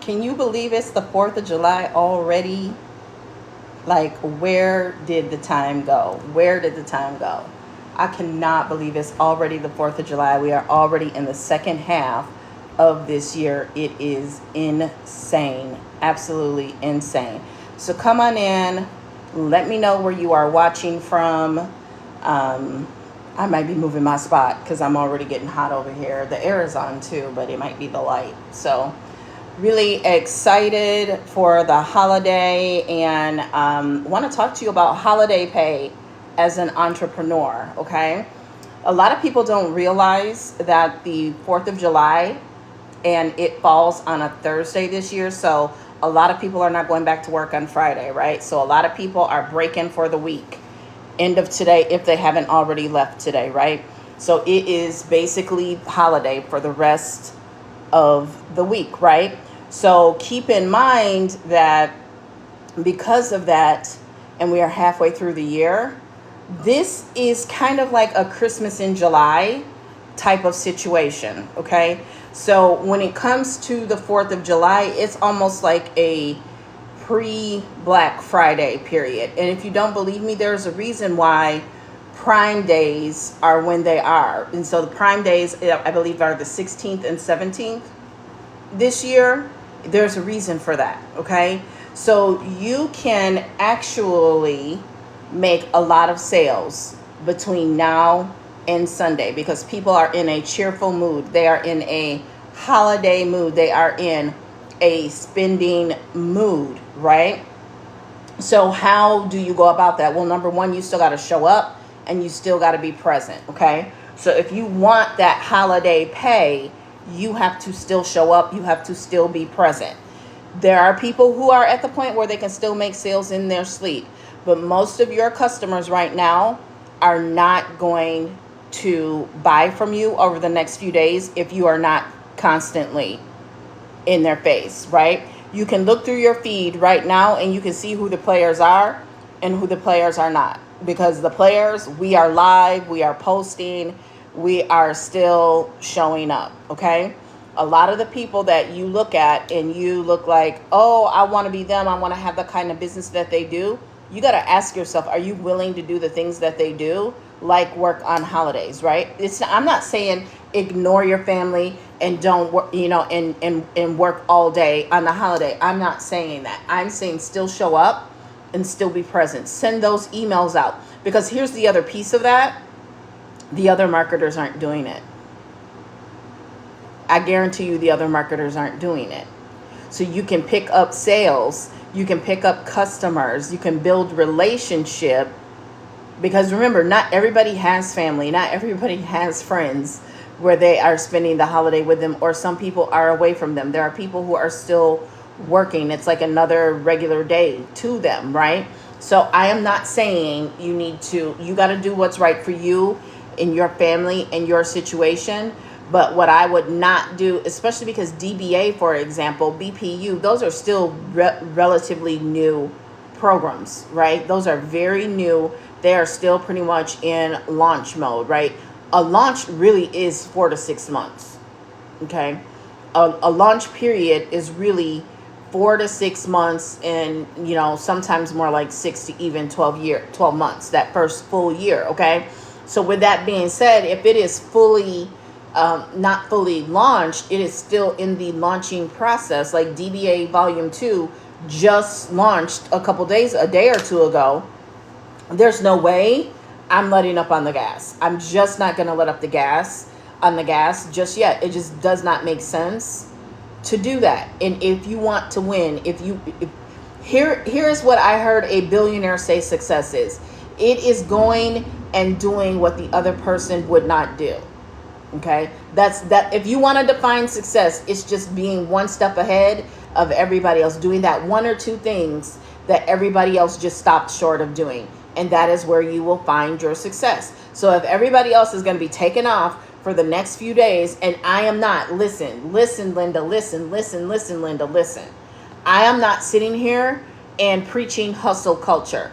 Can you believe it's the 4th of July already? Like, where did the time go? Where did the time go? I cannot believe it's already the 4th of July. We are already in the second half of this year. It is insane. Absolutely insane. So come on in. Let me know where you are watching from. I might be moving my spot because I'm already getting hot over here. The air is on too, but it might be the light. So really excited for the holiday, and want to talk to you about holiday pay as an entrepreneur. Okay, a lot of people don't realize that the 4th of July, and it falls on a Thursday this year, so a lot of people are not going back to work on Friday, right? So a lot of people are breaking for the week, end of today, if they haven't already left today, right? So it is basically holiday for the rest of the week, right? So keep in mind that because of that, and we are halfway through the year, this is kind of like a Christmas in July type of situation, okay? So when it comes to the 4th of July, it's almost like a pre-Black Friday period. And if you don't believe me, there's a reason why Prime days are when they are. And so the Prime days, I believe, are the 16th and 17th this year. There's a reason for that, okay? So you can actually make a lot of sales between now and Sunday because people are in a cheerful mood. They are in a holiday mood. They are in a spending mood, right? So how do you go about that? Well, number one, you still got to show up and you still got to be present, okay? So if you want that holiday pay, you have to still show up. You have to still be present. There are people who are at the point where they can still make sales in their sleep. But most of your customers right now are not going to buy from you over the next few days if you are not constantly in their face, right? You can look through your feed right now and you can see who the players are and who the players are not. Because the players, we are live, we are posting, we are still showing up, okay? A lot of the people that you look at and you look like, oh, I want to be them, I want to have the kind of business that they do. You got to ask yourself, are you willing to do the things that they do, like work on holidays, right? I'm not saying ignore your family and don't work, and work all day on the holiday. I'm not saying that. I'm saying still show up and still be present. Send those emails out, because here's the other piece of that. The other marketers aren't doing it. I guarantee you the other marketers aren't doing it. So you can pick up sales, you can pick up customers, you can build relationship. Because remember, not everybody has family, not everybody has friends where they are spending the holiday with them, or some people are away from them. There are people who are still working. It's like another regular day to them, right? So I am not saying you got to do what's right for you and your family and your situation. But what I would not do, especially because DBA, for example, BPU, those are still relatively new programs, right? Those are very new. They are still pretty much in launch mode, right? A launch really is 4 to 6 months, okay? A launch period is really 4 to 6 months, and sometimes more like 6 to even 12 months, that first full year, okay? So with that being said, if it is not fully launched, it is still in the launching process. Like DBA Volume 2 just launched a day or two ago. There's no way I'm letting up on the gas. I'm just not going to let up on the gas just yet. It just does not make sense to do that. And if you want to win, here's what I heard a billionaire say success is. It is going and doing what the other person would not do. Okay, that's that. If you want to define success, it's just being one step ahead of everybody else, doing that one or two things that everybody else just stopped short of doing. And that is where you will find your success. So if everybody else is going to be taken off for the next few days, and I am not, listen, Linda, listen, Linda, listen. I am not sitting here and preaching hustle culture,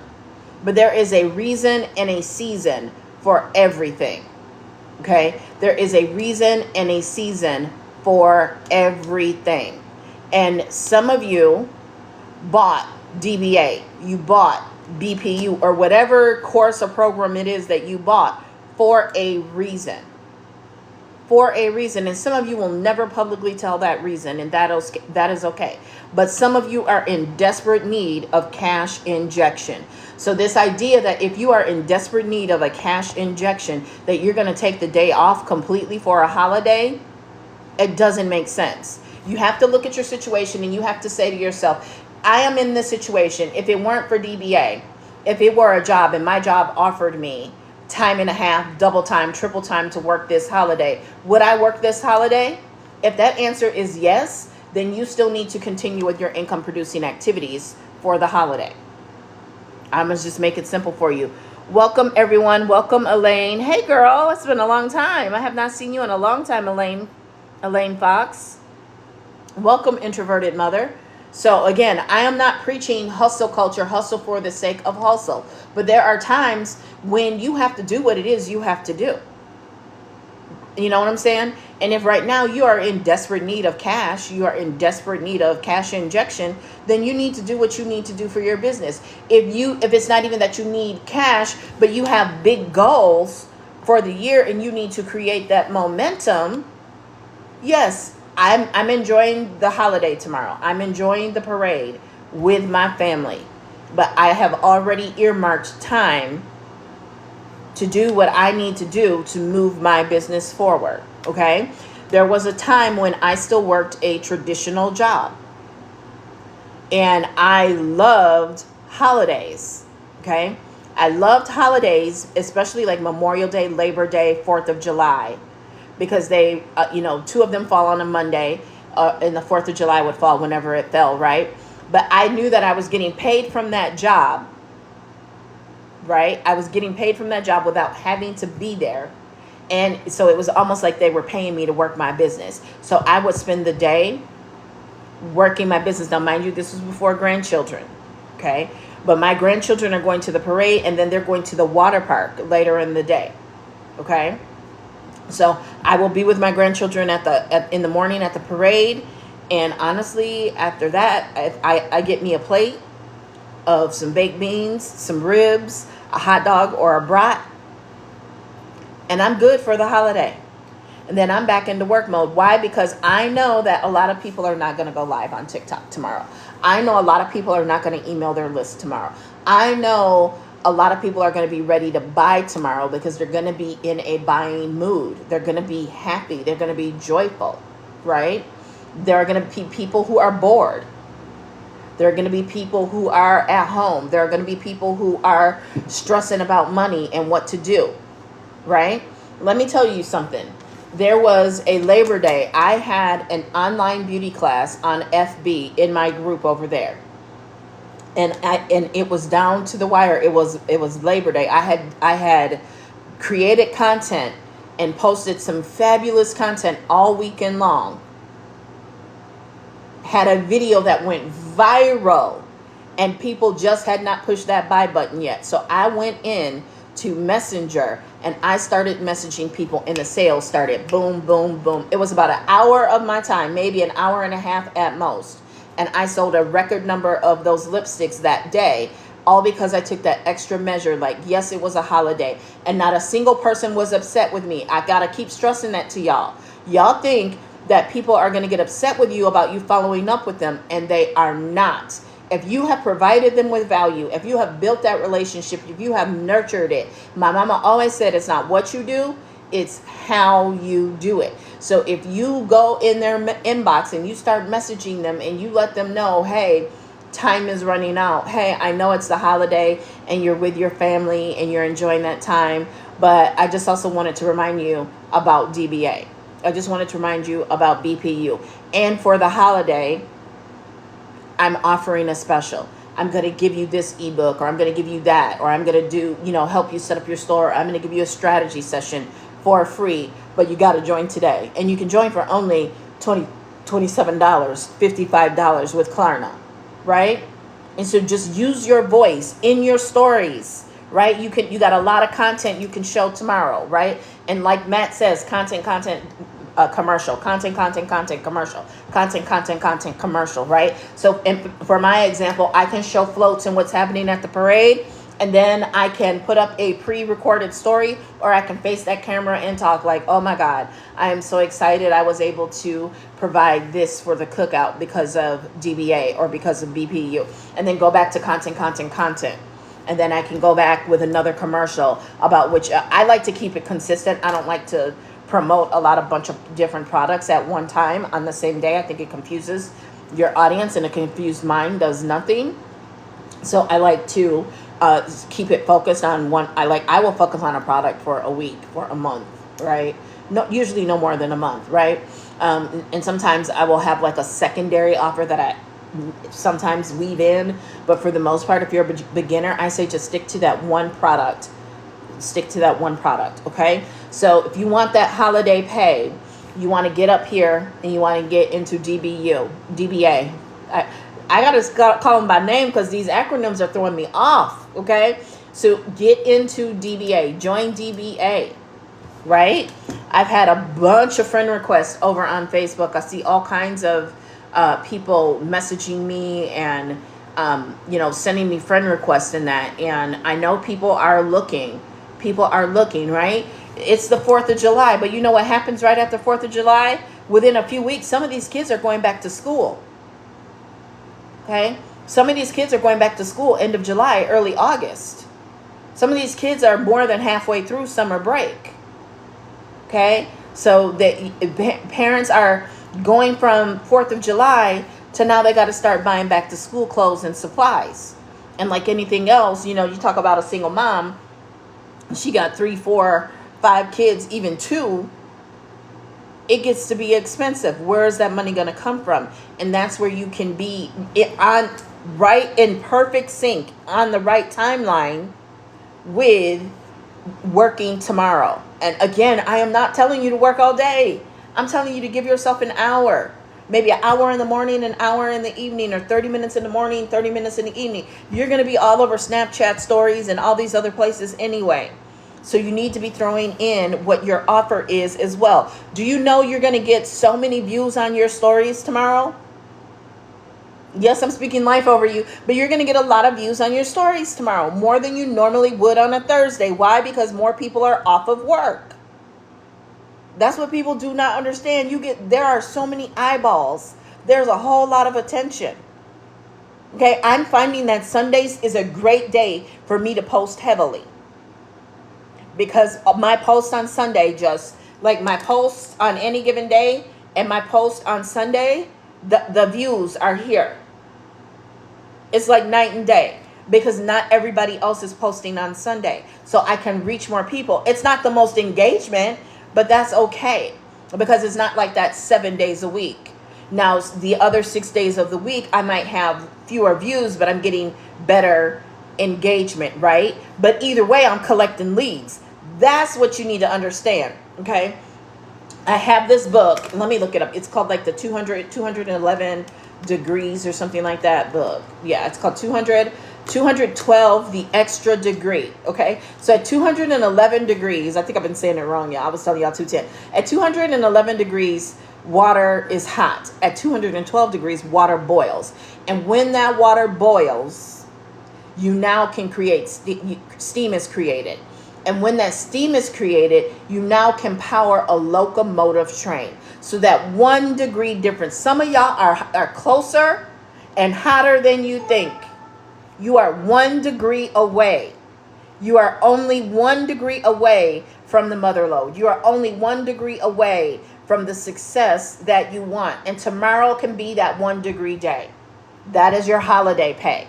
but there is a reason and a season for everything. Okay, there is a reason and a season for everything. And some of you bought DBA, you bought BPU, or whatever course or program it is that you bought for a reason. For a reason. And some of you will never publicly tell that reason, and that is okay. But some of you are in desperate need of cash injection. So this idea that if you are in desperate need of a cash injection, that you're going to take the day off completely for a holiday, it doesn't make sense. You have to look at your situation and you have to say to yourself, I am in this situation. If it weren't for DBA, if it were a job and my job offered me time and a half, double time, triple time to work this holiday, would I work this holiday? If that answer is yes, then you still need to continue with your income producing activities for the holiday. I'm going to just make it simple for you. Welcome, everyone. Welcome, Elaine. Hey, girl. It's been a long time. I have not seen you in a long time, Elaine Fox. Welcome, introverted mother. So again, I am not preaching hustle culture, hustle for the sake of hustle. But there are times when you have to do what it is you have to do. You know what I'm saying? And if right now you are in desperate need of cash, you are in desperate need of cash injection, then you need to do what you need to do for your business. If it's not even that you need cash, but you have big goals for the year and you need to create that momentum, yes, I'm enjoying the holiday tomorrow. I'm enjoying the parade with my family. But I have already earmarked time to do what I need to do to move my business forward, okay? There was a time when I still worked a traditional job. And I loved holidays, okay? I loved holidays, especially like Memorial Day, Labor Day, 4th of July. Because they, two of them fall on a Monday, and the 4th of July would fall whenever it fell, right? But I knew that I was getting paid from that job, right? I was getting paid from that job without having to be there. And so it was almost like they were paying me to work my business. So I would spend the day working my business. Now, mind you, this was before grandchildren, okay? But my grandchildren are going to the parade, and then they're going to the water park later in the day, okay? So I will be with my grandchildren in the morning at the parade. And honestly, after that, I get me a plate of some baked beans, some ribs, a hot dog or a brat, and I'm good for the holiday. And then I'm back into work mode. Why? Because I know that a lot of people are not going to go live on TikTok tomorrow. I know a lot of people are not going to email their list tomorrow. I know a lot of people are going to be ready to buy tomorrow because they're going to be in a buying mood. They're going to be happy. They're going to be joyful, right? There are going to be people who are bored. There are going to be people who are at home. There are going to be people who are stressing about money and what to do, right? Let me tell you something. There was a Labor Day. I had an online beauty class on FB in my group over there. And it was down to the wire. It was Labor Day. I had created content and posted some fabulous content all weekend long. Had a video that went viral, and people just had not pushed that buy button yet. So I went in to Messenger and I started messaging people, and the sales started boom, boom, boom. It was about an hour of my time, maybe an hour and a half at most. And I sold a record number of those lipsticks that day, all because I took that extra measure. Like, yes, it was a holiday, and not a single person was upset with me. I got to keep stressing that to y'all. Y'all think that people are going to get upset with you about you following up with them, and they are not. If you have provided them with value, if you have built that relationship, if you have nurtured it, my mama always said it's not what you do, it's how you do it. So if you go in their inbox and you start messaging them and you let them know, hey, time is running out. Hey, I know it's the holiday and you're with your family and you're enjoying that time, but I just also wanted to remind you about DBA. I just wanted to remind you about BPU. And for the holiday, I'm offering a special. I'm going to give you this ebook, or I'm going to give you that, or I'm going to do, help you set up your store. I'm going to give you a strategy session for free, but you got to join today. And you can join for only $27, $55 with Klarna, right? And so just use your voice in your stories, right? You got a lot of content you can show tomorrow, right? And like Matt says, content, commercial, content, commercial, content, commercial, right? So for my example, I can show floats and what's happening at the parade, and then I can put up a pre-recorded story, or I can face that camera and talk like, oh my God, I am so excited I was able to provide this for the cookout because of DBA or because of BPU, and then go back to content. And then I can go back with another commercial about which I like to keep it consistent. I don't like to promote a bunch of different products at one time on the same day. I think it confuses your audience, and a confused mind does nothing. So I like to keep it focused on one. I will focus on a product for a week, for a month, right? No, usually no more than a month, right? And sometimes I will have like a secondary offer that I sometimes weave in, but for the most part, if you're a beginner, I say just stick to that one product. Okay? So if you want that holiday pay, you want to get up here and you want to get into DBA. I gotta call them by name because these acronyms are throwing me off. Okay, so get into DBA, join DBA, right? I've had a bunch of friend requests over on Facebook. I see all kinds of people messaging me and sending me friend requests in that, and I know people are looking, right? It's the 4th of July, but you know what happens right after 4th of July? Within a few weeks, some of these kids are going back to school. Okay? Some of these kids are going back to school end of July, early August. Some of these kids are more than halfway through summer break. Okay? So parents are going from 4th of July to now they got to start buying back to school clothes and supplies. And like anything else, you talk about a single mom, she got 3, 4, 5 kids, even 2, it gets to be expensive. Where is that money going to come from? And that's where you can be in perfect sync, on the right timeline with working tomorrow. And again, I am not telling you to work all day. I'm telling you to give yourself an hour, maybe an hour in the morning, an hour in the evening, or 30 minutes in the morning, 30 minutes in the evening. You're going to be all over Snapchat stories and all these other places anyway. So you need to be throwing in what your offer is as well. Do you know you're going to get so many views on your stories tomorrow? Yes, I'm speaking life over you, but you're going to get a lot of views on your stories tomorrow, more than you normally would on a Thursday. Why? Because more people are off of work. That's what people do not understand. There are so many eyeballs. There's a whole lot of attention. Okay, I'm finding that Sundays is a great day for me to post heavily. Because my post on Sunday, just like my post on any given day and my post on Sunday, the views are here. It's like night and day, because not everybody else is posting on Sunday. So I can reach more people. It's not the most engagement, but that's okay, because it's not like that 7 days a week. Now, the other 6 days of the week, I might have fewer views, but I'm getting better engagement, right? But either way, I'm collecting leads. That's what you need to understand, okay? I have this book. Let me look it up. It's called like the 211 degrees or something like that book. Yeah, it's called 212, the extra degree, okay? So at 211 degrees, I think I've been saying it wrong, y'all. I was telling y'all 210. At 211 degrees, water is hot. At 212 degrees, water boils. And when that water boils, you now can create, steam is created. And when that steam is created, you now can power a locomotive train. So that 1 degree difference. Some of y'all are closer and hotter than you think. You are 1 degree away. You are only 1 degree away from the mother lode. You are only 1 degree away from the success that you want. And tomorrow can be that 1 degree day. That is your holiday pay.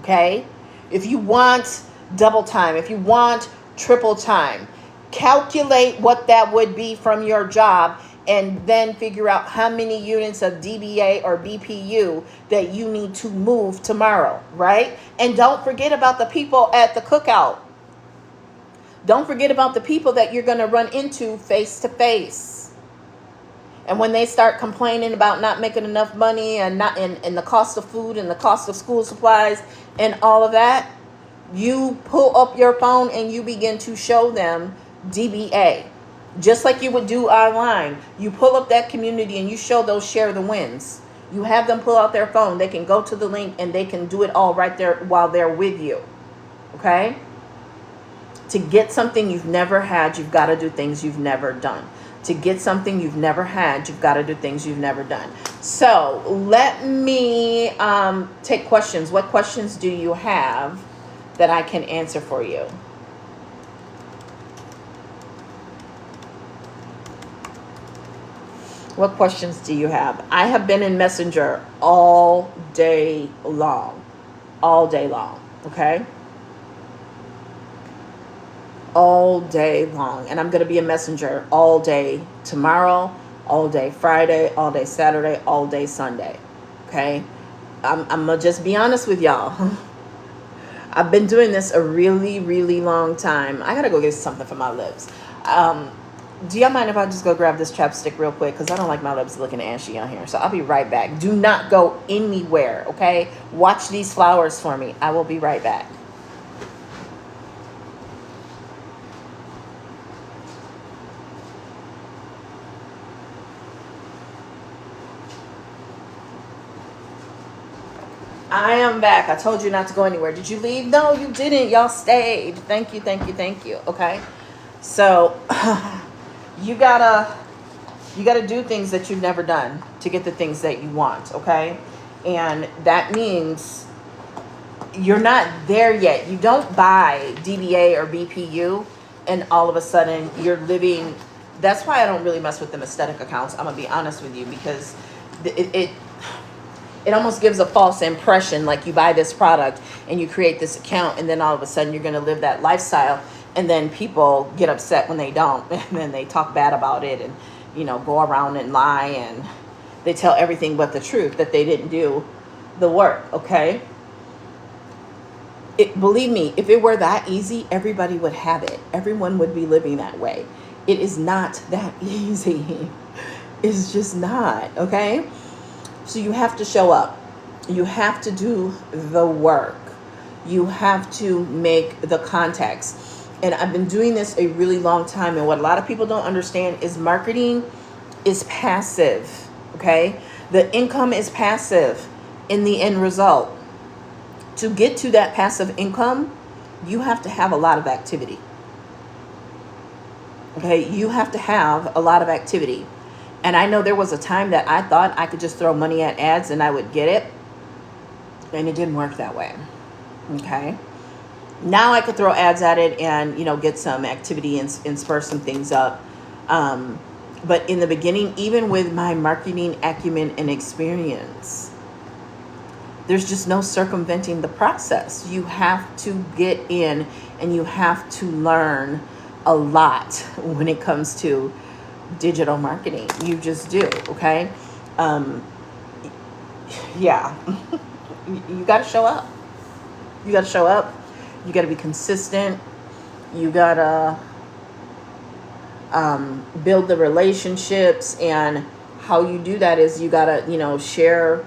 Okay? If you want double time, if you want triple time, calculate what that would be from your job, and then figure out how many units of DBA or BPU that you need to move tomorrow, right? And don't forget about the people at the cookout. Don't forget about the people that you're going to run into face to face. And when they start complaining about not making enough money and and the cost of food and the cost of school supplies and all of that, you pull up your phone and you begin to show them DBA. Just like you would do online. You pull up that community and you show those share the wins. You have them pull out their phone. They can go to the link and they can do it all right there while they're with you. Okay? To get something you've never had, you've got to do things you've never done. To get something you've never had, you've got to do things you've never done. So let me take questions. What questions do you have that I can answer for you? What questions do you have? I have been in Messenger all day long. All day long. Okay? All day long. And I'm going to be a Messenger all day tomorrow, all day Friday, all day Saturday, all day Sunday. Okay? I'm going to just be honest with y'all. I've been doing this a really, really long time. I got to go get something for my lips. Do y'all mind if I just go grab this chapstick real quick? Because I don't like my lips looking ashy on here. So I'll be right back. Do not go anywhere, okay? Watch these flowers for me. I will be right back. I am back. I told you not to go anywhere. Did you leave? No, you didn't. Y'all stayed. Thank you, thank you, thank you. Okay? So... You gotta do things that you've never done to get the things that you want, okay? And that means you're not there yet. You don't buy DBA or BPU and all of a sudden you're living. That's why I don't really mess with them aesthetic accounts. I'm gonna be honest with you, because it almost gives a false impression, like you buy this product and you create this account and then all of a sudden you're gonna live that lifestyle. And then people get upset when they don't, and then they talk bad about it and, go around and lie, and they tell everything but the truth, that they didn't do the work, okay? Believe me, if it were that easy, everybody would have it. Everyone would be living that way. It is not that easy. It's just not, okay? So you have to show up. You have to do the work. You have to make the contacts. And I've been doing this a really long time. And what a lot of people don't understand is marketing is passive, okay? The income is passive in the end result. To get to that passive income, you have to have a lot of activity. Okay? You have to have a lot of activity. And I know there was a time that I thought I could just throw money at ads and I would get it. And it didn't work that way. Okay? Now I could throw ads at it and, get some activity and spur some things up. But in the beginning, even with my marketing acumen and experience, there's just no circumventing the process. You have to get in and you have to learn a lot when it comes to digital marketing. You just do, okay? Yeah. You got to show up. You got to show up. You got to be consistent. You got to build the relationships. And how you do that is you got to, share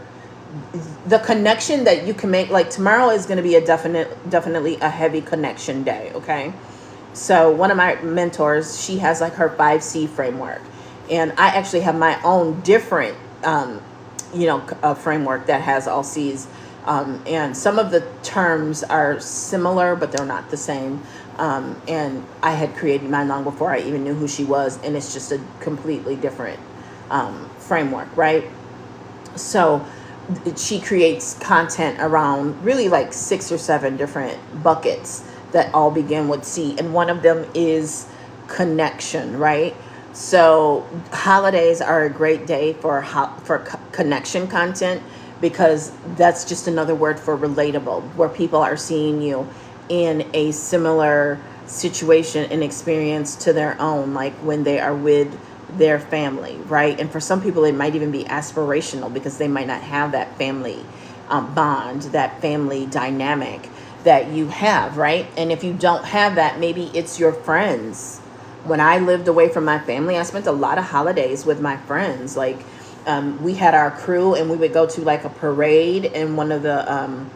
the connection that you can make. Like tomorrow is going to be definitely a heavy connection day. Okay. So one of my mentors, she has like her 5C framework. And I actually have my own different, framework that has all C's. And some of the terms are similar, but they're not the same. And I had created mine long before I even knew who she was. And it's just a completely different framework, right? So she creates content around really like 6 or 7 different buckets that all begin with C. And one of them is connection, right? So holidays are a great day for connection content, because that's just another word for relatable, where people are seeing you in a similar situation and experience to their own, like when they are with their family, right? And for some people, it might even be aspirational because they might not have that family bond, that family dynamic that you have, right? And if you don't have that, maybe it's your friends. When I lived away from my family, I spent a lot of holidays with my friends. Like, we had our crew and we would go to like a parade in one of the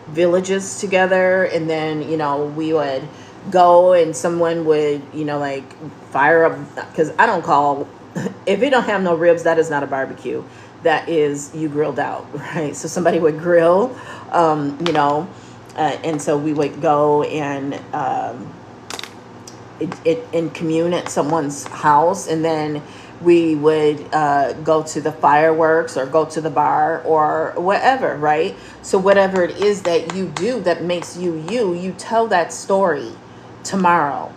villages together. And then, we would go and someone would, like fire up, because I don't call, if it don't have no ribs, that is not a barbecue. That is you grilled out, right? So somebody would grill, and so we would go and in commune at someone's house, and then we would go to the fireworks or go to the bar or whatever, right? So whatever it is that you do that makes you tell that story tomorrow,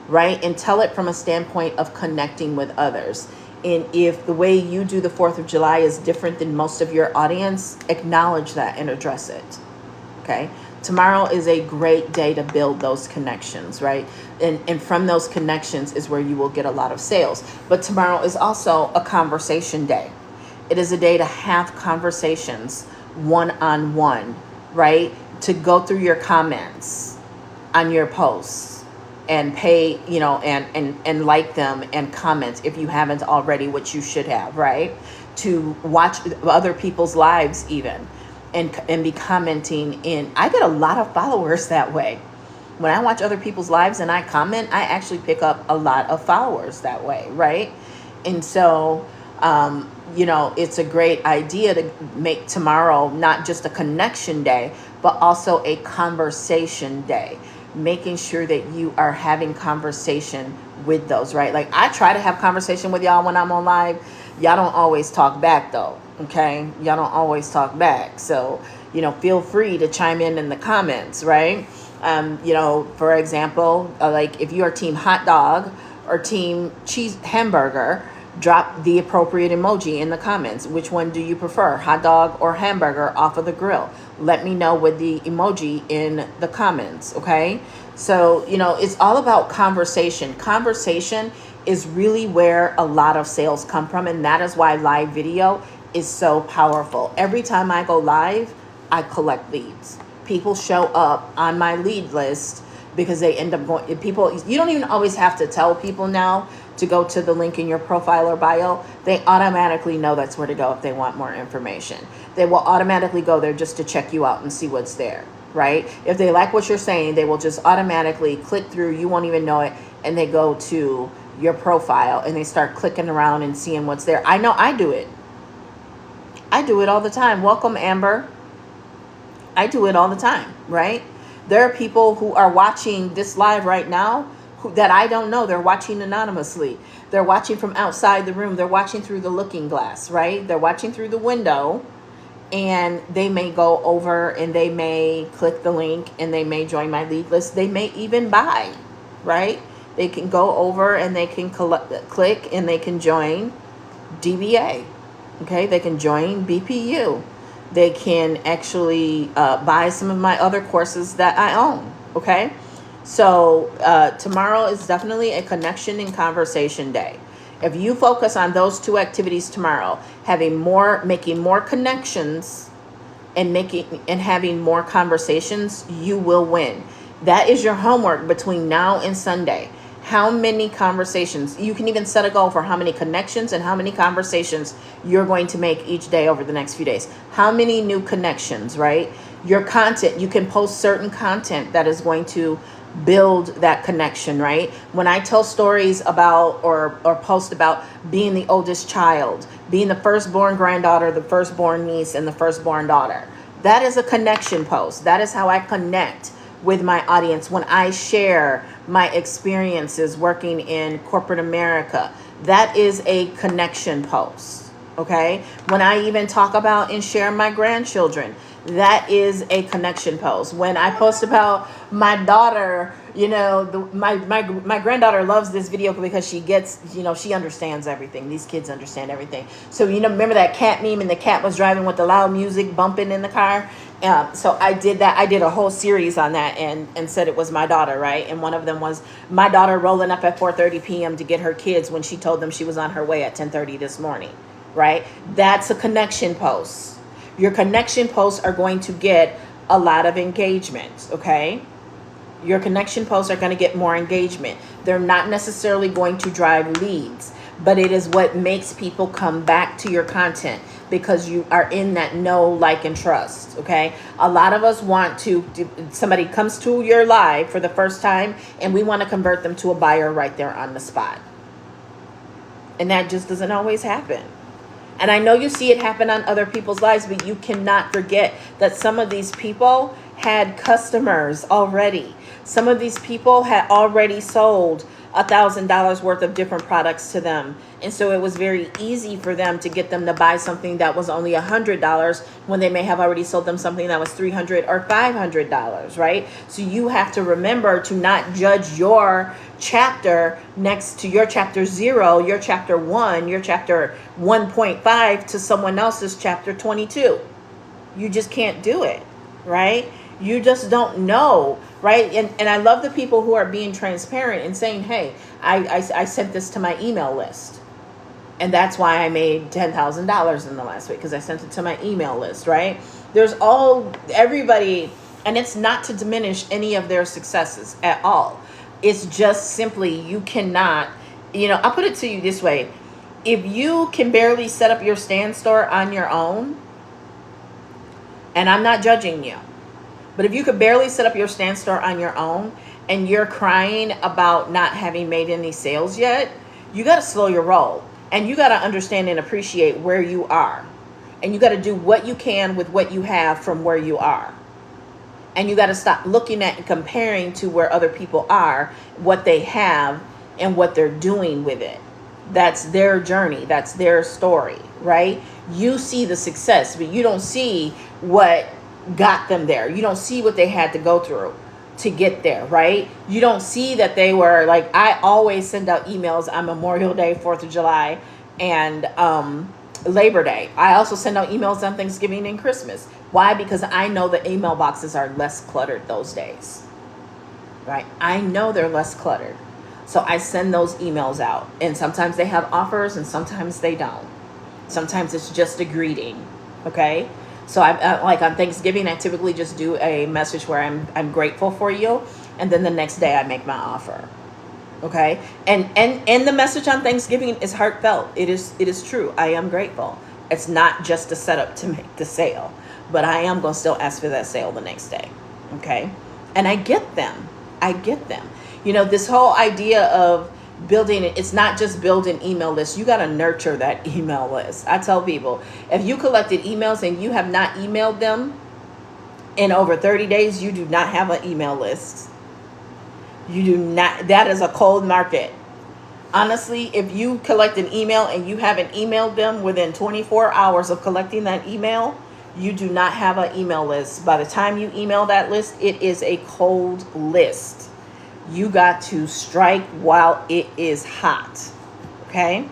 right? And tell it from a standpoint of connecting with others. And if the way you do the 4th of July is different than most of your audience, acknowledge that and address it. Okay? Tomorrow is a great day to build those connections, right? And from those connections is where you will get a lot of sales. But tomorrow is also a conversation day. It is a day to have conversations one-on-one, right? To go through your comments on your posts and pay, and like them and comment if you haven't already, which you should have, right? To watch other people's lives even. And be commenting in. I get a lot of followers that way. When I watch other people's lives and I comment, I actually pick up a lot of followers that way, right? And so, it's a great idea to make tomorrow not just a connection day, but also a conversation day. Making sure that you are having conversation with those, right? Like I try to have conversation with y'all when I'm on live. Y'all don't always talk back though. Okay, y'all don't always talk back, so feel free to chime in the comments, right? For example, like if you are team hot dog or team cheese hamburger, drop the appropriate emoji in the comments. Which one do you prefer, hot dog or hamburger off of the grill? Let me know with the emoji in the comments. Okay, so it's all about conversation. Conversation is really where a lot of sales come from, and that is why live video is so powerful. Every time I go live, I collect leads. People show up on my lead list because they end up going, you don't even always have to tell people now to go to the link in your profile or bio. They automatically know that's where to go if they want more information. They will automatically go there just to check you out and see what's there, right? If they like what you're saying, they will just automatically click through, you won't even know it, and they go to your profile and they start clicking around and seeing what's there. I know I do it. I do it all the time. Welcome, Amber. I do it all the time, right? There are people who are watching this live right now that I don't know. They're watching anonymously. They're watching from outside the room. They're watching through the looking glass, right? They're watching through the window, and they may go over and they may click the link and they may join my lead list. They may even buy, right? They can go over and they can click and they can join DBA. Okay, they can join BPU. They can actually buy some of my other courses that I own. Okay, so tomorrow is definitely a connection and conversation day. If you focus on those two activities tomorrow, making more connections and having more conversations, you will win. That is your homework between now and Sunday. How many conversations? You can even set a goal for how many connections and how many conversations you're going to make each day over the next few days. How many new connections, right? Your content, you can post certain content that is going to build that connection, right? When I tell stories about or post about being the oldest child, being the firstborn granddaughter, the firstborn niece, and the firstborn daughter, that is a connection post. That is how I connect with my audience. When I share my experiences working in corporate America, that is a connection post. Okay, when I even talk about and share my grandchildren, that is a connection post. When I post about my daughter, my granddaughter loves this video because she gets, she understands everything. These kids understand everything. So, remember that cat meme and the cat was driving with the loud music bumping in the car? So I did that. I did a whole series on that and said it was my daughter, right? And one of them was my daughter rolling up at 4:30 p.m. to get her kids when she told them she was on her way at 10:30 this morning, right? That's a connection post. Your connection posts are going to get a lot of engagement, okay? Your connection posts are going to get more engagement. They're not necessarily going to drive leads, but it is what makes people come back to your content. because you are in that know, like, and trust. Okay. A lot of us want to, somebody comes to your live for the first time and we want to convert them to a buyer right there on the spot. And that just doesn't always happen. And I know you see it happen on other people's lives, but you cannot forget that some of these people had customers already. Some of these people had already sold $1,000 worth of different products to them. And so it was very easy for them to get them to buy something that was only $100 when they may have already sold them something that was $300 or $500, right? So you have to remember to not judge your chapter next to your chapter 0, your chapter 1, your chapter 1.5 to someone else's chapter 22. You just can't do it, right? You just don't know, right? And I love the people who are being transparent and saying, hey, I sent this to my email list. And that's why I made $10,000 in the last week, because I sent it to my email list, right? There's everybody, and it's not to diminish any of their successes at all. It's just simply, you cannot, I'll put it to you this way. If you can barely set up your stand store on your own, and I'm not judging you, but if you could barely set up your stand store on your own and you're crying about not having made any sales yet, you got to slow your roll. And you got to understand and appreciate where you are. And you got to do what you can with what you have from where you are. And you got to stop looking at and comparing to where other people are, what they have, and what they're doing with it. That's their journey. That's their story, right? You see the success, but you don't see what got them there. You don't see what they had to go through to get there, right? You don't see that they were like, I always send out emails on Memorial Day, 4th of July, and Labor Day. I also send out emails on Thanksgiving and Christmas. Why? Because I know the email boxes are less cluttered those days, right? I know they're less cluttered. So I send those emails out, and sometimes they have offers and sometimes they don't. Sometimes it's just a greeting. Okay. So I like on Thanksgiving, I typically just do a message where I'm grateful for you. And then the next day I make my offer. Okay. And the message on Thanksgiving is heartfelt. It is true. I am grateful. It's not just a setup to make the sale, but I am going to still ask for that sale the next day. Okay. And I get them. This whole idea of building it, it's not just build an email list. You got to nurture that email list. I tell people, if you collected emails and you have not emailed them in over 30 days, you do not have an email list. You do not. That is a cold market. Honestly, if you collect an email and you haven't emailed them within 24 hours of collecting that email, you do not have an email list. By the time you email that list, it is a cold list. You got to strike while it is hot. Okay?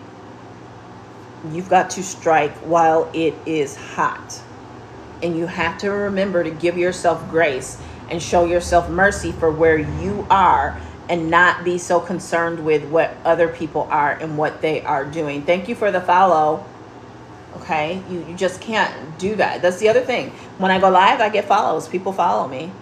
You've got to strike while it is hot. And you have to remember to give yourself grace and show yourself mercy for where you are, and not be so concerned with what other people are and what they are doing. Thank you for the follow. Okay? You just can't do that. That's the other thing. When I go live, I get follows. People follow me.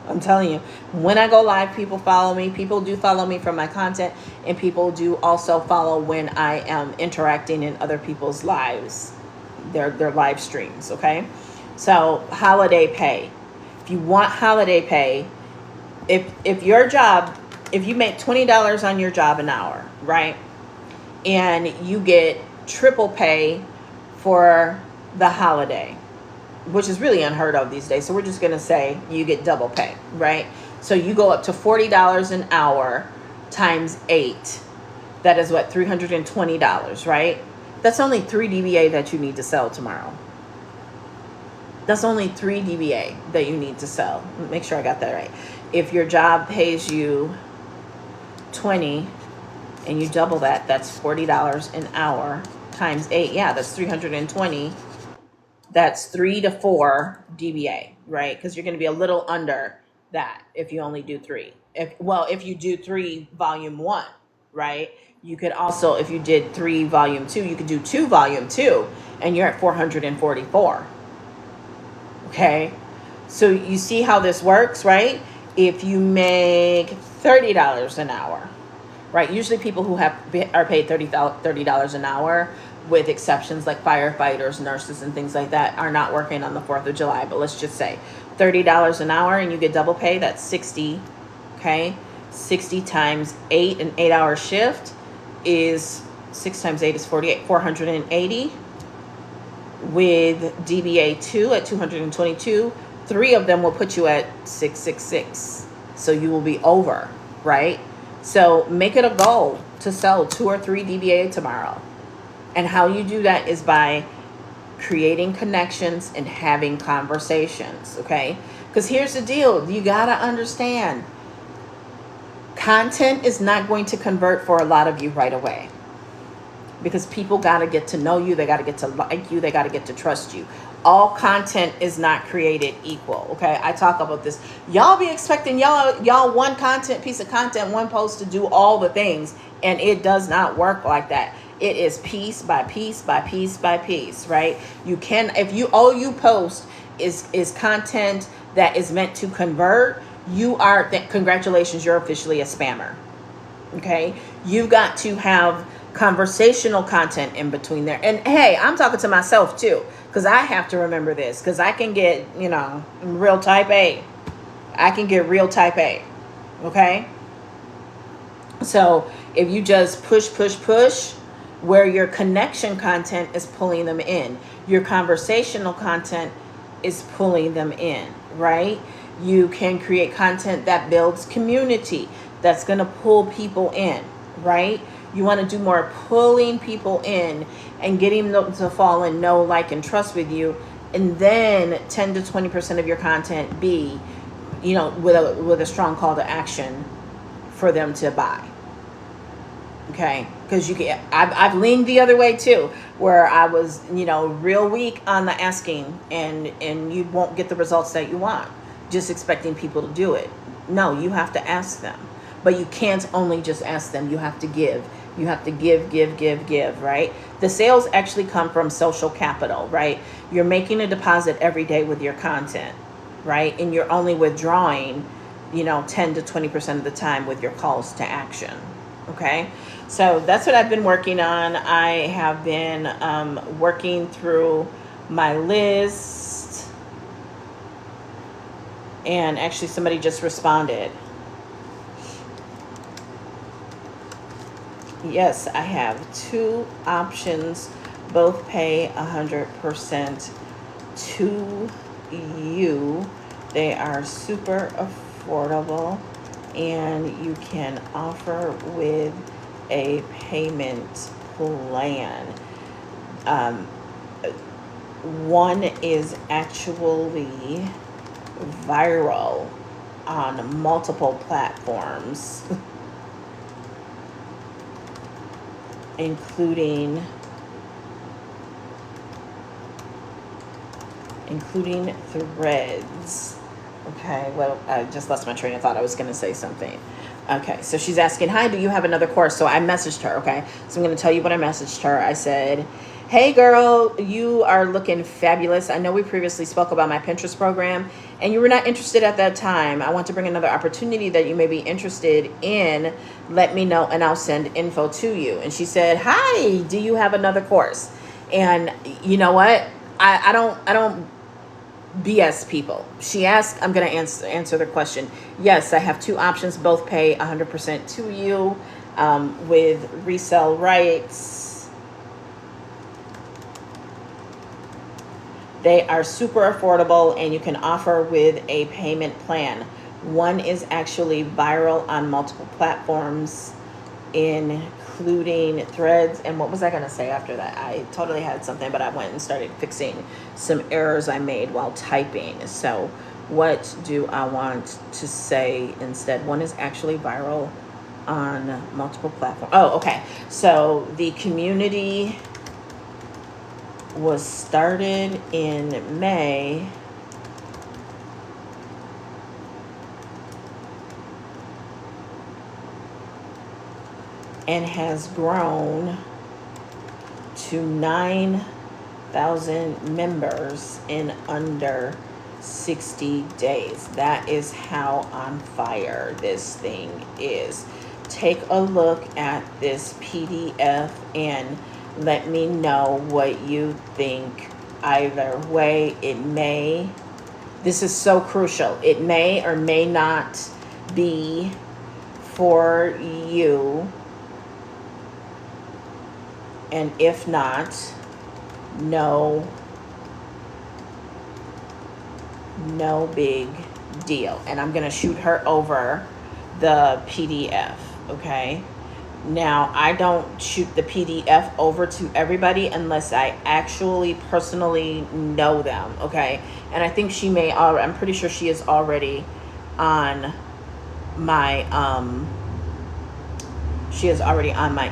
I'm telling you, when I go live, people follow me. People do follow me from my content, and people do also follow when I am interacting in other people's lives, their live streams. Okay. So holiday pay. If you want holiday pay, if your job, if you make $20 on your job an hour, right? And you get triple pay for the holiday, which is really unheard of these days. So we're just going to say you get double pay, right? So you go up to $40 an hour times 8. That is what, $320, right? That's only 3 DBA that you need to sell tomorrow. That's only 3 DBA that you need to sell. Make sure I got that right. If your job pays you 20 and you double that, that's $40 an hour times 8. Yeah, that's 320. That's 3 to 4 DBA, right? Because you're going to be a little under that if you only do 3. If you do 3 volume 1, right? You could also, if you did 3 volume 2, you could do 2 volume 2, and you're at 444. Okay? So you see how this works, right? If you make $30 an hour, right? Usually people who are paid $30 an hour, with exceptions like firefighters, nurses, and things like that, are not working on the 4th of July. But let's just say $30 an hour and you get double pay, that's 60, okay? 60 times 8, an 8-hour shift is 6 times 8 is 48, 480. With DBA 2 at 222, 3 of them will put you at 666. So you will be over, right? So make it a goal to sell 2 or 3 DBA tomorrow. And how you do that is by creating connections and having conversations, okay? Because here's the deal. You got to understand, content is not going to convert for a lot of you right away. Because people got to get to know you. They got to get to like you. They got to get to trust you. All content is not created equal, okay? I talk about this. Y'all be expecting y'all one piece of content, one post to do all the things. And it does not work like that. It is piece by piece by piece by piece, right? You can, if you all you post is content that is meant to convert, you are, congratulations, you're officially a spammer, okay? You've got to have conversational content in between there. And hey, I'm talking to myself too, because I have to remember this, because I can get, real type A. I can get real type A, okay? So if you just push, where your connection content is pulling them in, your conversational content is pulling them in, right? You can create content that builds community, that's going to pull people in, right? You want to do more pulling people in and getting them to fall in, know, like, and trust with you. And then 10 to 20% of your content be, with a strong call to action for them to buy. Okay, because I've leaned the other way too, where I was, real weak on the asking, and you won't get the results that you want, just expecting people to do it. No, you have to ask them, but you can't only just ask them. You have to give. You have to give, right? The sales actually come from social capital, right? You're making a deposit every day with your content, right? And you're only withdrawing, 10 to 20% of the time with your calls to action. Okay, so that's what I've been working on. I have been working through my list, and actually somebody just responded. Yes, I have 2 options, both pay 100% to you. They are super affordable, and you can offer with a payment plan. One is actually viral on multiple platforms, including Threads. Okay, well, I just lost my train of thought. I was going to say something. Okay, so she's asking, hi, do you have another course? So I messaged her, okay? So I'm going to tell you what I messaged her. I said, hey, girl, you are looking fabulous. I know we previously spoke about my Pinterest program, and you were not interested at that time. I want to bring another opportunity that you may be interested in. Let me know, and I'll send info to you. And she said, hi, do you have another course? And you know what? I don't BS people. She asked, I'm going to answer the question. Yes, I have 2 options, both pay 100% to you with resale rights. They are super affordable, and you can offer with a payment plan. One is actually viral on multiple platforms, including Threads. And what was I going to say after that? I totally had something, but I went and started fixing some errors I made while typing. So what do I want to say instead? One is actually viral on multiple platforms. Oh, okay. So the community was started in May. And has grown to 9,000 members in under 60 days. That is how on fire this thing is. take a look at this PDF and let me know what you think. Either way, this is so crucial. It may or may not be for you. And if not, no big deal. And I'm going to shoot her over the PDF, okay? Now, I don't shoot the PDF over to everybody unless I actually personally know them, okay? And I think she may already, I'm pretty sure she is already on my,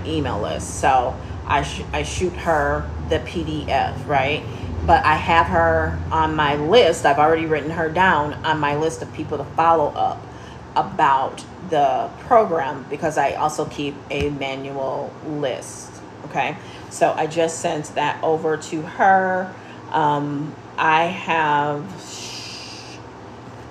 email list. So I shoot her the PDF, right? But I have her on my list. I've already written her down on my list of people to follow up about the program, because I also keep a manual list. Okay, so I just sent that over to her. I have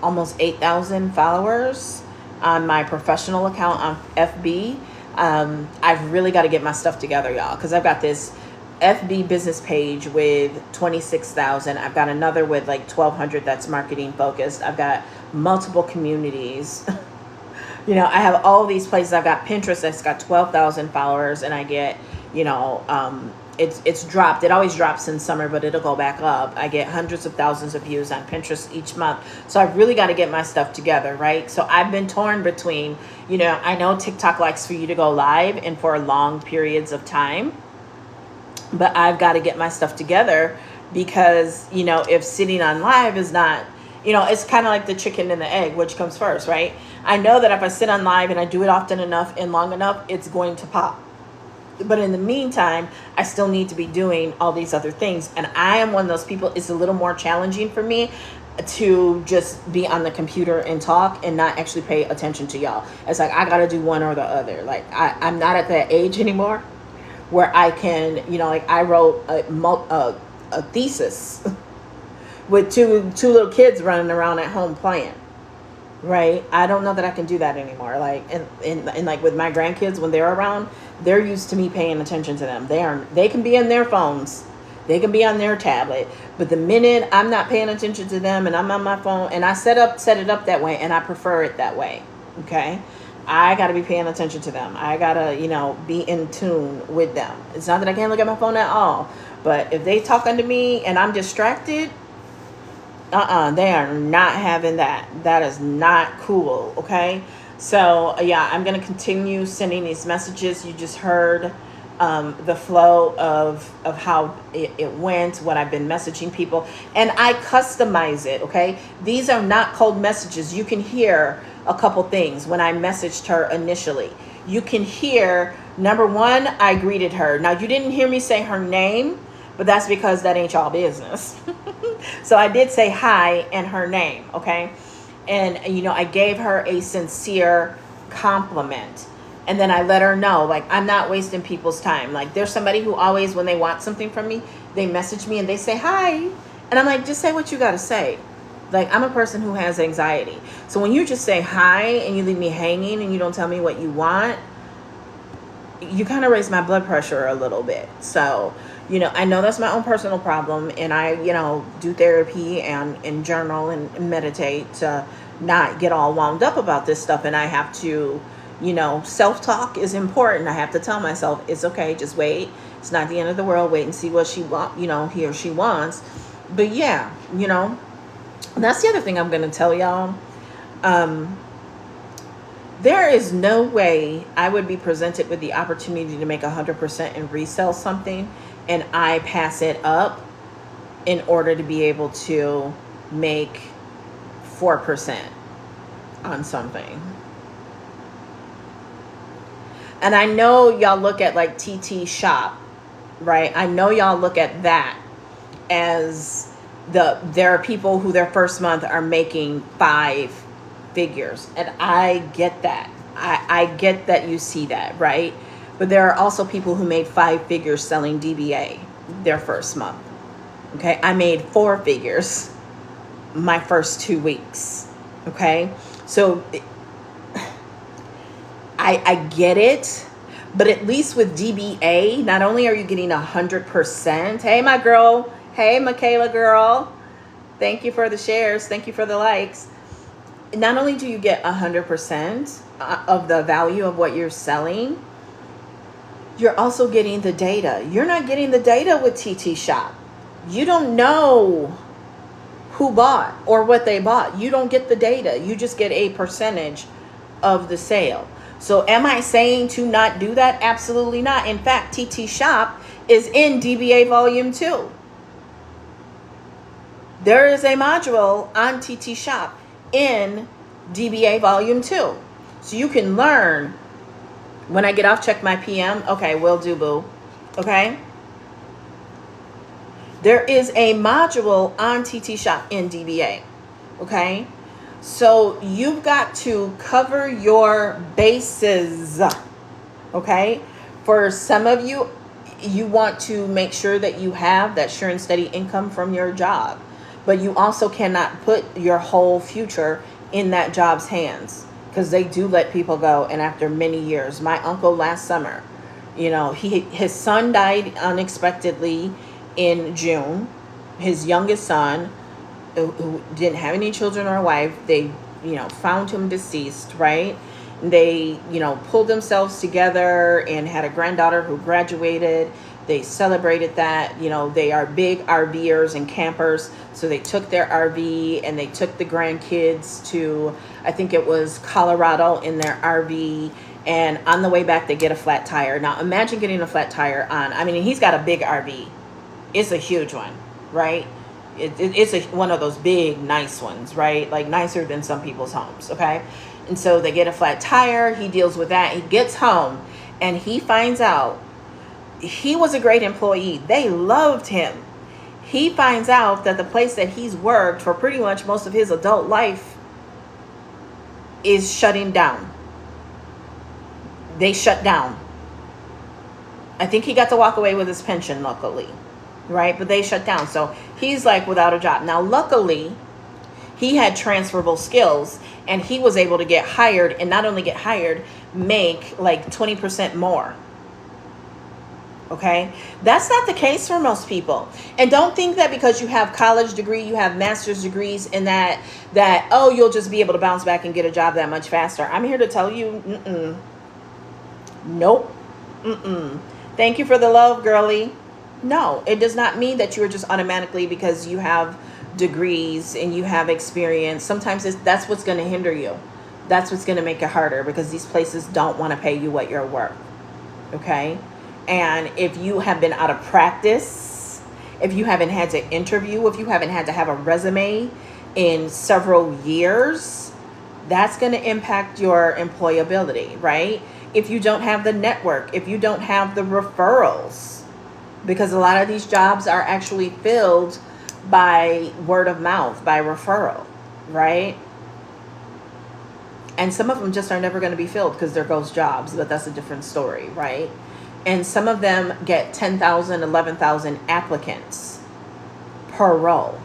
almost 8,000 followers on my professional account on FB. I've really got to get my stuff together, y'all, because I've got this FB business page with 26,000. I've got another with like 1,200 that's marketing focused. I've got multiple communities. You know, I have all these places. I've got Pinterest that's got 12,000 followers, and I get, you know, it's dropped. It always drops in summer, but it'll go back up. I get hundreds of thousands of views on Pinterest each month. So I've really got to get my stuff together, right? So I've been torn between, you know, I know TikTok likes for you to go live and for long periods of time, but I've got to get my stuff together, because, you know, if sitting on live is not, you know, it's kind of like the chicken and the egg, which comes first, right? I know that if I sit on live and I do it often enough and long enough, it's going to pop. But in the meantime, I still need to be doing all these other things. And I am one of those people, it's a little more challenging for me to just be on the computer and talk and not actually pay attention to y'all. It's like, I got to do one or the other. Like, I'm not at that age anymore where I can, you know, like I wrote a thesis with two little kids running around at home playing, right? I don't know that I can do that anymore. Like, and like with my grandkids, when they're around, they're used to me paying attention to them. They can be on their phones, they can be on their tablet, but the minute I'm not paying attention to them and I'm on my phone, and I set it up that way, and I prefer it that way, okay? I got to be paying attention to them. I got to, you know, be in tune with them. It's not that I can't look at my phone at all, but if they talking to me and I'm distracted, they are not having that. That is not cool, okay? So, yeah, I'm going to continue sending these messages. You just heard the flow of how it went, what I've been messaging people. And I customize it, okay? These are not cold messages. You can hear a couple things when I messaged her initially. You can hear, number one, I greeted her. Now, you didn't hear me say her name, but that's because that ain't y'all business. So I did say hi and her name, okay? And, you know, I gave her a sincere compliment. And then I let her know, like, I'm not wasting people's time. Like, there's somebody who always, when they want something from me, they message me and they say hi. And I'm like, just say what you got to say. Like, I'm a person who has anxiety. So when you just say hi and you leave me hanging and you don't tell me what you want, you kind of raise my blood pressure a little bit. So, you know, I know that's my own personal problem, and I, you know, do therapy and journal and meditate to not get all wound up about this stuff. And I have to, you know, self-talk is important. I have to tell myself, it's okay, just wait. It's not the end of the world. Wait and see what she want, you know, he or she wants. But yeah, you know, that's the other thing I'm going to tell y'all. There is no way I would be presented with the opportunity to make 100% and resell something, and I pass it up in order to be able to make 4% on something. And I know y'all look at like TT Shop, right? I know y'all look at that as there are people who their first month are making 5 figures. And I get that. I get that you see that, right? But there are also people who made 5 figures selling DBA their first month. Okay, I made 4 figures my first 2 weeks. Okay, so I get it. But at least with DBA, not only are you getting 100%. Hey, my girl. Hey, Michaela girl. Thank you for the shares. Thank you for the likes. Not only do you get 100% of the value of what you're selling, you're also getting the data. You're not getting the data with TT Shop. You don't know who bought or what they bought. You don't get the data. You just get a percentage of the sale. So am I saying to not do that? Absolutely not. In fact, TT Shop is in DBA Volume 2. There is a module on TT Shop in DBA Volume 2. So you can learn. When I get off, check my PM. Okay, will do, boo. Okay? There is a module on TT Shop in DBA. Okay? So you've got to cover your bases. Okay? For some of you, you want to make sure that you have that sure and steady income from your job. But you also cannot put your whole future in that job's hands, because they do let people go. And after many years, my uncle last summer, his son died unexpectedly in June. His youngest son, who didn't have any children or a wife, they, found him deceased, right? They, pulled themselves together and had a granddaughter who graduated. They celebrated that. They are big RVers and campers. So they took their RV and they took the grandkids to, I think it was Colorado, in their RV. And on the way back, they get a flat tire. Now, imagine getting a flat tire he's got a big RV. It's a huge one, right? It's one of those big, nice ones, right? Like nicer than some people's homes, okay? And so they get a flat tire. He deals with that. He gets home and he finds out he was a great employee. They loved him. He finds out that the place that he's worked for pretty much most of his adult life is shutting down. They shut down. I think he got to walk away with his pension, luckily, right? But they shut down. So he's like without a job. Now, luckily, he had transferable skills and he was able to get hired, and not only get hired, make like 20% more. Okay, that's not the case for most people. And don't think that because you have college degree, you have master's degrees, and that you'll just be able to bounce back and get a job that much faster. I'm here to tell you, nope. Thank you for the love, girly. No, it does not mean that you are just automatically, because you have degrees and you have experience. Sometimes that's what's going to hinder you. That's what's going to make it harder, because these places don't want to pay you what you're worth. Okay. And if you have been out of practice, if you haven't had to interview, if you haven't had to have a resume in several years, that's going to impact your employability, right? If you don't have the network, if you don't have the referrals, because a lot of these jobs are actually filled by word of mouth, by referral, right? And some of them just are never going to be filled because they're ghost jobs, but that's a different story, right? And some of them get 10,000, 11,000 applicants per role.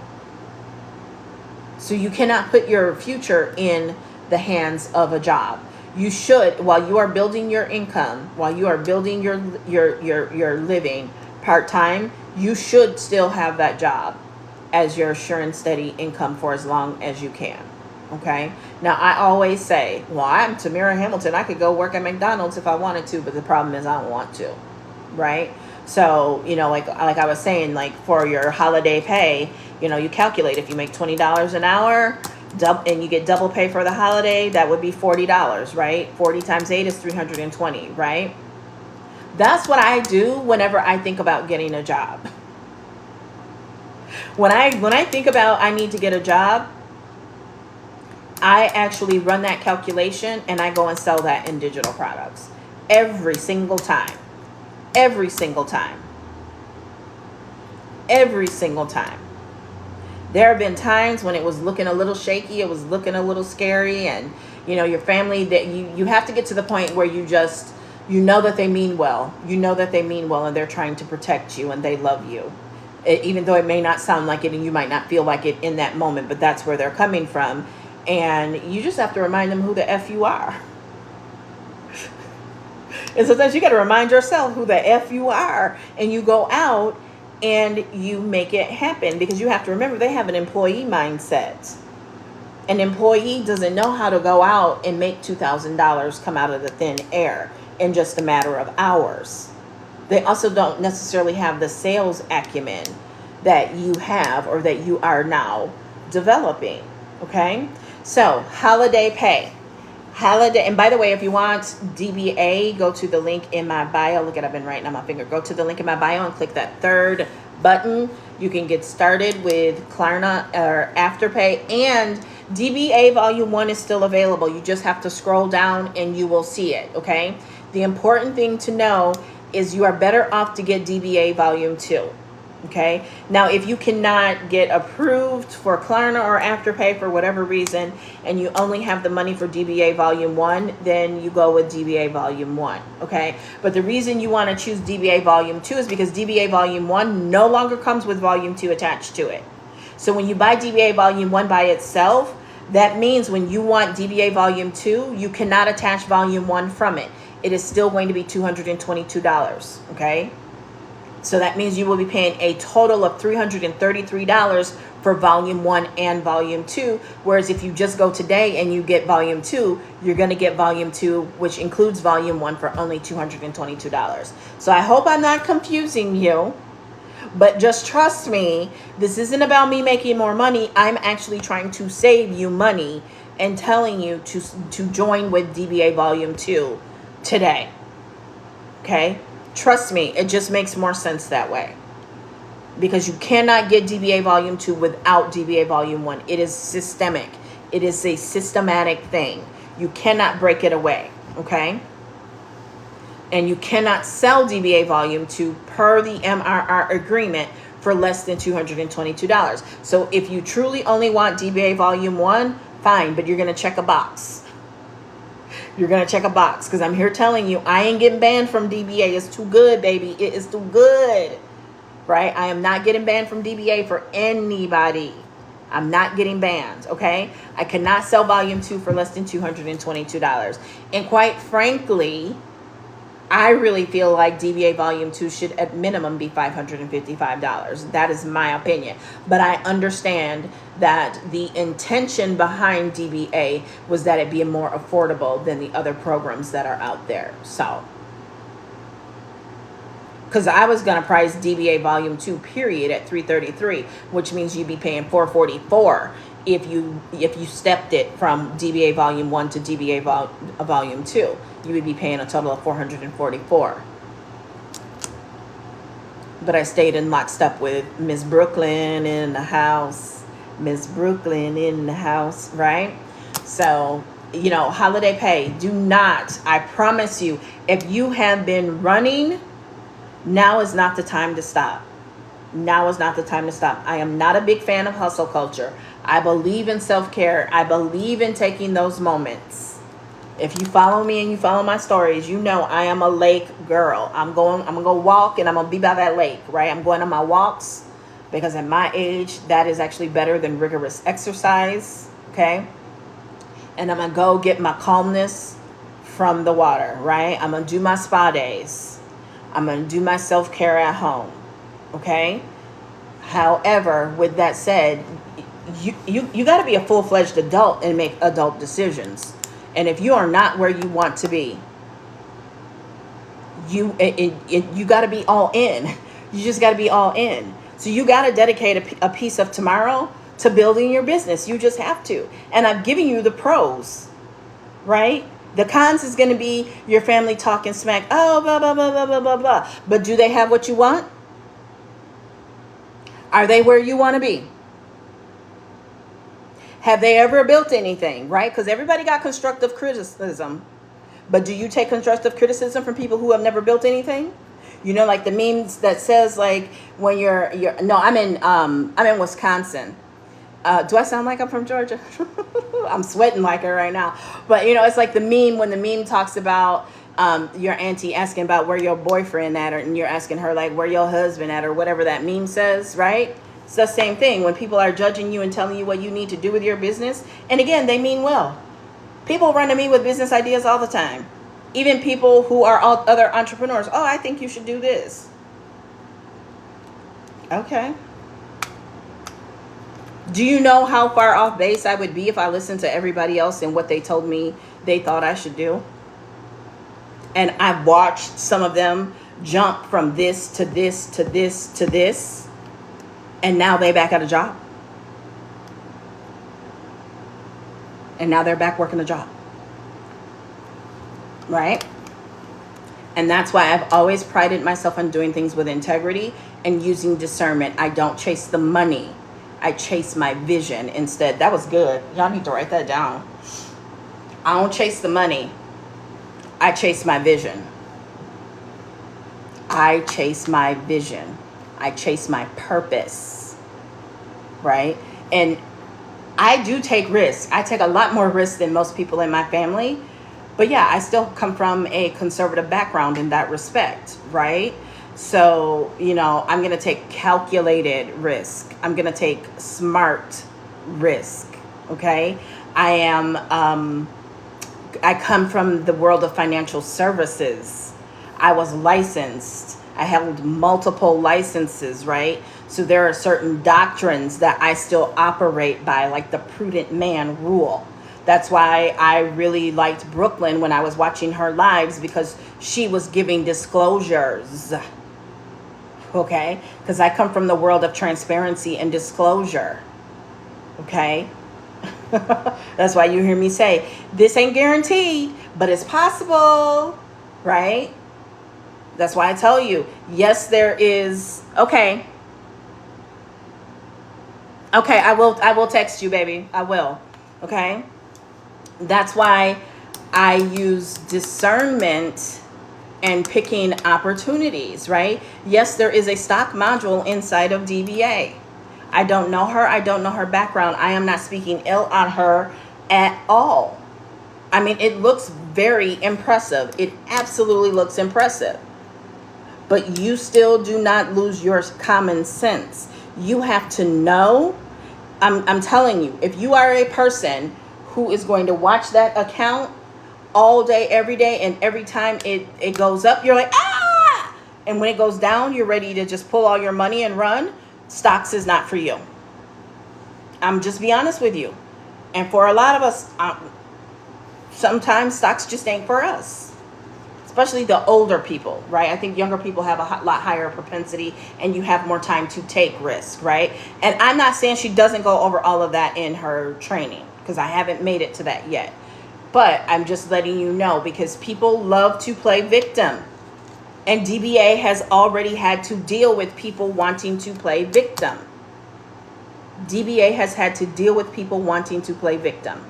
So you cannot put your future in the hands of a job. You should, while you are building your income, while you are building your living part-time, you should still have that job as your sure and steady income for as long as you can. Okay. Now, I always say, well, I'm Tamira Hamilton. I could go work at McDonald's if I wanted to, but the problem is I don't want to. Right. So, like I was saying, like for your holiday pay, you calculate if you make $20 an hour and you get double pay for the holiday, that would be $40, right? 40 times 8 is 320, right? That's what I do whenever I think about getting a job. When I think about I need to get a job, I actually run that calculation and I go and sell that in digital products every single time. Every single time. Every single time. There have been times when it was looking a little shaky, it was looking a little scary, and your family, that you have to get to the point where you know that they mean well. You know that they mean well and they're trying to protect you and they love you. Even though it may not sound like it and you might not feel like it in that moment, but that's where they're coming from. And you just have to remind them who the F you are. And sometimes you got to remind yourself who the F you are, and you go out and you make it happen, because you have to remember they have an employee mindset. An employee doesn't know how to go out and make $2,000 come out of the thin air in just a matter of hours. They also don't necessarily have the sales acumen that you have or that you are now developing. Okay? So, holiday pay. And by the way, if you want DBA, go to the link in my bio. Look at it, I've been writing on my finger. Go to the link in my bio and click that third button. You can get started with Klarna or Afterpay, and DBA Volume 1 is still available. You just have to scroll down and you will see it, okay? The important thing to know is you are better off to get DBA Volume 2. Okay. Now, if you cannot get approved for Klarna or Afterpay for whatever reason, and you only have the money for DBA Volume 1, then you go with DBA Volume 1. Okay. But the reason you want to choose DBA Volume 2 is because DBA Volume 1 no longer comes with Volume 2 attached to it. So when you buy DBA Volume 1 by itself, that means when you want DBA Volume 2, you cannot attach Volume 1 from it. It is still going to be $222. Okay. So that means you will be paying a total of $333 for Volume 1 and Volume 2. Whereas if you just go today and you get Volume 2, you're going to get Volume 2, which includes Volume 1, for only $222. So I hope I'm not confusing you. But just trust me, this isn't about me making more money. I'm actually trying to save you money and telling you to join with DBA Volume 2 today. Okay? Trust me, it just makes more sense that way. Because you cannot get DBA Volume 2 without DBA Volume 1. It is systemic. It is a systematic thing. You cannot break it away, okay? And you cannot sell DBA Volume 2 per the MRR agreement for less than $222. So if you truly only want DBA Volume 1, fine, but you're going to check a box. You're going to check a box, because I'm here telling you, I ain't getting banned from DBA. It's too good, baby. It is too good, right? I am not getting banned from DBA for anybody. I'm not getting banned, okay? I cannot sell Volume 2 for less than $222. And quite frankly, I really feel like DBA Volume 2 should at minimum be $555. That is my opinion. But I understand that the intention behind DBA was that it be more affordable than the other programs that are out there. So, because I was going to price DBA Volume 2 period at $333, which means you'd be paying $444 if you stepped it from DBA Volume 1 to DBA Volume 2. You would be paying a total of $444. But I stayed in lockstep with Miss Brooklyn in the house. Miss Brooklyn in the house, right? So, you know, holiday pay. Do not, I promise you, if you have been running, now is not the time to stop. Now is not the time to stop. I am not a big fan of hustle culture. I believe in self-care. I believe in taking those moments. If you follow me and you follow my stories, you know I am a lake girl. I'm gonna go walk, and I'm gonna be by that lake, right? I'm going on my walks because at my age, that is actually better than rigorous exercise, okay? And I'm gonna go get my calmness from the water, right? I'm gonna do my spa days. I'm gonna do my self-care at home, okay? However, with that said, you got to be a full-fledged adult and make adult decisions. And if you are not where you want to be, you got to be all in. You just got to be all in. So you got to dedicate a piece of tomorrow to building your business. You just have to. And I'm giving you the pros, right? The cons is going to be your family talking smack. Oh, blah, blah, blah, blah, blah, blah, blah. But do they have what you want? Are they where you want to be? Have they ever built anything, right? Because everybody got constructive criticism. But do you take constructive criticism from people who have never built anything? You know, like the memes that says, like, when you're no, I'm in Wisconsin. Do I sound like I'm from Georgia? I'm sweating like her right now. But, you know, it's like the meme when the meme talks about your auntie asking about where your boyfriend at, and you're asking her, like, where your husband at, or whatever that meme says, right? It's the same thing when people are judging you and telling you what you need to do with your business. And again, they mean well. People run to me with business ideas all the time. Even people who are other entrepreneurs. Oh, I think you should do this. Okay. Do you know how far off base I would be if I listened to everybody else and what they told me they thought I should do? And I've watched some of them jump from this to this to this to this, and now they back at a job. And now they're back working a job. Right? And that's why I've always prided myself on doing things with integrity and using discernment. I don't chase the money. I chase my vision instead. That was good. Y'all need to write that down. I don't chase the money. I chase my vision. I chase my vision. I chase my purpose. Right? And I do take risks. I take a lot more risks than most people in my family. But yeah, I still come from a conservative background in that respect, right? So, I'm going to take calculated risk. I'm going to take smart risk, okay? I come from the world of financial services. I was licensed. I held multiple licenses, right? So there are certain doctrines that I still operate by, like the prudent man rule. That's why I really liked Brooklyn when I was watching her lives, because she was giving disclosures. Okay? Because I come from the world of transparency and disclosure. Okay? That's why you hear me say, this ain't guaranteed, but it's possible. Right? That's why I tell you, yes, there is. Okay, I will text you, baby. I will. Okay? That's why I use discernment and picking opportunities, right? Yes, there is a stock module inside of DBA. I don't know her. I don't know her background. I am not speaking ill on her at all. I mean, it looks very impressive. It absolutely looks impressive. But you still do not lose your common sense. You have to know. I'm telling you, if you are a person who is going to watch that account all day, every day, and every time it goes up, you're like, ah! And when it goes down, you're ready to just pull all your money and run. Stocks is not for you. I'm just be honest with you. And for a lot of us, sometimes stocks just ain't for us. Especially the older people, right? I think younger people have a lot higher propensity, and you have more time to take risk, right? And I'm not saying she doesn't go over all of that in her training, because I haven't made it to that yet. But I'm just letting you know, because people love to play victim. And DBA has already had to deal with people wanting to play victim. DBA has had to deal with people wanting to play victim.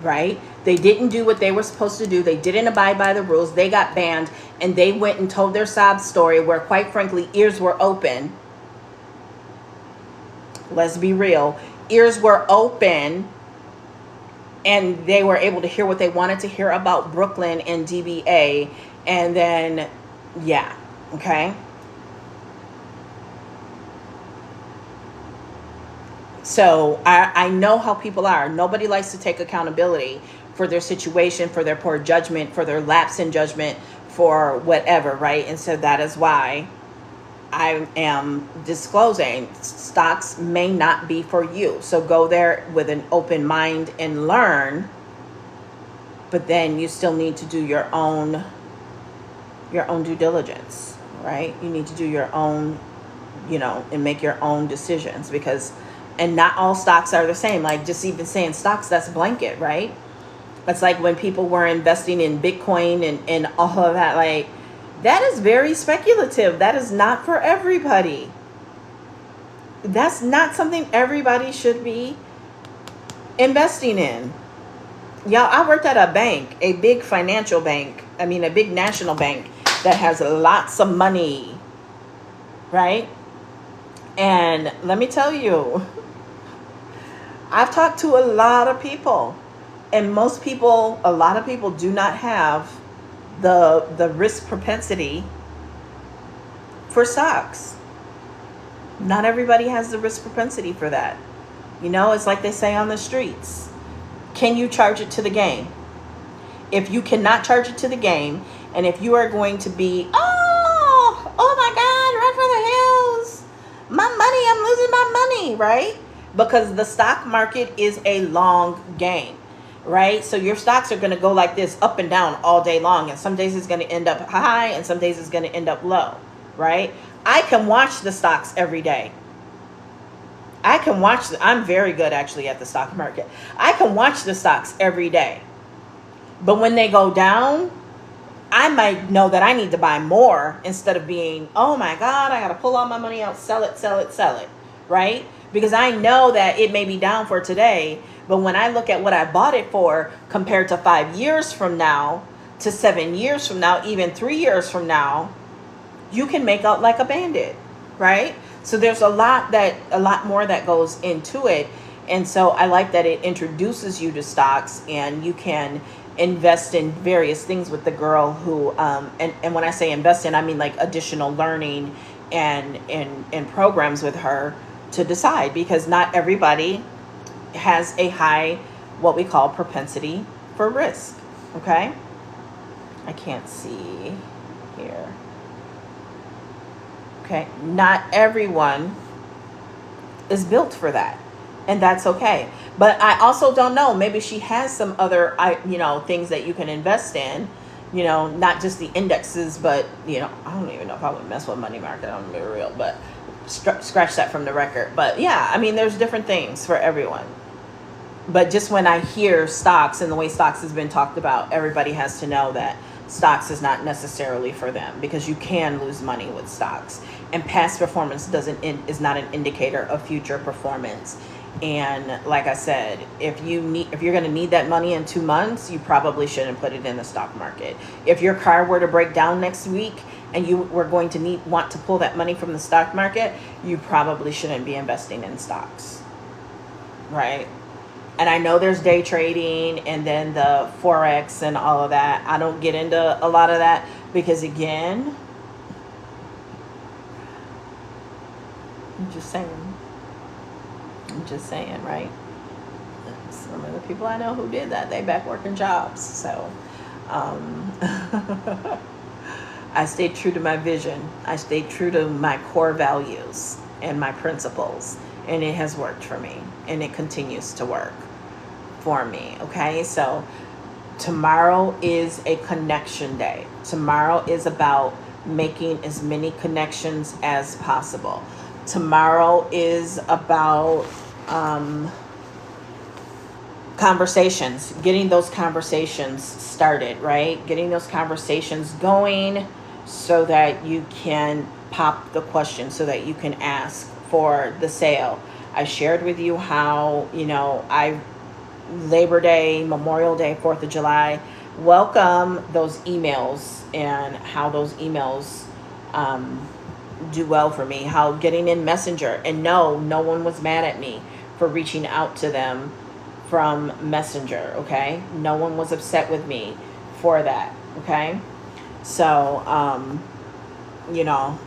Right? They didn't do what they were supposed to do. They didn't abide by the rules. They got banned, and they went and told their sob story where, quite frankly, ears were open. Let's be real. Ears were open, and they were able to hear what they wanted to hear about Brooklyn and DBA. And then, yeah, okay? So I know how people are. Nobody likes to take accountability for their situation, for their poor judgment, for their lapse in judgment, for whatever, right? And so that is why I am disclosing stocks may not be for you. So go there with an open mind and learn, but then you still need to do your own due diligence, right? You need to do your own, and make your own decisions, and not all stocks are the same. Like, just even saying stocks, that's blanket, right? It's like when people were investing in Bitcoin and all of that, like, that is very speculative. That is not for everybody. That's not something everybody should be investing in. Y'all, I worked at a bank, a big financial bank. I mean, a big national bank that has lots of money, right? And let me tell you, I've talked to a lot of people, and a lot of people do not have the risk propensity for stocks. Not everybody has the risk propensity for that. It's like they say on the streets. Can you charge it to the game? If you cannot charge it to the game, and if you are going to be, oh my God, run for the hills, my money, I'm losing my money, right? Because the stock market is a long game, right? So your stocks are going to go like this, up and down all day long, and some days it's going to end up high, and some days it's going to end up low, right? I can watch the stocks every day. I'm very good actually at the stock market. I can watch the stocks every day. But when they go down, I might know that I need to buy more instead of being, oh my God, I got to pull all my money out, sell it, right? Because I know that it may be down for today, but when I look at what I bought it for compared to 5 years from now, to 7 years from now, even 3 years from now, you can make out like a bandit, right? So there's a lot more that goes into it. And so I like that it introduces you to stocks, and you can invest in various things with the girl who, and when I say invest in, I mean like additional learning and programs with her to decide, because not everybody has a high, what we call propensity for risk. Okay. I can't see here. Okay. Not everyone is built for that. And that's okay. But I also don't know. Maybe she has some other, things that you can invest in, not just the indexes, but, I don't even know if I would mess with money market. I'm going to be real, but scratch that from the record. But yeah, I mean, there's different things for everyone. But just when I hear stocks and the way stocks has been talked about, everybody has to know that stocks is not necessarily for them, because you can lose money with stocks, and past performance is not an indicator of future performance. And like I said, if you're going to need that money in 2 months, you probably shouldn't put it in the stock market. If your car were to break down next week and you were going to want to pull that money from the stock market, you probably shouldn't be investing in stocks, right? And I know there's day trading and then the Forex and all of that. I don't get into a lot of that because, again, I'm just saying, right? Some of the people I know who did that, they back working jobs. So I stayed true to my vision. I stayed true to my core values and my principles. And it has worked for me. And it continues to work for me. Okay, so tomorrow is a connection day. Tomorrow is about making as many connections as possible. Tomorrow is about conversations, getting those conversations started, right? Getting those conversations going so that you can pop the question, so that you can ask for the sale. I shared with you how, Labor Day, Memorial Day, 4th of July, welcome those emails, and how those emails do well for me. How getting in Messenger, and no one was mad at me for reaching out to them from Messenger, okay? No one was upset with me for that, okay? So, you got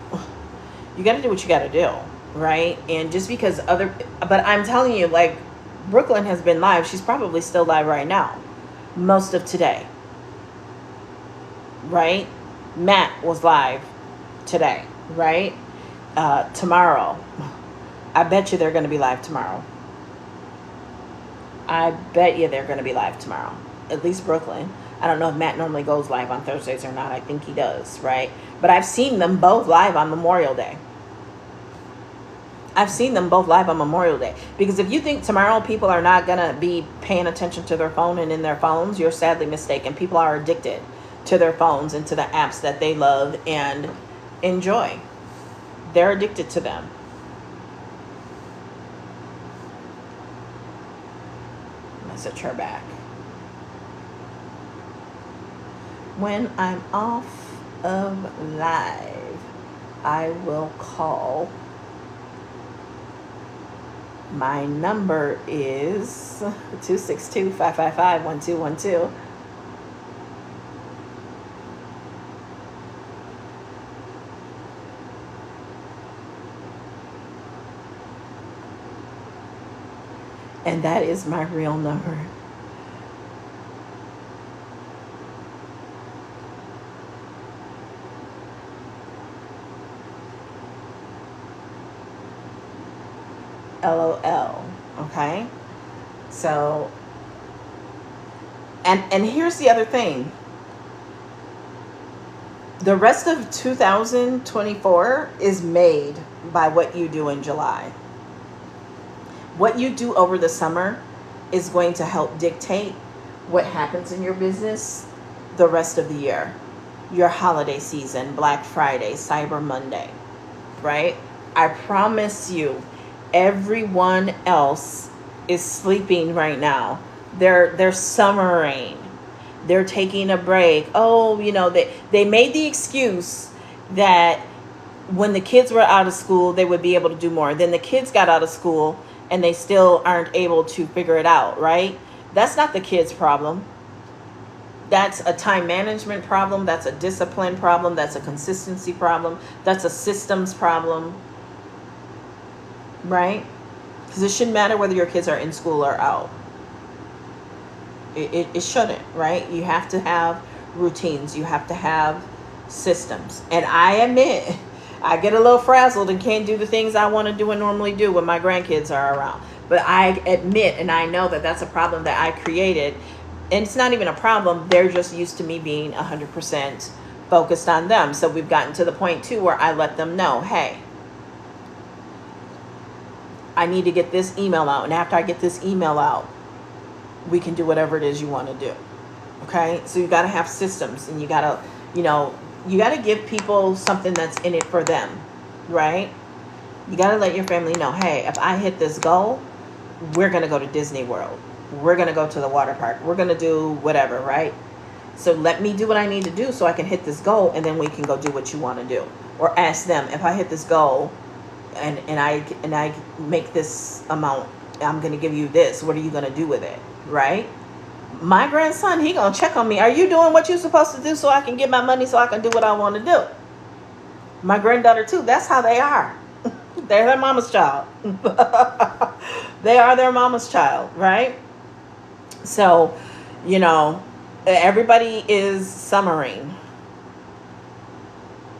to do what you got to do, right? And just because but I'm telling you, like, Brooklyn has been live. She's probably still live right now, most of today, right? Matt was live today, right? Tomorrow, I bet you they're going to be live tomorrow. I bet you they're going to be live tomorrow, at least Brooklyn. I don't know if Matt normally goes live on Thursdays or not. I think he does, right? But I've seen them both live on Memorial Day. Because if you think tomorrow people are not going to be paying attention to their phone and in their phones, you're sadly mistaken. People are addicted to their phones and to the apps that they love and enjoy. They're addicted to them. Message her back. When I'm off of live, I will call. My number is 262-555-1212. And that is my real number. LOL. Okay? So, and here's the other thing. The rest of 2024 is made by what you do in July. What you do over the summer is going to help dictate what happens in your business the rest of the year. Your holiday season, Black Friday, Cyber Monday, right? I promise you, everyone else is sleeping right now. They're summering. They're taking a break. Oh, they made the excuse that when the kids were out of school, they would be able to do more. Then the kids got out of school and they still aren't able to figure it out, right? That's not the kids' problem. That's a time management problem. That's a discipline problem. That's a consistency problem. That's a systems problem, right? Because it shouldn't matter whether your kids are in school or out. It shouldn't, right? You have to have routines. You have to have systems. And I admit, I get a little frazzled and can't do the things I want to do and normally do when my grandkids are around. But I admit and I know that that's a problem that I created. And it's not even a problem. They're just used to me being 100% focused on them. So we've gotten to the point, too, where I let them know, hey, I need to get this email out. And after I get this email out, we can do whatever it is you want to do. Okay? So you got to have systems. And you got to, you got to give people something that's in it for them. Right? You got to let your family know, hey, if I hit this goal, we're going to go to Disney World. We're going to go to the water park. We're going to do whatever, right? So let me do what I need to do so I can hit this goal, and then we can go do what you want to do. Or ask them, if I hit this goal and I make this amount, I'm going to give you this. What are you going to do with it, right? My grandson, he going to check on me. Are you doing what you're supposed to do so I can get my money so I can do what I want to do? My granddaughter, too. That's how they are. They're their mama's child. They are their mama's child, right? So, everybody is summering.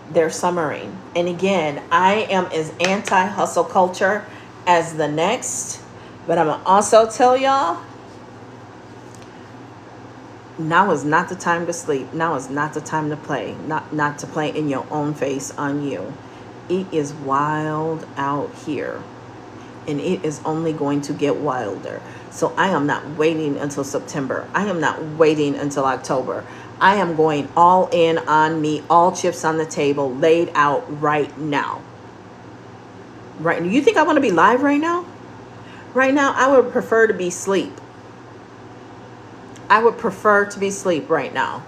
They're summering. And again, I am as anti-hustle culture as the next. But I'm going to also tell y'all, now is not the time to sleep. Now is not the time to play. Not to play in your own face on you. It is wild out here. And it is only going to get wilder. So I am not waiting until September. I am not waiting until October. I am going all in on me, all chips on the table, laid out right now. Right now. You think I want to be live right now? Right now, I would prefer to be asleep. I would prefer to be asleep right now.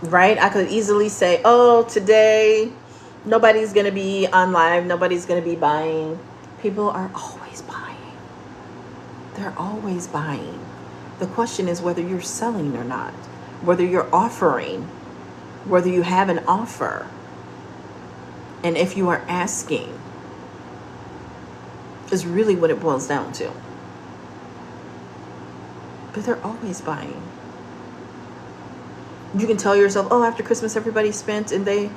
Right? I could easily say, oh, today nobody's going to be on live. Nobody's going to be buying. People are always buying. They're always buying. The question is whether you're selling or not, whether you're offering, whether you have an offer, and if you are asking, is really what it boils down to. But they're always buying. You can tell yourself, oh, after Christmas everybody spent and they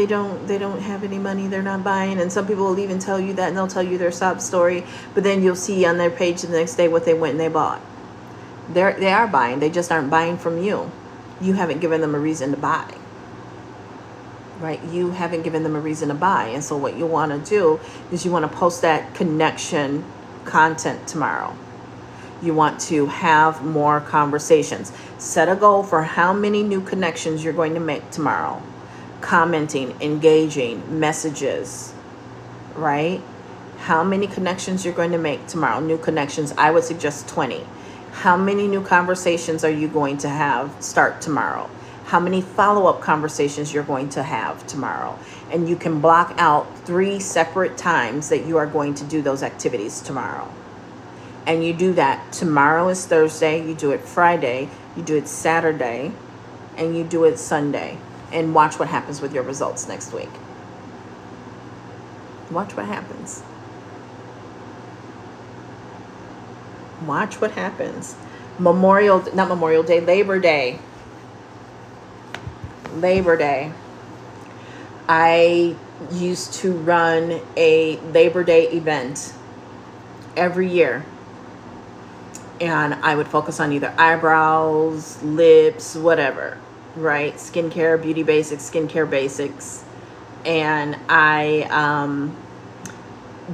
don't have any money, they're not buying. And some people will even tell you that, and they'll tell you their sob story, but then you'll see on their page the next day what they went and they bought. They are buying. They just aren't buying from you. You haven't given them a reason to buy. Right? You haven't given them a reason to buy. And so what you want to do is you want to post that connection content tomorrow. You want to have more conversations. Set a goal for how many new connections you're going to make tomorrow. Commenting, engaging, messages, right? How many connections you're going to make tomorrow. New connections, I would suggest 20. How many new conversations are you going to have start tomorrow? How many follow-up conversations you're going to have tomorrow? And you can block out 3 separate times that you are going to do those activities tomorrow. And you do that. Tomorrow is Thursday. You do it Friday. You do it Saturday. And you do it Sunday. And watch what happens with your results next week. Watch what happens. Watch what happens. Labor Day. I used to run a Labor Day event every year. And I would focus on either eyebrows, lips, whatever, right? Skincare, beauty basics, skincare basics. And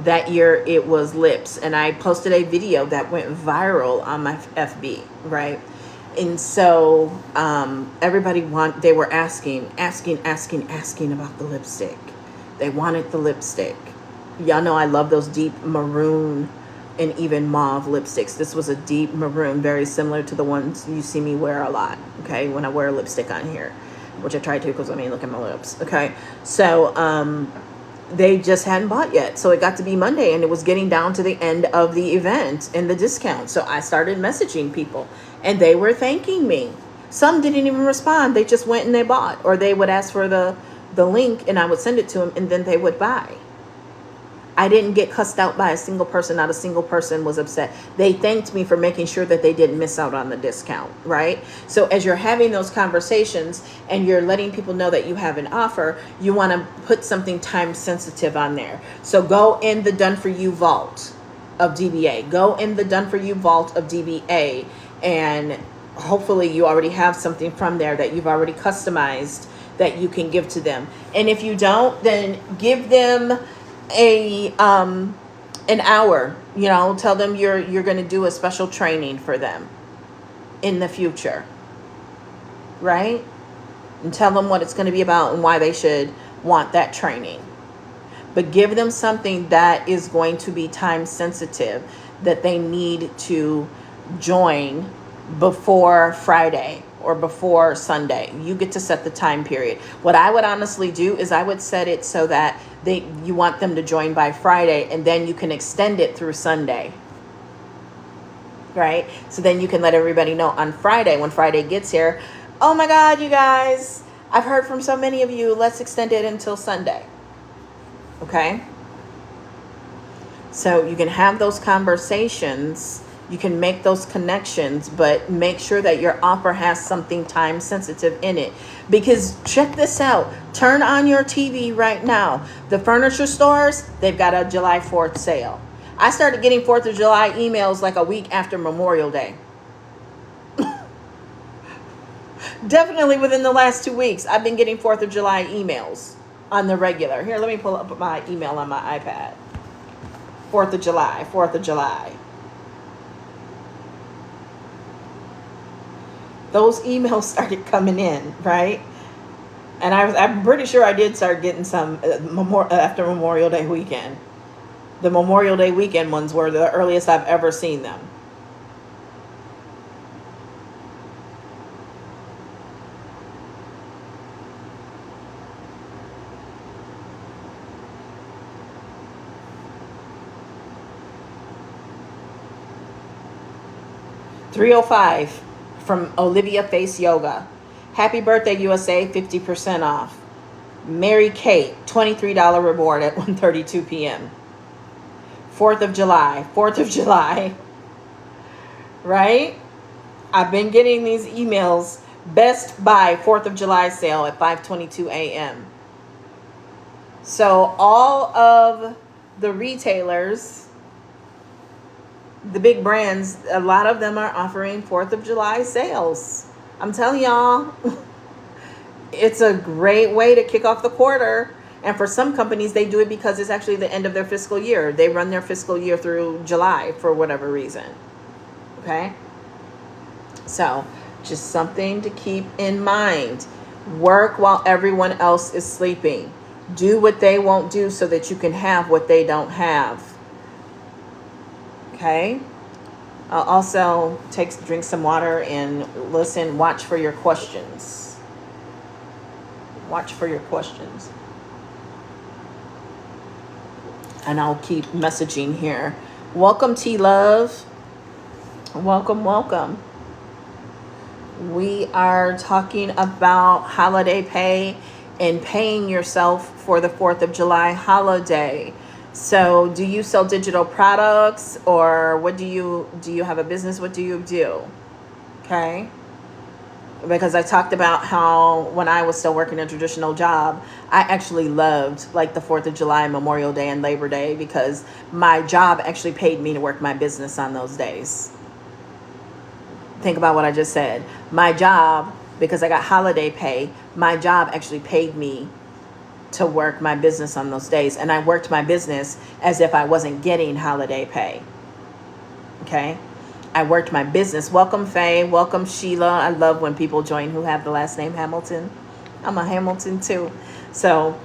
that year it was lips. And I posted a video that went viral on my FB, right? And so they were asking about the lipstick. They wanted the lipstick. Y'all know I love those deep maroon and even mauve lipsticks. This was a deep maroon, very similar to the ones you see me wear a lot, okay, when I wear lipstick on here, which I try to because, I mean, look at my lips, okay? So they just hadn't bought yet. So it got to be Monday, and it was getting down to the end of the event and the discount. So I started messaging people, and they were thanking me. Some didn't even respond. They just went and they bought, or they would ask for the link, and I would send it to them, and then they would buy. I didn't get cussed out by a single person. Not a single person was upset. They thanked me for making sure that they didn't miss out on the discount, right? So as you're having those conversations and you're letting people know that you have an offer, you want to put something time sensitive on there. So go in the Done For You vault of DBA. Go in the Done For You vault of DBA, and hopefully you already have something from there that you've already customized that you can give to them. And if you don't, then give them an hour, tell them you're going to do a special training for them in the future, right? And tell them what it's going to be about and why they should want that training. But give them something that is going to be time sensitive, that they need to join before Friday or before Sunday. You get to set the time period. What I would honestly do is I would set it so that you want them to join by Friday, and then you can extend it through Sunday, right? So then you can let everybody know on Friday, when Friday gets here, oh my God, you guys, I've heard from so many of you, let's extend it until Sunday, okay? So you can have those conversations, you can make those connections, but make sure that your offer has something time sensitive in it. Because check this out, turn on your TV right now. The furniture stores, they've got a July 4th sale. I started getting 4th of July emails like a week after Memorial Day. Definitely within the last 2 weeks, I've been getting 4th of July emails on the regular. Here, let me pull up my email on my iPad. 4th of July, 4th of July. Those emails started coming in, right? And I'm pretty sure I did start getting some after Memorial Day weekend. The Memorial Day weekend ones were the earliest I've ever seen them. $305 from Olivia Face Yoga. Happy birthday, USA, 50% off. Mary Kate, $23 reward at 1:32 p.m. 4th of July, right? I've been getting these emails. Best Buy 4th of July sale at 5:22 a.m. So all of the retailers, the big brands, a lot of them are offering 4th of July sales. I'm telling y'all, it's a great way to kick off the quarter. And for some companies, they do it because it's actually the end of their fiscal year. They run their fiscal year through July for whatever reason. Okay? So, just something to keep in mind. Work while everyone else is sleeping. Do what they won't do so that you can have what they don't have. Okay? Also, drink some water and listen, watch for your questions. Watch for your questions. And I'll keep messaging here. Welcome, T-Love. Welcome. We are talking about holiday pay and paying yourself for the 4th of July holiday. So do you sell digital products, or what do you have a business? What do you do? Okay. because I talked about how when I was still working a traditional job, I actually loved like the 4th of July, Memorial Day, and Labor Day because my job actually paid me to work my business on those days. Think about what I just said. My job, because I got holiday pay, my job actually paid me to work my business on those days. And I worked my business as if I wasn't getting holiday pay. Okay? I worked my business. Welcome, Faye. Welcome, Sheila. I love when people join who have the last name Hamilton. I'm a Hamilton too. So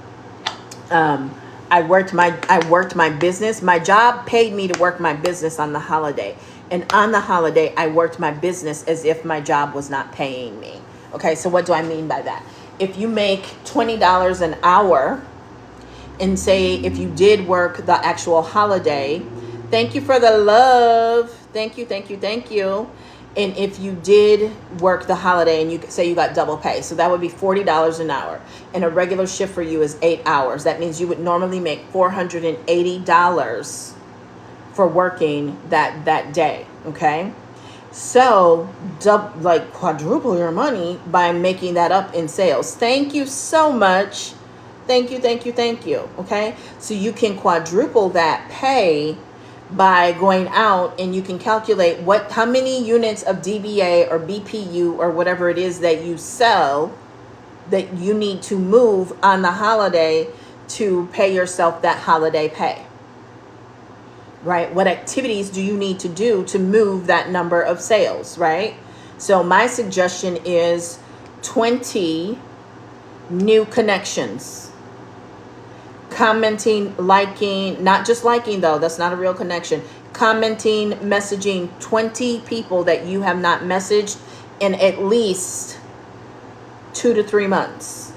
I worked my business. My job paid me to work my business on the holiday. And on the holiday, I worked my business as if my job was not paying me. Okay, so what do I mean by that? If you make $20 an hour, and say if you did work the actual holiday, thank you for the love. Thank you, thank you, thank you. And if you did work the holiday and you say you got double pay, so that would be $40 an hour. And a regular shift for you is 8 hours. That means you would normally make $480 for working that day. Okay. So quadruple your money by making that up in sales. Thank you so much. Thank you, thank you, thank you. Okay. So you can quadruple that pay by going out, and you can calculate how many units of DBA or BPU or whatever it is that you sell that you need to move on the holiday to pay yourself that holiday pay. Right? What activities do you need to do to move that number of sales, right? So my suggestion is 20 new connections. Commenting, liking, not just liking though, that's not a real connection. Commenting, messaging 20 people that you have not messaged in at least 2 to 3 months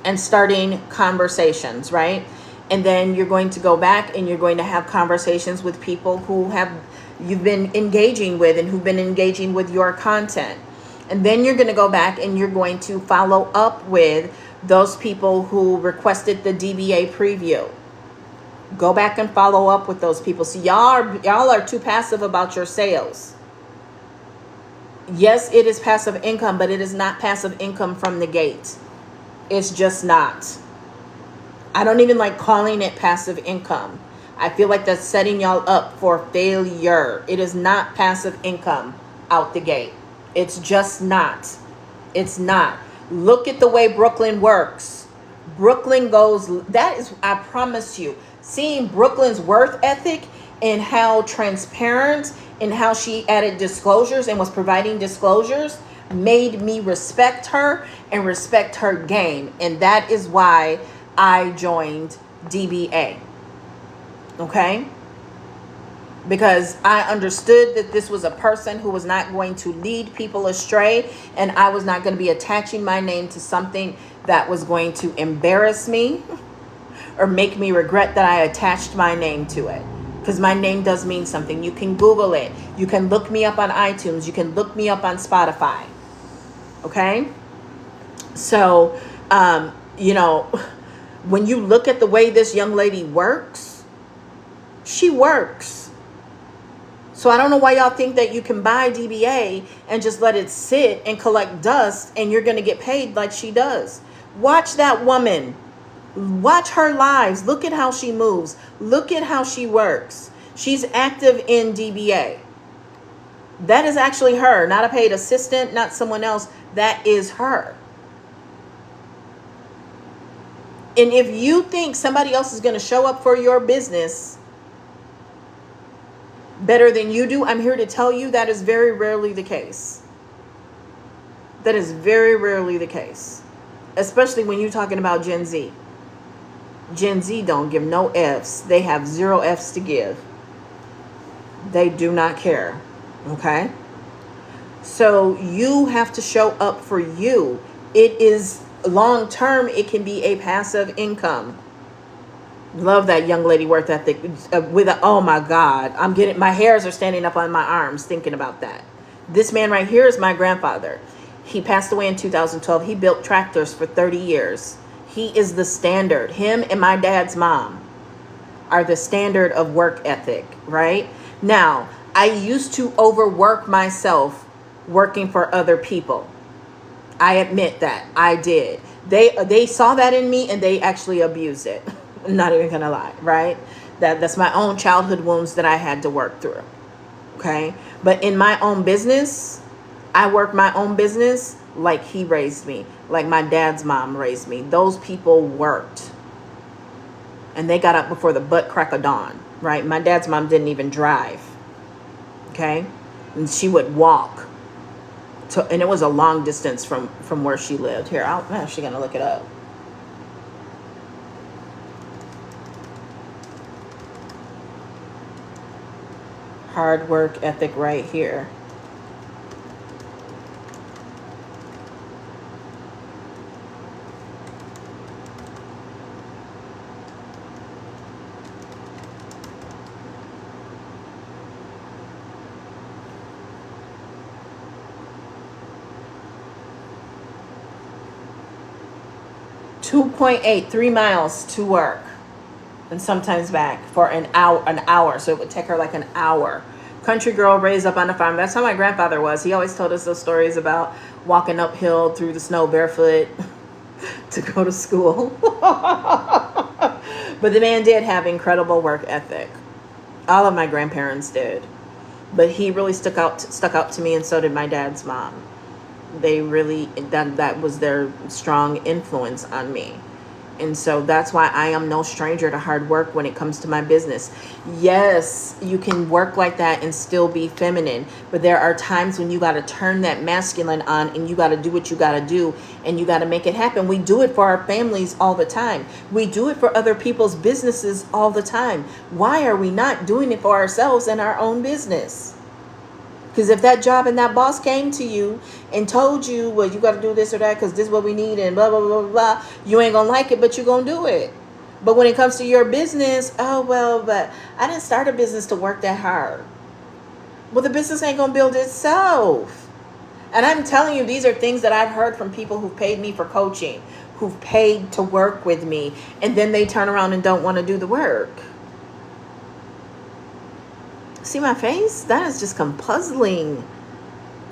and starting conversations, right? And then you're going to go back and you're going to have conversations with people who you've been engaging with and who've been engaging with your content. And then you're going to go back and you're going to follow up with those people who requested the DBA preview. Go back and follow up with those people. So y'all are too passive about your sales. Yes, it is passive income, but it is not passive income from the gate. It's just not. I don't even like calling it passive income. I feel like that's setting y'all up for failure. It is not passive income out the gate. It's just not. It's not. Look at the way Brooklyn works. Brooklyn goes, that is, I promise you, seeing Brooklyn's work ethic and how transparent and how she added disclosures and was providing disclosures made me respect her and respect her game. And that is why I joined DBA. Okay? Because I understood that this was a person who was not going to lead people astray, and I was not going to be attaching my name to something that was going to embarrass me or make me regret that I attached my name to it. Because my name does mean something. You can Google it. You can look me up on iTunes. You can look me up on Spotify. Okay? So, when you look at the way this young lady works, she works. So I don't know why y'all think that you can buy DBA and just let it sit and collect dust and you're going to get paid like she does. Watch that woman. Watch her lives. Look at how she moves. Look at how she works. She's active in DBA. That is actually her, not a paid assistant, not someone else. That is her. And if you think somebody else is going to show up for your business better than you do, I'm here to tell you that is very rarely the case. That is very rarely the case. Especially when you're talking about Gen Z. Gen Z don't give no F's. They have 0 F's to give. They do not care. Okay? So you have to show up for you. It is long term, it can be a passive income. Love that young lady worth ethic oh my God, my hairs are standing up on my arms thinking about that. This man right here is my grandfather. He passed away in 2012. He built tractors for 30 years. He is the standard. Him and my dad's mom are the standard of work ethic, right? Now, I used to overwork myself working for other people. I admit that I did. They saw that in me and they actually abused it. I'm not even gonna lie, right? That's my own childhood wounds that I had to work through. Okay, but in my own business, I work my own business like he raised me, like my dad's mom raised me. Those people worked, and they got up before the butt crack of dawn. Right? My dad's mom didn't even drive. Okay, and she would walk. And it was a long distance from where she lived. Here, I'm actually gonna look it up. Hard work ethic right here. .3 miles to work and sometimes back for an hour. So it would take her like an hour. Country girl raised up on the farm. That's how my grandfather was. He always told us those stories about walking uphill through the snow barefoot to go to school. But the man did have incredible work ethic. All of my grandparents did. But he really stuck out to me, and so did my dad's mom. They really, that was their strong influence on me. And so that's why I am no stranger to hard work when it comes to my business. Yes, you can work like that and still be feminine, but there are times when you got to turn that masculine on and you got to do what you got to do and you got to make it happen. We do it for our families all the time. We do it for other people's businesses all the time. Why are we not doing it for ourselves and our own business? Because if that job and that boss came to you and told you, well, you got to do this or that because this is what we need and blah, blah, blah, blah, blah, you ain't going to like it, but you're going to do it. But when it comes to your business, oh, well, but I didn't start a business to work that hard. Well, the business ain't going to build itself. And I'm telling you, these are things that I've heard from people who've paid me for coaching, who've paid to work with me, and then they turn around and don't want to do the work. See my face? That is just puzzling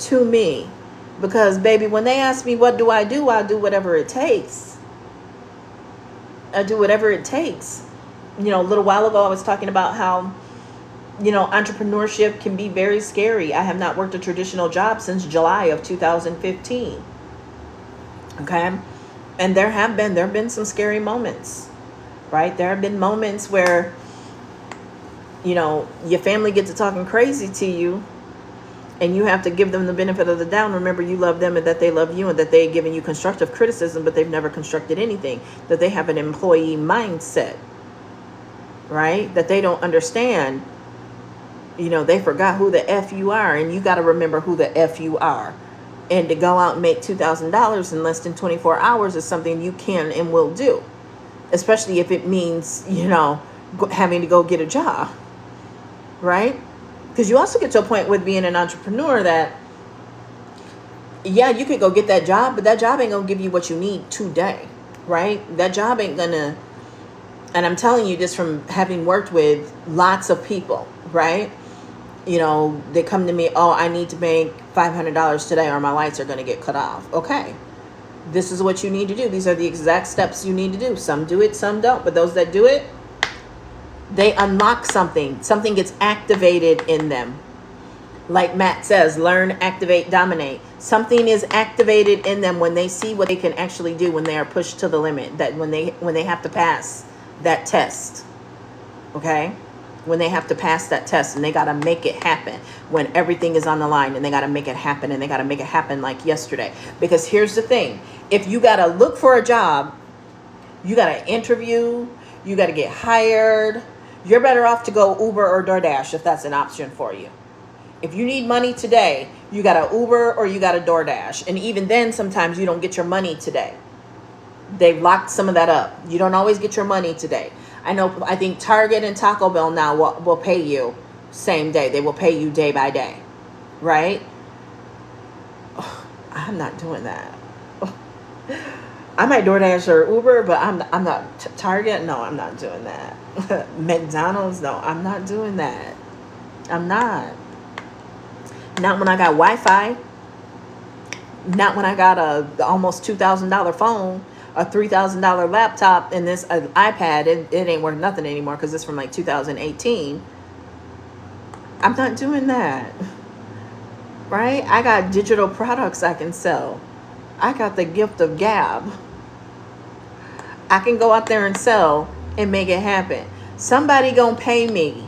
to me. Because, baby, when they ask me what do, I'll do whatever it takes. I do whatever it takes. You know, a little while ago I was talking about how, you know, entrepreneurship can be very scary. I have not worked a traditional job since July of 2015. Okay? And there have been some scary moments. Right? There have been moments where, you know, your family gets to talking crazy to you and you have to give them the benefit of the doubt. Remember, you love them and that they love you and that they've given you constructive criticism, but they've never constructed anything, that they have an employee mindset, right? That they don't understand, you know, they forgot who the F you are, and you got to remember who the F you are. And to go out and make $2,000 in less than 24 hours is something you can and will do, especially if it means, you know, having to go get a job. Right? Because you also get to a point with being an entrepreneur that, yeah, you could go get that job, but that job ain't going to give you what you need today. Right? That job ain't going to, and I'm telling you this from having worked with lots of people, right? You know, they come to me, oh, I need to make $500 today or my lights are going to get cut off. Okay. This is what you need to do. These are the exact steps you need to do. Some do it, some don't. But those that do it, they unlock something. Something gets activated in them. Like Matt says, learn, activate, dominate. Something is activated in them when they see what they can actually do, when they are pushed to the limit, that when they have to pass that test. Okay? When they have to pass that test and they got to make it happen, when everything is on the line and they got to make it happen, and they got to make it happen like yesterday. Because here's the thing. If you got to look for a job, you got to interview, you got to get hired, you're better off to go Uber or DoorDash if that's an option for you. If you need money today, you got to Uber or you got to DoorDash. And even then, sometimes you don't get your money today. They've locked some of that up. You don't always get your money today. I think Target and Taco Bell now will pay you same day. They will pay you day by day. Right? I'm not doing that. I might DoorDash or Uber, but I'm not Target. No, I'm not doing that. McDonald's. No, I'm not doing that. I'm not. Not when I got Wi-Fi. Not when I got a almost $2,000 phone, a $3,000 laptop, and this iPad. It ain't worth nothing anymore because it's from like 2018. I'm not doing that, right? I got digital products I can sell. I got the gift of gab. I can go out there and sell and make it happen. Somebody gonna pay me.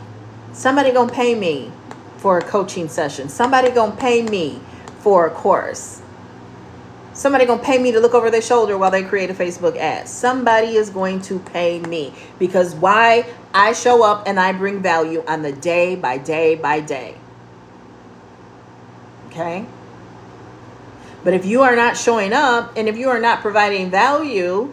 Somebody gonna pay me for a coaching session. Somebody gonna pay me for a course. Somebody gonna pay me to look over their shoulder while they create a Facebook ad. Somebody is going to pay me because why? I show up and I bring value on the day by day by day. Okay? But if you are not showing up and if you are not providing value,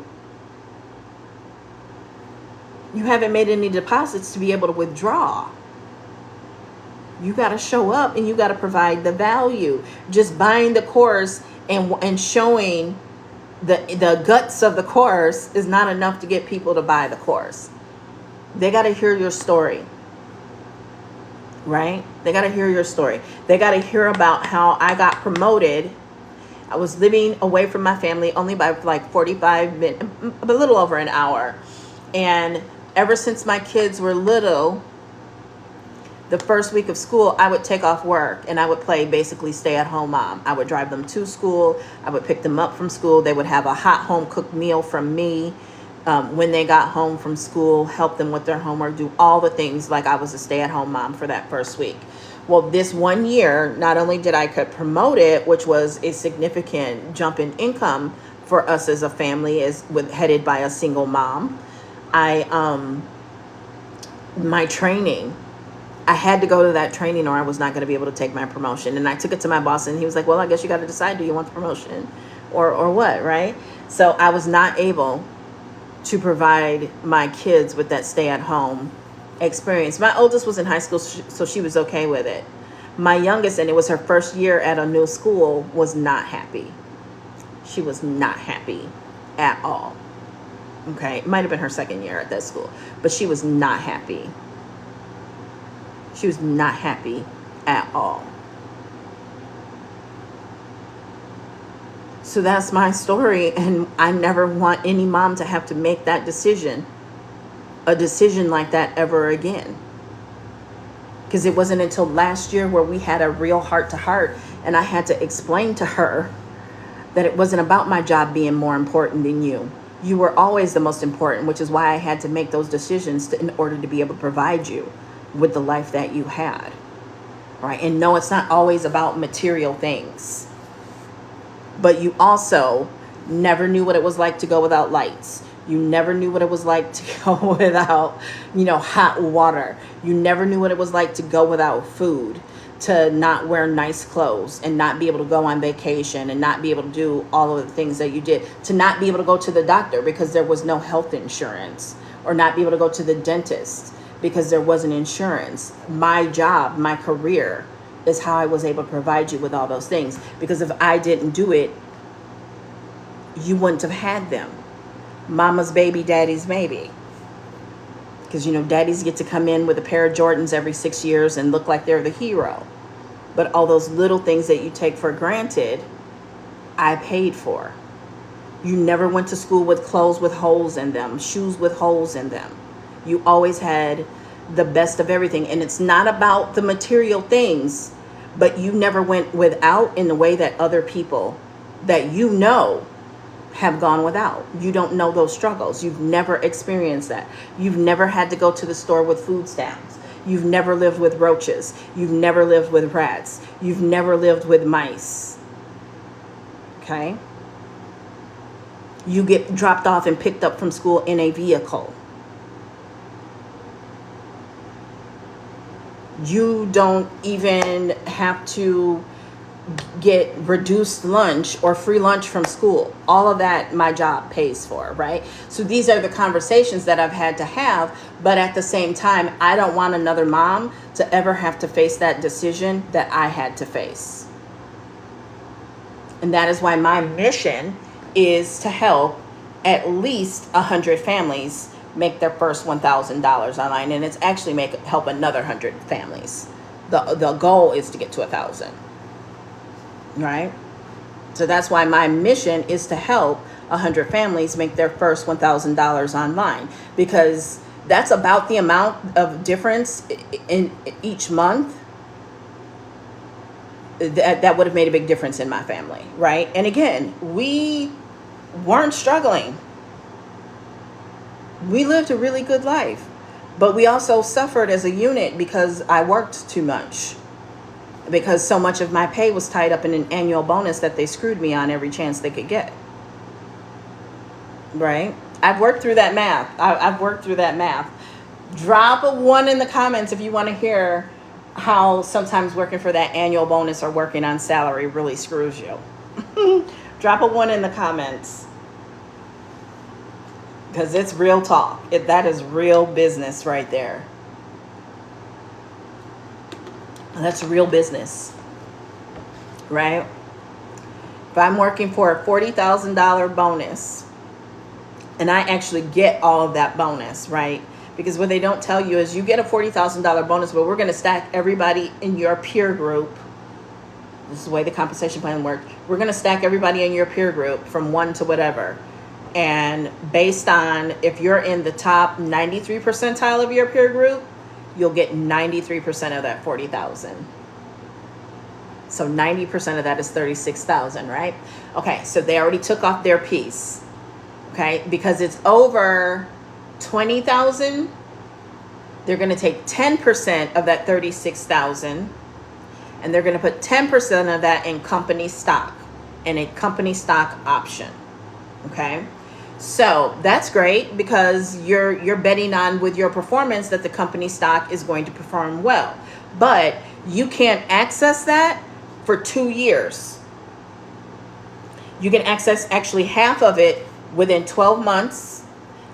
you haven't made any deposits to be able to withdraw. You got to show up and you got to provide the value. Just buying the course and showing the guts of the course is not enough to get people to buy the course. They got to hear your story, right? They got to hear your story. They got to hear about how I got promoted. I was living away from my family only by like 45 minutes, a little over an hour. And ever since my kids were little, the first week of school, I would take off work and I would play basically stay-at-home mom. I would drive them to school. I would pick them up from school. They would have a hot home-cooked meal from me when they got home from school, help them with their homework, do all the things like I was a stay-at-home mom for that first week. Well, this 1 year, not only did I get promoted, which was a significant jump in income for us as a family, headed by a single mom, my training, I had to go to that training or I was not going to be able to take my promotion. And I took it to my boss and he was like, well, I guess you got to decide, do you want the promotion or what, right? So I was not able to provide my kids with that stay-at-home experience. My oldest was in high school, so she was okay with it. My youngest, and it was her first year at a new school, was not happy. She was not happy at all. Okay, it might have been her second year at that school, but she was not happy. She was not happy at all. So that's my story, and I never want any mom to have to make that decision, a decision like that ever again. Because it wasn't until last year where we had a real heart-to-heart, and I had to explain to her that it wasn't about my job being more important than you. You were always the most important, which is why I had to make those decisions in order to be able to provide you with the life that you had, right? And no, it's not always about material things, but you also never knew what it was like to go without lights. You never knew what it was like to go without, hot water. You never knew what it was like to go without food, to not wear nice clothes and not be able to go on vacation and not be able to do all of the things that you did, to not be able to go to the doctor because there was no health insurance, or not be able to go to the dentist because there wasn't insurance. My job, my career is how I was able to provide you with all those things. Because if I didn't do it, you wouldn't have had them. Mama's baby, daddy's maybe. Because, daddies get to come in with a pair of Jordans every 6 years and look like they're the hero. But all those little things that you take for granted, I paid for. You never went to school with clothes with holes in them, shoes with holes in them. You always had the best of everything. And it's not about the material things, but you never went without in the way that other people that have gone without. You don't know those struggles. You've never experienced that. You've never had to go to the store with food stamps. You've never lived with roaches. You've never lived with rats. You've never lived with mice. Okay? You get dropped off and picked up from school in a vehicle. You don't even have to get reduced lunch or free lunch from school. All of that my job pays for, right? So these are the conversations that I've had to have, but at the same time, I don't want another mom to ever have to face that decision that I had to face. And that is why my mission is to help at least 100 families make their first $1,000 online, and it's actually help another 100 families. The goal is to get to 1,000. Right? So that's why my mission is to help 100 families make their first $1,000 online, because that's about the amount of difference in each month that would have made a big difference in my family, right? And again, we weren't struggling. We lived a really good life, but we also suffered as a unit because I worked too much, because so much of my pay was tied up in an annual bonus that they screwed me on every chance they could get. Right? I've worked through that math. I've worked through that math. Drop a 1 in the comments if you want to hear how sometimes working for that annual bonus or working on salary really screws you. Drop a 1 in the comments, because it's real talk. That is real business right there. That's real business, right? If I'm working for a $40,000 bonus and I actually get all of that bonus, right? Because what they don't tell you is you get a $40,000 bonus, but we're going to stack everybody in your peer group. This is the way the compensation plan works. We're going to stack everybody in your peer group from 1 to whatever. And based on if you're in the top 93 percentile of your peer group, you'll get 93% of that 40,000. So 90% of that is 36,000, right? Okay, so they already took off their piece. Okay, because it's over 20,000, they're going to take 10% of that 36,000, and they're going to put 10% of that in company stock, in a company stock option. Okay, so that's great because you're betting on, with your performance, that the company stock is going to perform well, but you can't access that for 2 years. You can access actually half of it within 12 months,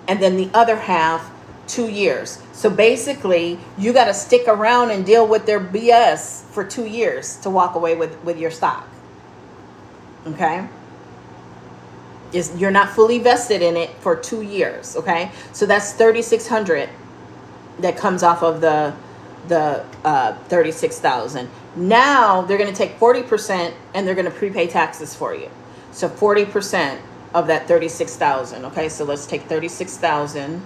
and then the other half 2 years. So basically, you got to stick around and deal with their BS for 2 years to walk away with your stock. Okay? You're not fully vested in it for 2 years. Okay? So that's $3,600 that comes off of the 36,000. Now they're going to take 40% and they're going to prepay taxes for you. So 40% of that 36,000. Okay, so let's take 36,000.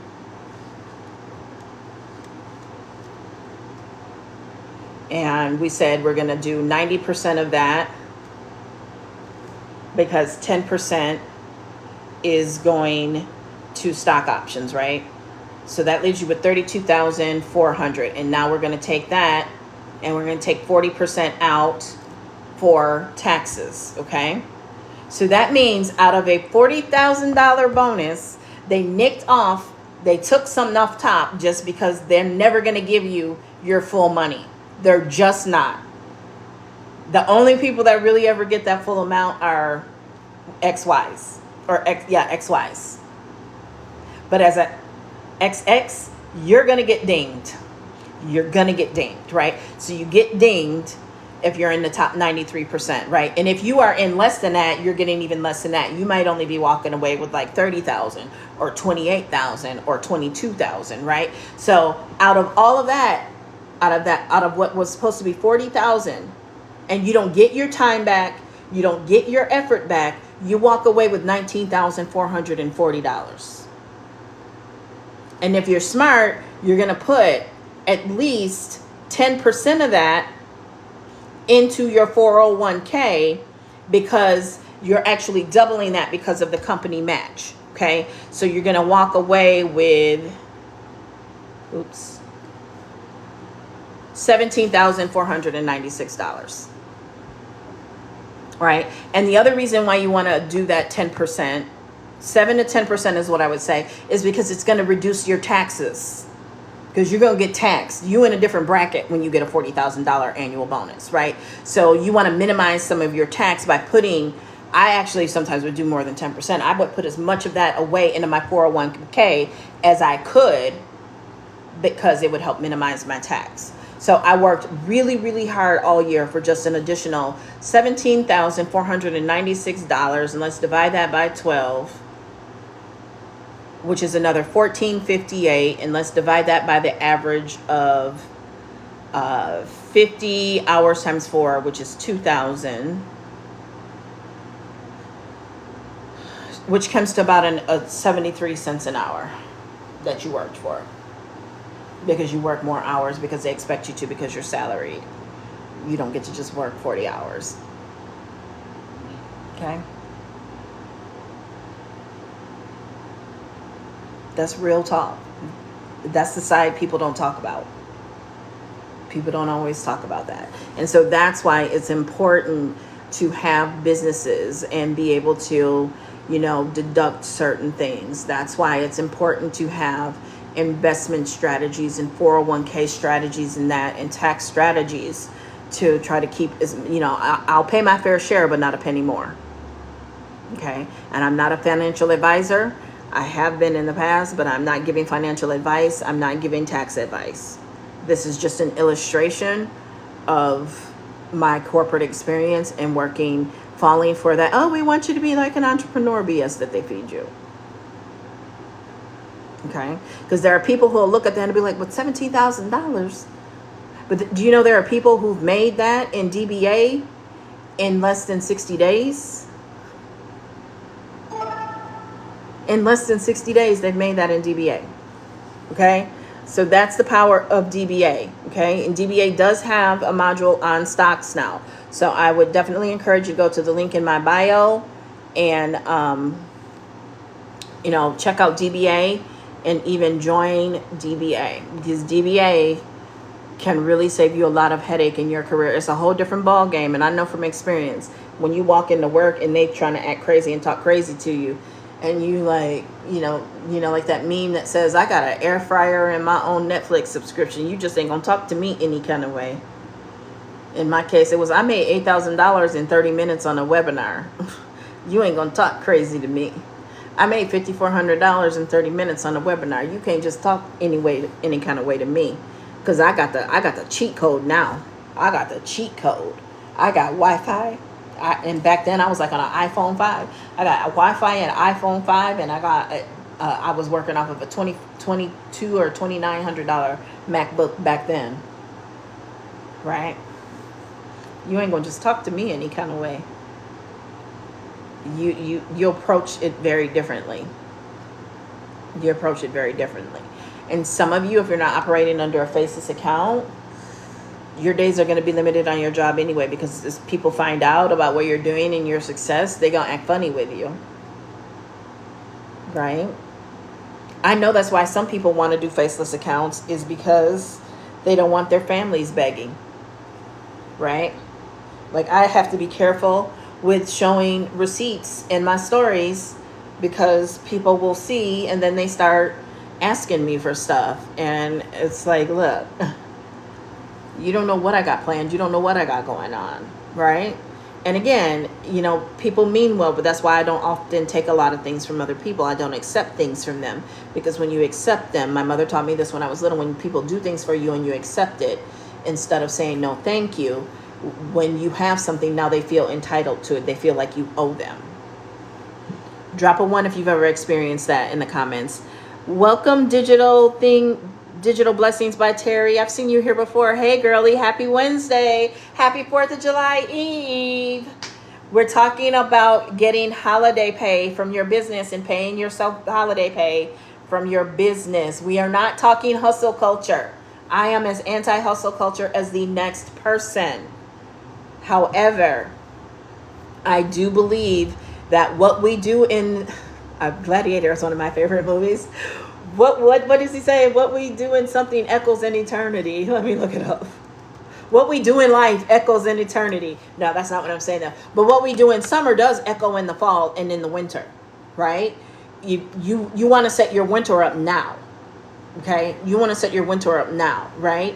And we said we're going to do 90% of that, because 10% is going to stock options, right? So that leaves you with 32,400. And now we're going to take that and we're going to take 40% out for taxes, okay? So that means out of a $40,000 bonus, they took something off top just because they're never going to give you your full money. They're just not. The only people that really ever get that full amount are XYs. XYs. But as a XX, you're going to get dinged. You're going to get dinged, right? So you get dinged if you're in the top 93%, right? And if you are in less than that, you're getting even less than that. You might only be walking away with like 30,000 or 28,000 or 22,000, right? So out of all of that, out of what was supposed to be 40,000, and you don't get your time back, you don't get your effort back, you walk away with $19,440. And if you're smart, you're going to put at least 10% of that into your 401k, because you're actually doubling that because of the company match. Okay, so you're going to walk away with $17,496. Right? And the other reason why you want to do that 10%, 7 to 10% is what I would say, is because it's going to reduce your taxes. Because you're going to get taxed. You in a different bracket when you get a $40,000 annual bonus, right? So you want to minimize some of your tax by putting, I actually sometimes would do more than 10%. I would put as much of that away into my 401k as I could, because it would help minimize my tax. So I worked really, really hard all year for just an additional $17,496. And let's divide that by 12. Which is another $1,458, and let's divide that by the average of 50 hours times 4, which is 2,000. which comes to about a 73 cents an hour that you worked for, because you work more hours because they expect you to, because you're salaried. You don't get to just work 40 hours. Okay? That's real talk. That's the side people don't talk about. People don't always talk about that. And so that's why it's important to have businesses and be able to, deduct certain things. That's why it's important to have investment strategies and 401k strategies and that, and tax strategies to try to keep, I'll pay my fair share, but not a penny more. Okay? And I'm not a financial advisor. I have been in the past, but I'm not giving financial advice. I'm not giving tax advice. This is just an illustration of my corporate experience and falling for that, oh, we want you to be like an entrepreneur BS that they feed you. Okay? Because there are people who will look at that and be like, but $17,000. But do you know there are people who've made that in DBA in less than 60 days? In less than 60 days, they've made that in DBA. Okay? So that's the power of DBA. Okay? And DBA does have a module on stocks now. So I would definitely encourage you to go to the link in my bio and, check out DBA and even join DBA, because DBA can really save you a lot of headache in your career. It's a whole different ball game. And I know from experience, when you walk into work and they trying to act crazy and talk crazy to you, and you like, like that meme that says, I got an air fryer and my own Netflix subscription. You just ain't gonna talk to me any kind of way. In my case, it was, I made $8,000 in 30 minutes on a webinar. You ain't gonna talk crazy to me. I made $5,400 in 30 minutes on a webinar. You can't just talk any kind of way to me, because I got the cheat code now. I got the cheat code. I got Wi-Fi. And back then I was like on an iPhone 5. I got Wi-Fi and iPhone 5, and I was working off of a $22 or $2,900 MacBook back then. Right? You ain't gonna just talk to me any kind of way. You approach it very differently. You approach it very differently. And some of you, if you're not operating under a faceless account, your days are going to be limited on your job anyway, because as people find out about what you're doing and your success, they're going to act funny with you. Right? I know that's why some people want to do faceless accounts, is because they don't want their families begging. Right? Like, I have to be careful with showing receipts in my stories, because people will see and then they start asking me for stuff. And it's like, look, you don't know what I got planned. You don't know what I got going on, right? And again, people mean well, but that's why I don't often take a lot of things from other people. I don't accept things from them, because when you accept them, my mother taught me this when I was little, when people do things for you and you accept it, instead of saying no thank you, when you have something, now they feel entitled to it. They feel like you owe them. Drop a 1 if you've ever experienced that in the comments. Welcome, Digital Blessings by Terry. I've seen you here before. Hey, girly. Happy Wednesday. Happy 4th of July Eve. We're talking about getting holiday pay from your business and paying yourself holiday pay from your business. We are not talking hustle culture. I am as anti-hustle culture as the next person. However, I do believe that what we do in Gladiator is one of my favorite movies. What does he say? What we do in something echoes in eternity. Let me look it up. What we do in life echoes in eternity. No, that's not what I'm saying though. But what we do in summer does echo in the fall and in the winter, right? You want to set your winter up now. Okay? You want to set your winter up now, right?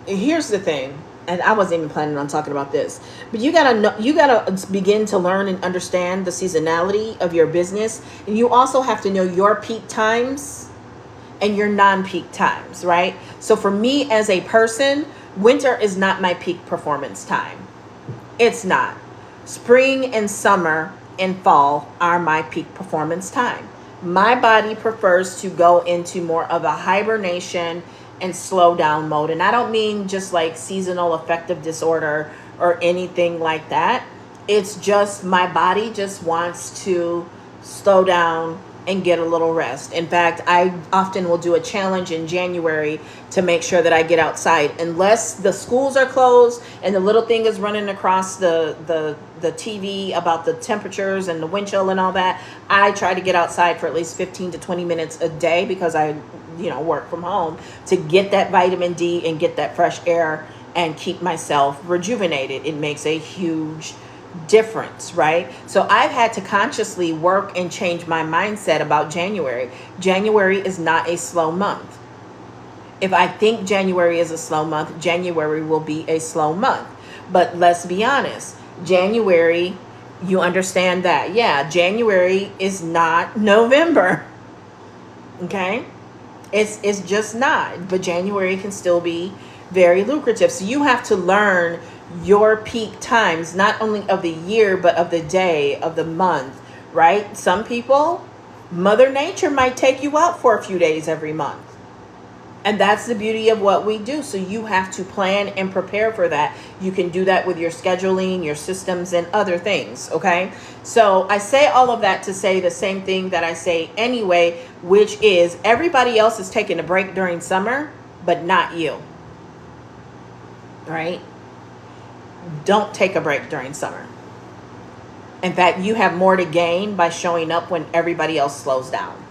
Here's the thing. And I wasn't even planning on talking about this, but you gotta begin to learn and understand the seasonality of your business. And you also have to know your peak times and your non-peak times, right? So for me as a person, winter is not my peak performance time. It's not. Spring and summer and fall are my peak performance time. My body prefers to go into more of a hibernation and slow down mode. And I don't mean just like seasonal affective disorder or anything like that. It's just my body just wants to slow down, and get a little rest. In fact, I often will do a challenge in January to make sure that I get outside. Unless the schools are closed and the little thing is running across the TV about the temperatures and the wind chill and all that, I try to get outside for at least 15 to 20 minutes a day, because I work from home, to get that vitamin D and get that fresh air and keep myself rejuvenated. It makes a huge difference, right? So I've had to consciously work and change my mindset about January. January is not a slow month. If I think January is a slow month, January will be a slow month. But let's be honest, January, you understand that. Yeah, January is not November. Okay? It's just not. But January can still be very lucrative. So you have to learn your peak times, not only of the year, but of the day, of the month, right? Some people, Mother Nature might take you out for a few days every month. And that's the beauty of what we do. So you have to plan and prepare for that. You can do that with your scheduling, your systems, and other things, okay? So I say all of that to say the same thing that I say anyway, which is everybody else is taking a break during summer, but not you, right? Don't take a break during summer. In fact, you have more to gain by showing up when everybody else slows down.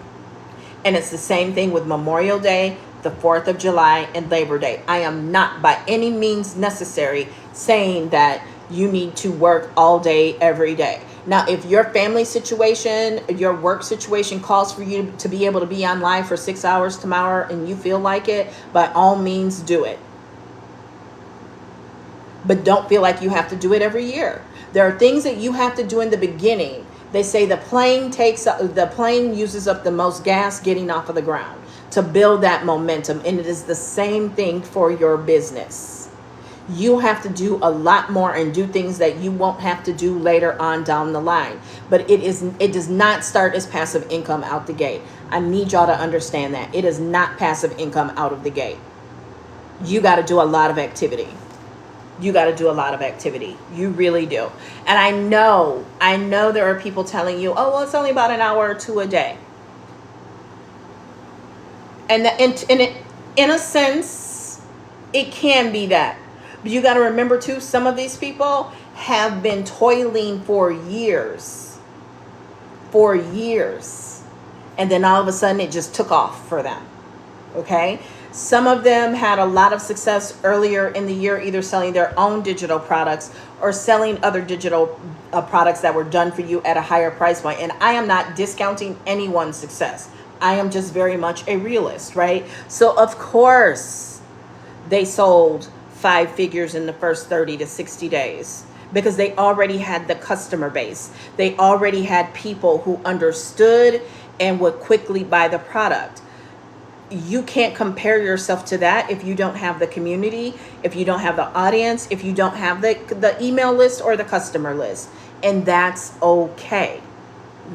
And it's the same thing with Memorial Day, the 4th of July, and Labor Day. I am not by any means necessary saying that you need to work all day, every day. Now, if your family situation, your work situation calls for you to be able to be on live for 6 hours tomorrow and you feel like it, by all means do it. But don't feel like you have to do it every year. There are things that you have to do in the beginning. They say the plane uses up the most gas getting off of the ground to build that momentum. And it is the same thing for your business. You have to do a lot more and do things that you won't have to do later on down the line. But it does not start as passive income out the gate. I need y'all to understand that. It is not passive income out of the gate. You got to do a lot of activity. You got to do a lot of activity. You really do. And I know there are people telling you, oh, well, it's only about an hour or two a day. And in a sense, it can be that. But you got to remember, too, some of these people have been toiling for years. For years. And then all of a sudden, it just took off for them. Okay? Some of them had a lot of success earlier in the year, either selling their own digital products or selling other digital products that were done for you at a higher price point. And I am not discounting anyone's success. I am just very much a realist, right? So of course they sold 5 figures in the first 30 to 60 days because they already had the customer base. They already had people who understood and would quickly buy the product. You can't compare yourself to that if you don't have the community, if you don't have the audience, if you don't have the email list or the customer list. And that's okay.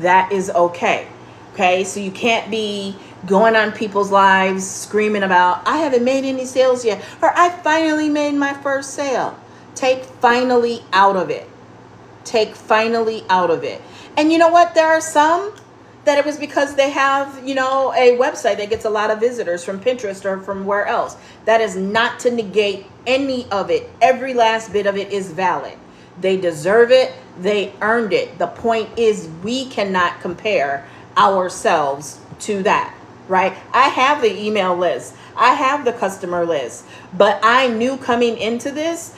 That is okay. Okay, so you can't be going on people's lives screaming about, I haven't made any sales yet, or I finally made my first sale. Take finally out of it. Take finally out of it. And you know what? There are some that it was because they have, a website that gets a lot of visitors from Pinterest or from where else. That is not to negate any of it. Every last bit of it is valid. They deserve it. They earned it. The point is we cannot compare ourselves to that, right? I have the email list. I have the customer list. But I knew coming into this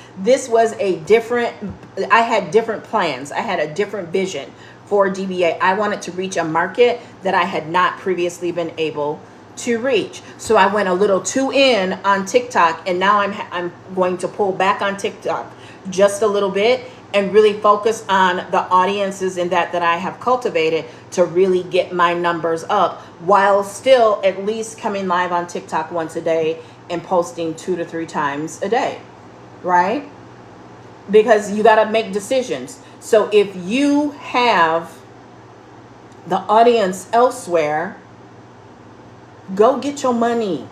was I had different plans. I had a different vision for DBA. I wanted to reach a market that I had not previously been able to reach. So I went a little too in on TikTok, and now I'm going to pull back on TikTok just a little bit and really focus on the audiences in that I have cultivated to really get my numbers up while still at least coming live on TikTok once a day and posting 2 to 3 times a day, right? Because you got to make decisions. So if you have the audience elsewhere, go get your money.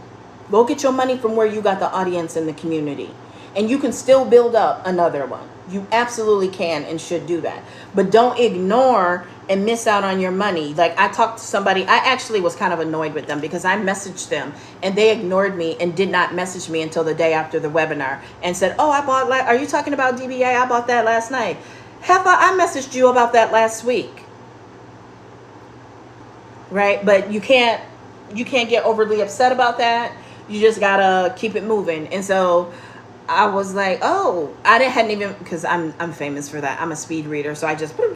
Go get your money from where you got the audience in the community. And you can still build up another one. You absolutely can and should do that. But don't ignore and miss out on your money. Like, I talked to somebody, I actually was kind of annoyed with them because I messaged them and they ignored me and did not message me until the day after the webinar and said, oh, are you talking about DBA? I bought that last night. I messaged you about that last week. Right? But you can't get overly upset about that. You just gotta keep it moving. And so I was like, oh, hadn't even, because I'm famous for that. I'm a speed reader, so I just, but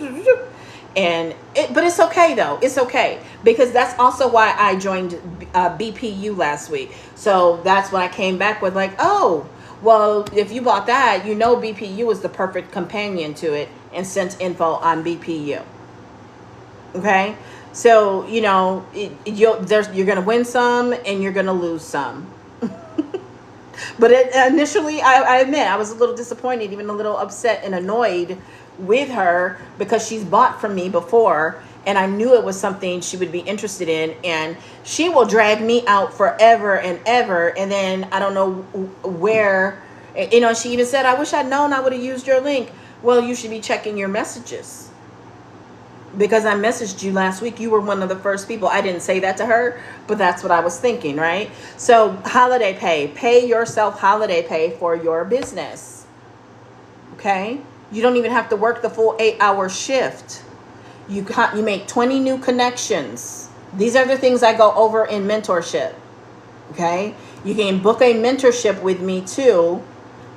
it's okay though. It's okay, because that's also why I joined BPU last week. So that's when I came back with like, oh, well, if you bought that, BPU is the perfect companion to it, and sent info on BPU. Okay, so you're gonna win some and you're gonna lose some. But initially, I admit, I was a little disappointed, even a little upset and annoyed with her, because she's bought from me before, and I knew it was something she would be interested in, and she will drag me out forever and ever, and then I don't know where, she even said, I wish I'd known I would have used your link. Well, you should be checking your messages. Because I messaged you last week. You were one of the first people. I didn't say that to her, but that's what I was thinking, right? So holiday pay. Pay yourself holiday pay for your business. Okay? You don't even have to work the full 8-hour shift. You make 20 new connections. These are the things I go over in mentorship. Okay? You can book a mentorship with me too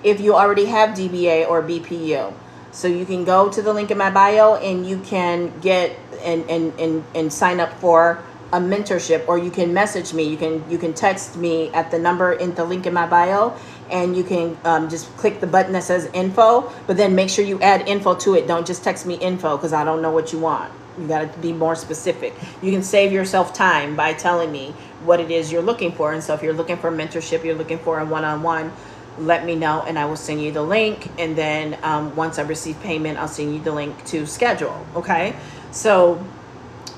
if you already have DBA or BPU. So you can go to the link in my bio and you can get and sign up for a mentorship, or you can message me. You can text me at the number in the link in my bio, and you can just click the button that says info, but then make sure you add info to it. Don't just text me info, because I don't know what you want. You got to be more specific. You can save yourself time by telling me what it is you're looking for. And so if you're looking for mentorship, you're looking for a one-on-one, let me know and I will send you the link. And then once I receive payment, I'll send you the link to schedule. Okay. So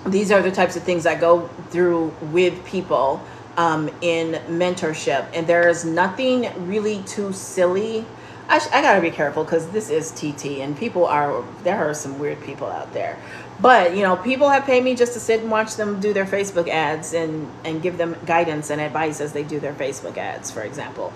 these are the types of things I go through with people in mentorship. And there is nothing really too silly. I gotta be careful, because this is TT and there are some weird people out there. But, people have paid me just to sit and watch them do their Facebook ads and give them guidance and advice as they do their Facebook ads, for example.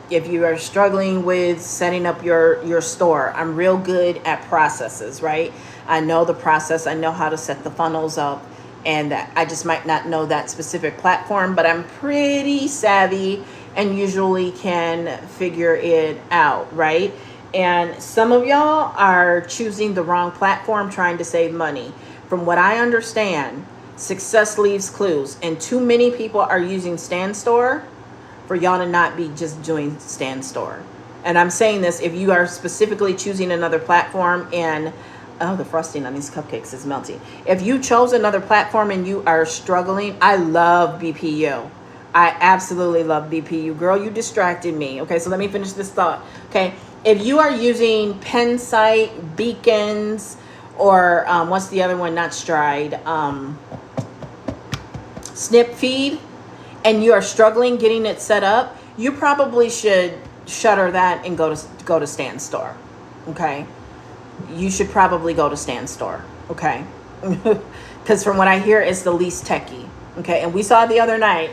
If you are struggling with setting up your store, I'm real good at processes, right? I know the process. I know how to set the funnels up. And I just might not know that specific platform, but I'm pretty savvy and usually can figure it out, right? And some of y'all are choosing the wrong platform trying to save money. From what I understand, success leaves clues, and too many people are using Stand Store for y'all to not be just doing Stand Store. And I'm saying this, if you are specifically choosing another platform and the frosting on these cupcakes is melting. If you chose another platform and you are struggling, I love BPU. I absolutely love BPU. Girl, you distracted me. Okay, so let me finish this thought. Okay, if you are using Pensight, Beacons, or what's the other one? Not Stride. Snip Feed, and you are struggling getting it set up, you probably should shutter that and go to Stand Store. Okay, you should probably go to Stand Store. Okay, because from what I hear, it's the least techie. Okay, and we saw the other night.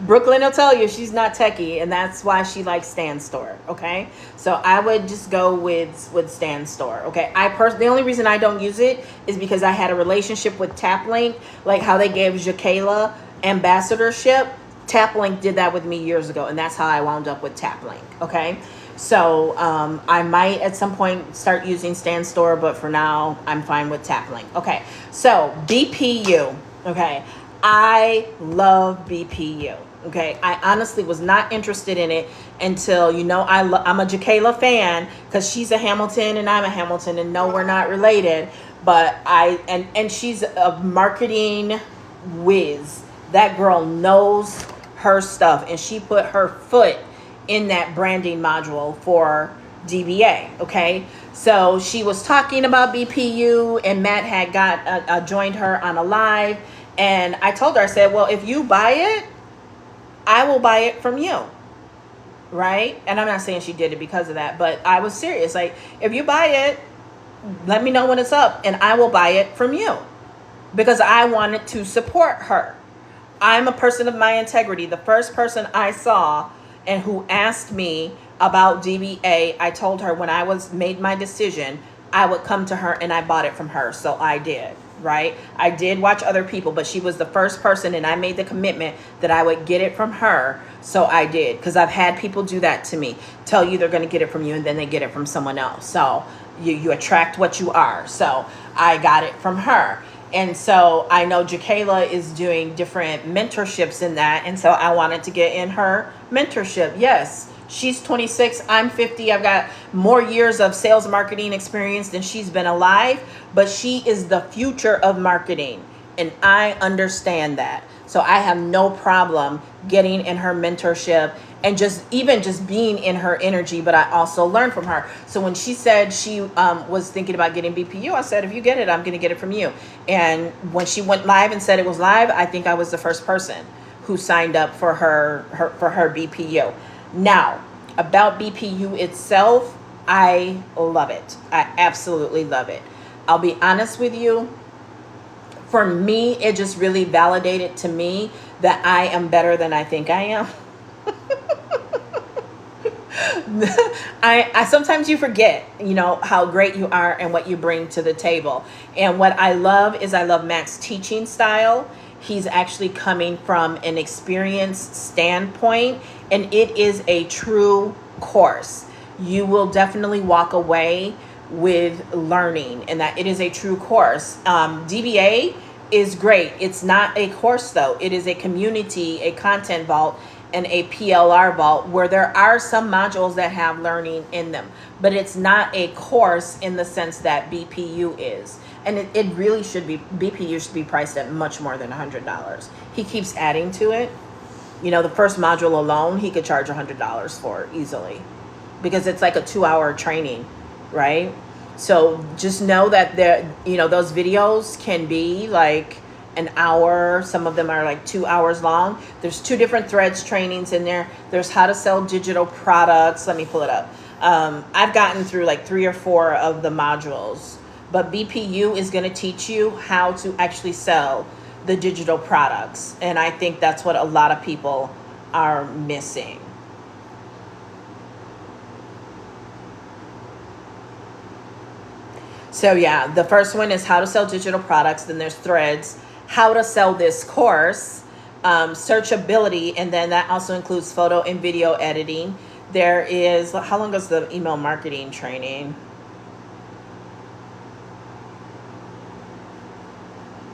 Brooklyn will tell you she's not techie, and that's why she likes Stand Store. Okay, so I would just go with Stand Store. Okay, the only reason I don't use it is because I had a relationship with TapLink, like how they gave Jaquela ambassadorship. TapLink did that with me years ago, and that's how I wound up with TapLink. Okay, so I might at some point start using Stand Store, but for now I'm fine with TapLink. Okay, so BPU. Okay, I love BPU. Okay, I honestly was not interested in it until, I'm a Jaquela fan because she's a Hamilton and I'm a Hamilton, and no, we're not related, but and she's a marketing whiz. That girl knows her stuff, and she put her foot in that branding module for DBA. Okay, so she was talking about BPU, and Matt had joined her on a live, and I told her, I said, well, if you buy it, I will buy it from you. right? And I'm not saying she did it because of that, but I was serious. Like, if you buy it, let me know when it's up and I will buy it from you, because I wanted to support her. I'm a person of my integrity. The first person I saw and who asked me about DBA, I told her when I was made my decision, I would come to her and I bought it from her. So I did, right? I did watch other people, but she was the first person and I made the commitment that I would get it from her. So I did, because I've had people do that to me, tell you they're going to get it from you and then they get it from someone else. So you attract what you are. So I got it from her. And so I know Jakayla is doing different mentorships in that. And so I wanted to get in her mentorship. Yes, she's 26. I'm 50. I've got more years of sales marketing experience than she's been alive. But she is the future of marketing. And I understand that. So I have no problem getting in her mentorship and just being in her energy, but I also learned from her. So when she said she was thinking about getting BPU, I said, if you get it, I'm going to get it from you. And when she went live and said it was live, I think I was the first person who signed up for her BPU. Now, about BPU itself, I love it. I absolutely love it. I'll be honest with you. For me, it just really validated to me that I am better than I think I am. I sometimes you forget, how great you are and what you bring to the table. And what I love is I love Mac's teaching style. He's actually coming from an experienced standpoint, and it is a true course. You will definitely walk away with learning, and that it is a true course. DBA is great. It's not a course though. It is a community, a content vault, and a PLR vault where there are some modules that have learning in them, but it's not a course in the sense that BPU is. And it really should be, BPU should be priced at much more than $100. He keeps adding to it. The first module alone, he could charge $100 for easily, because it's like a 2-hour training, right? So just know that those videos can be like an hour. Some of them are like 2 hours long. There's 2 different threads trainings in there. There's how to sell digital products. Let me pull it up. I've gotten through like 3 or 4 of the modules, but BPU is going to teach you how to actually sell the digital products. And I think that's what a lot of people are missing. So yeah, the first one is how to sell digital products. Then there's threads, how to sell this course, searchability, and then that also includes photo and video editing. There is, how long is the email marketing training?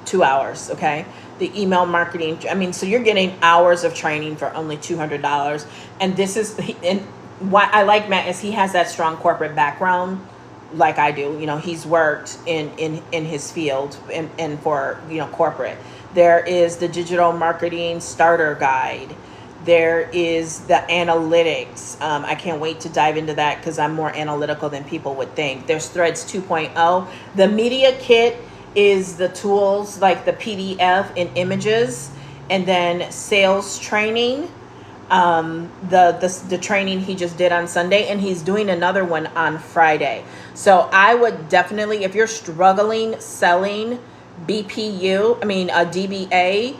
2 hours, okay? The email marketing, so you're getting hours of training for only $200. And this is, and why I like Matt is he has that strong corporate background like I do. He's worked in his field and for, corporate. There is the digital marketing starter guide. There is the analytics. I can't wait to dive into that because I'm more analytical than people would think. There's Threads 2.0. The media kit is the tools like the PDF and images, and then sales training. The training he just did on Sunday, and he's doing another one on Friday. So I would definitely, if you're struggling selling BPU, a DBA,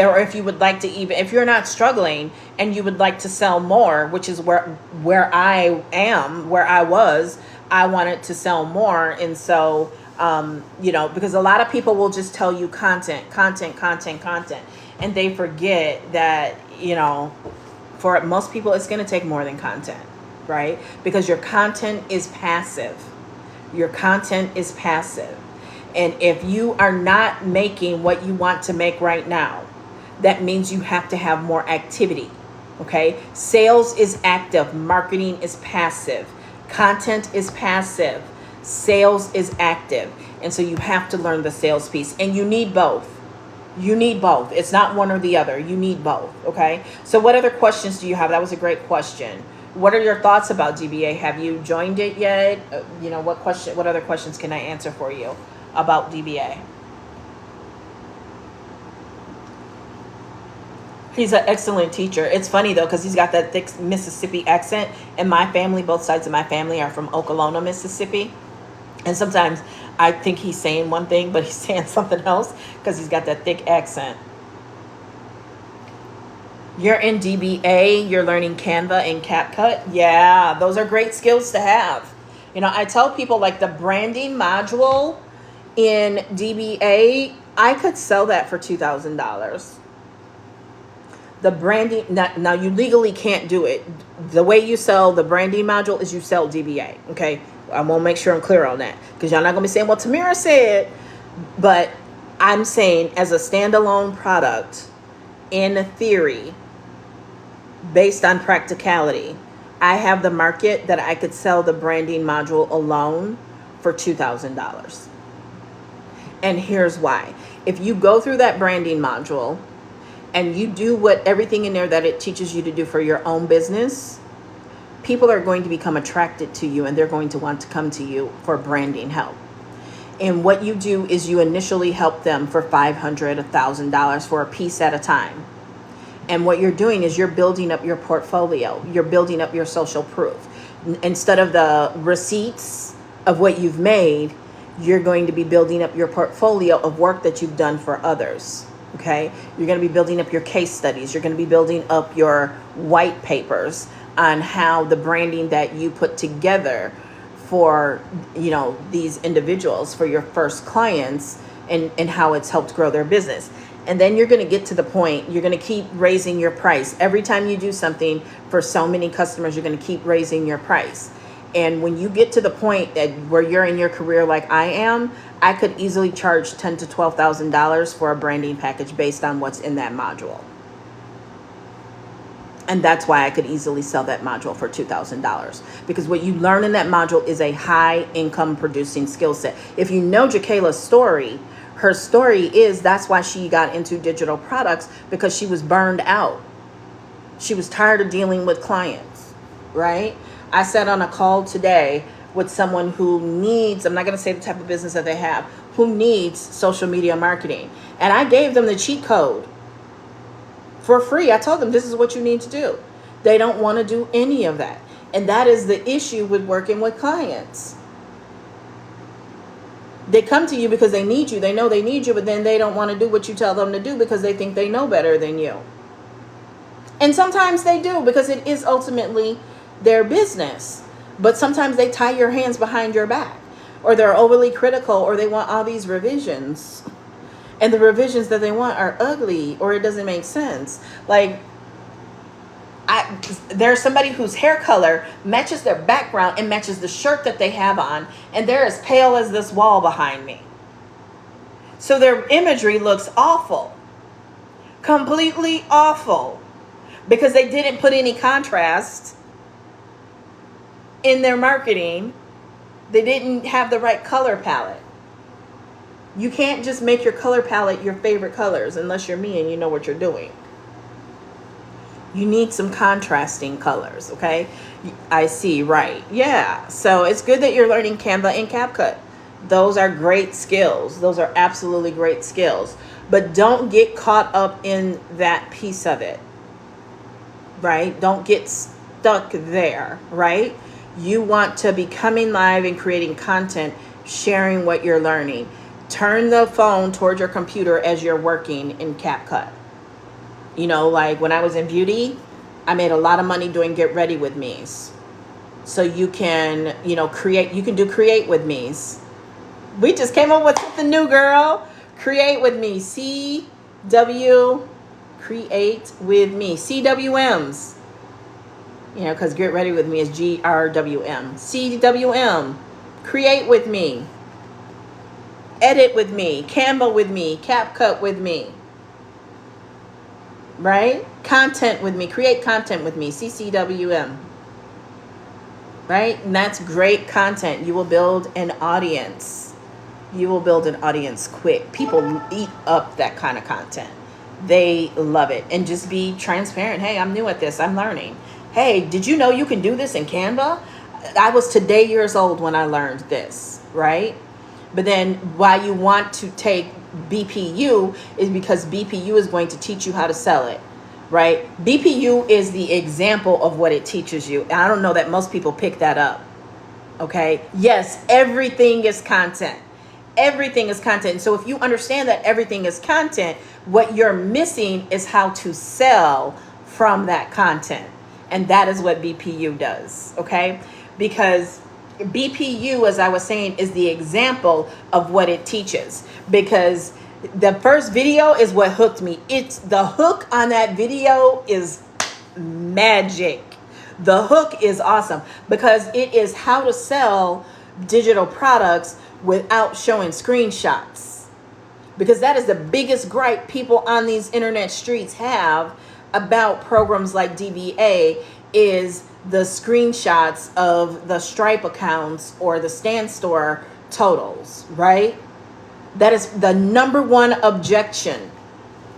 or if you would like to, even if you're not struggling and you would like to sell more, which is where I am, where I was, I wanted to sell more. And so, because a lot of people will just tell you content, and they forget that, for most people, it's going to take more than content, right? Because your content is passive. Your content is passive. And if you are not making what you want to make right now, that means you have to have more activity, okay? Sales is active. Marketing is passive. Content is passive. Sales is active. And so you have to learn the sales piece. And you need both. You need both. It's not one or the other. You need both, okay? So what other questions do you have? That was a great question. What are your thoughts about DBA? Have you joined it yet? What other questions can I answer for you about DBA? He's an excellent teacher. It's funny though, because he's got that thick Mississippi accent, and my family, both sides of my family, are from Okolona, Mississippi. And sometimes I think he's saying one thing, but he's saying something else because he's got that thick accent. You're in DBA, you're learning Canva and CapCut. Yeah, those are great skills to have. You know, I tell people like the branding module in DBA, I could sell that for $2,000. The branding, now you legally can't do it. The way you sell the branding module is you sell DBA, okay? I want to make sure I'm clear on that, because y'all not going to be saying, well, Tamira said, but I'm saying as a standalone product, in theory, based on practicality, I have the market that I could sell the branding module alone for $2,000. And here's why. If you go through that branding module and you do everything in there that it teaches you to do for your own business, people are going to become attracted to you and they're going to want to come to you for branding help. And what you do is you initially help them for $500, $1,000 for a piece at a time. And what you're doing is you're building up your portfolio. You're building up your social proof. Instead of the receipts of what you've made, you're going to be building up your portfolio of work that you've done for others. Okay? You're going to be building up your case studies. You're going to be building up your white papers on how the branding that you put together for, you know, these individuals, for your first clients, and how it's helped grow their business. And then you're going to get to the point, you're going to keep raising your price. Every time you do something for so many customers, you're going to keep raising your price. And when you get to the point that where you're in your career like I am, I could easily charge $10,000 to $12,000 for a branding package based on what's in that module. And that's why I could easily sell that module for $2,000. Because what you learn in that module is a high income producing skill set. If you know Jakayla's story, her story is that's why she got into digital products, because she was burned out. She was tired of dealing with clients, right? I sat on a call today with someone who needs, I'm not going to say the type of business that they have, who needs social media marketing. And I gave them the cheat code for free. I told them this is what you need to do. They don't want to do any of that. And that is the issue with working with clients. They come to you because they need you. They know they need you, but then they don't want to do what you tell them to do because they think they know better than you. And sometimes they do, because it is ultimately their business. But sometimes they tie your hands behind your back, or they're overly critical, or they want all these revisions. And the revisions that they want are ugly, or it doesn't make sense. Like, there's somebody whose hair color matches their background and matches the shirt that they have on, and they're as pale as this wall behind me. So their imagery looks awful, completely awful, because they didn't put any contrast in their marketing. They didn't have the right color palette. You can't just make your color palette your favorite colors unless you're me and you know what you're doing. You need some contrasting colors, okay? I see, right. Yeah, so it's good that you're learning Canva and CapCut. Those are great skills. Those are absolutely great skills. But don't get caught up in that piece of it, right? Don't get stuck there, right? You want to be coming live and creating content, sharing what you're learning. Turn the phone towards your computer as you're working in CapCut. You know, like when I was in beauty, I made a lot of money doing get ready with me's. So you can, you know, you can do create with me's. We just came up with something new, girl. Create with me. Create with me. CWMs. You know, because get ready with me is GRWM. CWM. Create with me. Edit with me. Canva with me. CapCut with me. Right? Content with me. Create content with me. CCWM. Right? And that's great content. You will build an audience. You will build an audience quick. People eat up that kind of content. They love it. And just be transparent. Hey, I'm new at this. I'm learning. Hey, did you know you can do this in Canva? I was today years old when I learned this, right? But then why you want to take BPU is because BPU is going to teach you how to sell it. right? BPU is the example of what it teaches you. And I don't know that most people pick that up. Okay. Yes, everything is content. Everything is content. And so if you understand that everything is content, what you're missing is how to sell from that content. And that is what BPU does. Okay. Because BPU, as I was saying, is the example of what it teaches. Because the first video is what hooked me. It's the hook on that video is magic. The hook is awesome because it is how to sell digital products without showing screenshots. Because that is the biggest gripe people on these internet streets have about programs like DBA is the screenshots of the Stripe accounts or the Stan Store totals, right? That is the number one objection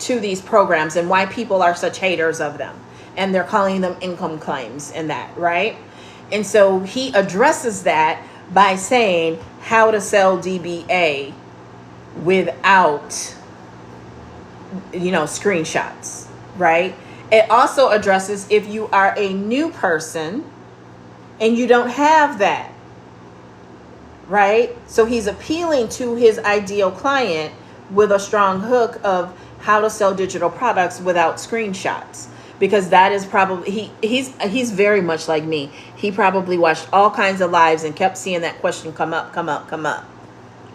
to these programs and why people are such haters of them. And they're calling them income claims and that, right? And so he addresses that by saying how to sell DBA without, screenshots, right? It also addresses if you are a new person and you don't have that, right? So he's appealing to his ideal client with a strong hook of how to sell digital products without screenshots. Because that is probably, he's very much like me. He probably watched all kinds of lives and kept seeing that question come up.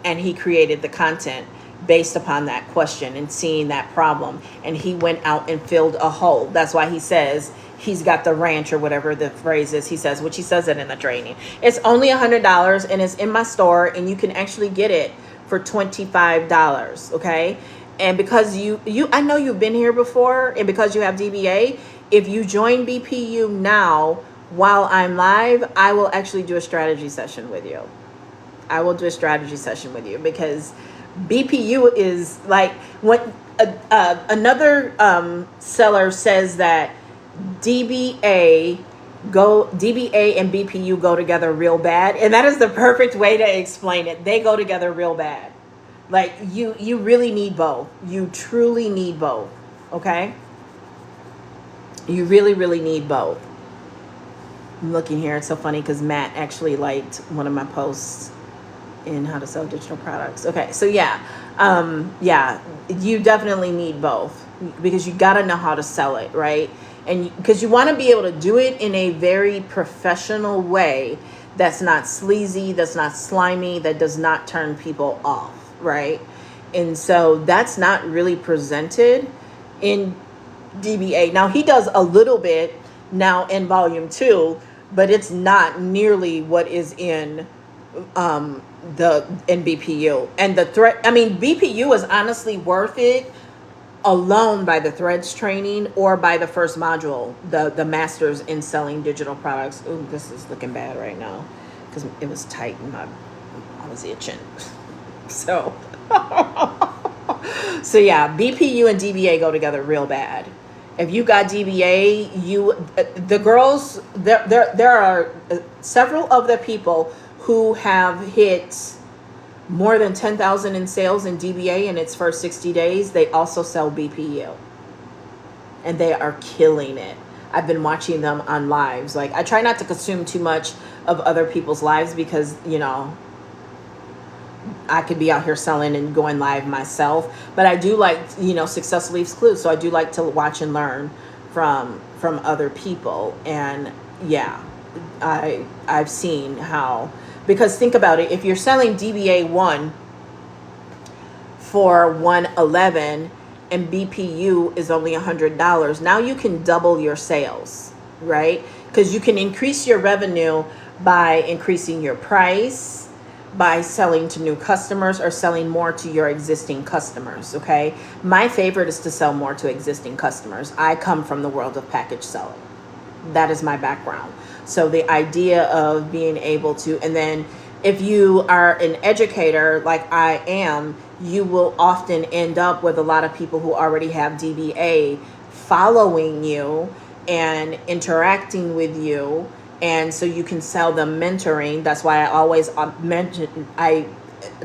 And he created the content based upon that question and seeing that problem. And he went out and filled a hole. That's why he says he's got the ranch or whatever the phrase is. He says, which he says it in the training. It's only $100 and it's in my store and you can actually get it for $25. Okay. And because I know you've been here before, and because you have DBA, if you join BPU now while I'm live, I will actually do a strategy session with you. I will do a strategy session with you because BPU is like when another seller says that DBA and BPU go together real bad, and that is the perfect way to explain it. They go together real bad. Like you really need both. You truly need both. Okay? You really, really need both. I'm looking here. It's so funny because Matt actually liked one of my posts in how to sell digital products. Okay, so yeah, you definitely need both because you got to know how to sell it, right? And because you want to be able to do it in a very professional way that's not sleazy, that's not slimy, that does not turn people off. Right. And so that's not really presented in DBA. Now he does a little bit now in volume 2, but it's not nearly what is in BPU. And BPU is honestly worth it alone by the threads training or by the first module, the masters in selling digital products. Ooh, this is looking bad right now because it was tight and I was itching. So yeah, BPU and DBA go together real bad. If you got DBA, the girls, there are several of the people who have hit more than 10,000 in sales in DBA in its first 60 days. They also sell BPU and they are killing it. I've been watching them on lives. Like I try not to consume too much of other people's lives because, I could be out here selling and going live myself, but I do like, success leaves clues. So I do like to watch and learn from other people. And yeah, I've seen how, because think about it. If you're selling DBA 1 for $111 and BPU is only $100, now you can double your sales, right? Because you can increase your revenue by increasing your price, by selling to new customers or selling more to your existing customers, okay? My favorite is to sell more to existing customers. I come from the world of package selling. That is my background. So the idea of being able to, and then if you are an educator like I am, you will often end up with a lot of people who already have DBA following you and interacting with you. And so you can sell them mentoring. That's why I always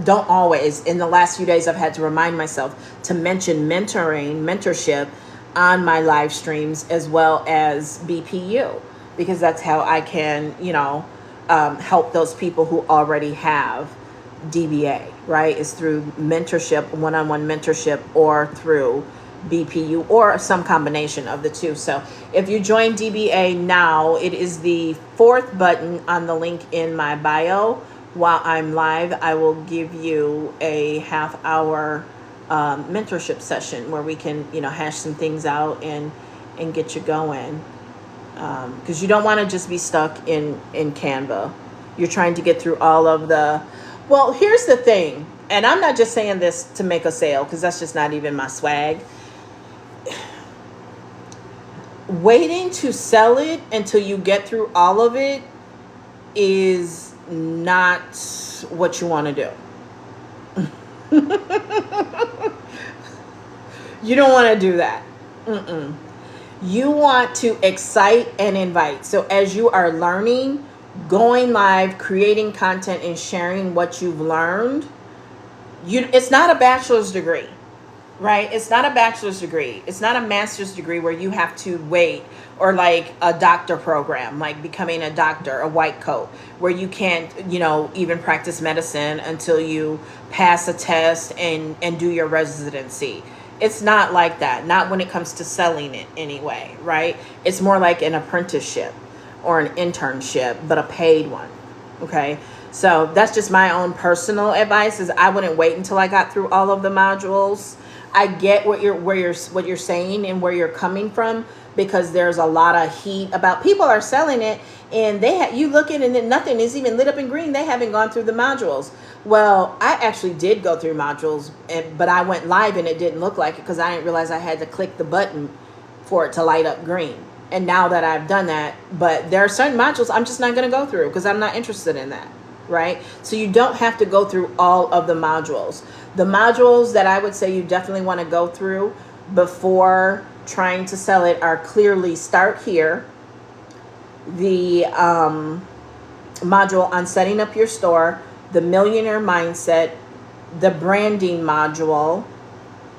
don't always, in the last few days, I've had to remind myself to mention mentorship on my live streams as well as BPU, because that's how I can, help those people who already have DBA, right? Is through mentorship, one-on-one mentorship, or through BPU, or some combination of the two. So if you join DBA now, it is the fourth button on the link in my bio. While I'm live, I will give you a half-hour mentorship session where we can, hash some things out and get you going. Because you don't want to just be stuck in Canva. You're trying to get through all of the... Well, here's the thing, and I'm not just saying this to make a sale, because that's just not even my swag. Waiting to sell it until you get through all of it is not what you want to do. You don't want to do that. You want to excite and invite. So as you are learning, going live, creating content, and sharing what you've learned, it's not a bachelor's degree, right? It's not a bachelor's degree. It's not a master's degree where you have to wait, or like a doctor program, like becoming a doctor, a white coat, where you can't, even practice medicine until you pass a test and do your residency. It's not like that. Not when it comes to selling it anyway, right? It's more like an apprenticeship or an internship, but a paid one. Okay. So that's just my own personal advice, is I wouldn't wait until I got through all of the modules. I get what you're saying and where you're coming from, because there's a lot of heat about people are selling it, and you look at it and nothing is even lit up in green. They haven't gone through the modules. Well, I actually did go through modules, but I went live and it didn't look like it, because I didn't realize I had to click the button for it to light up green. And now that I've done that, but there are certain modules I'm just not going to go through because I'm not interested in that, right? So you don't have to go through all of the modules. The modules that I would say you definitely want to go through before trying to sell it are clearly Start Here, the module on setting up your store, the Millionaire Mindset, the branding module,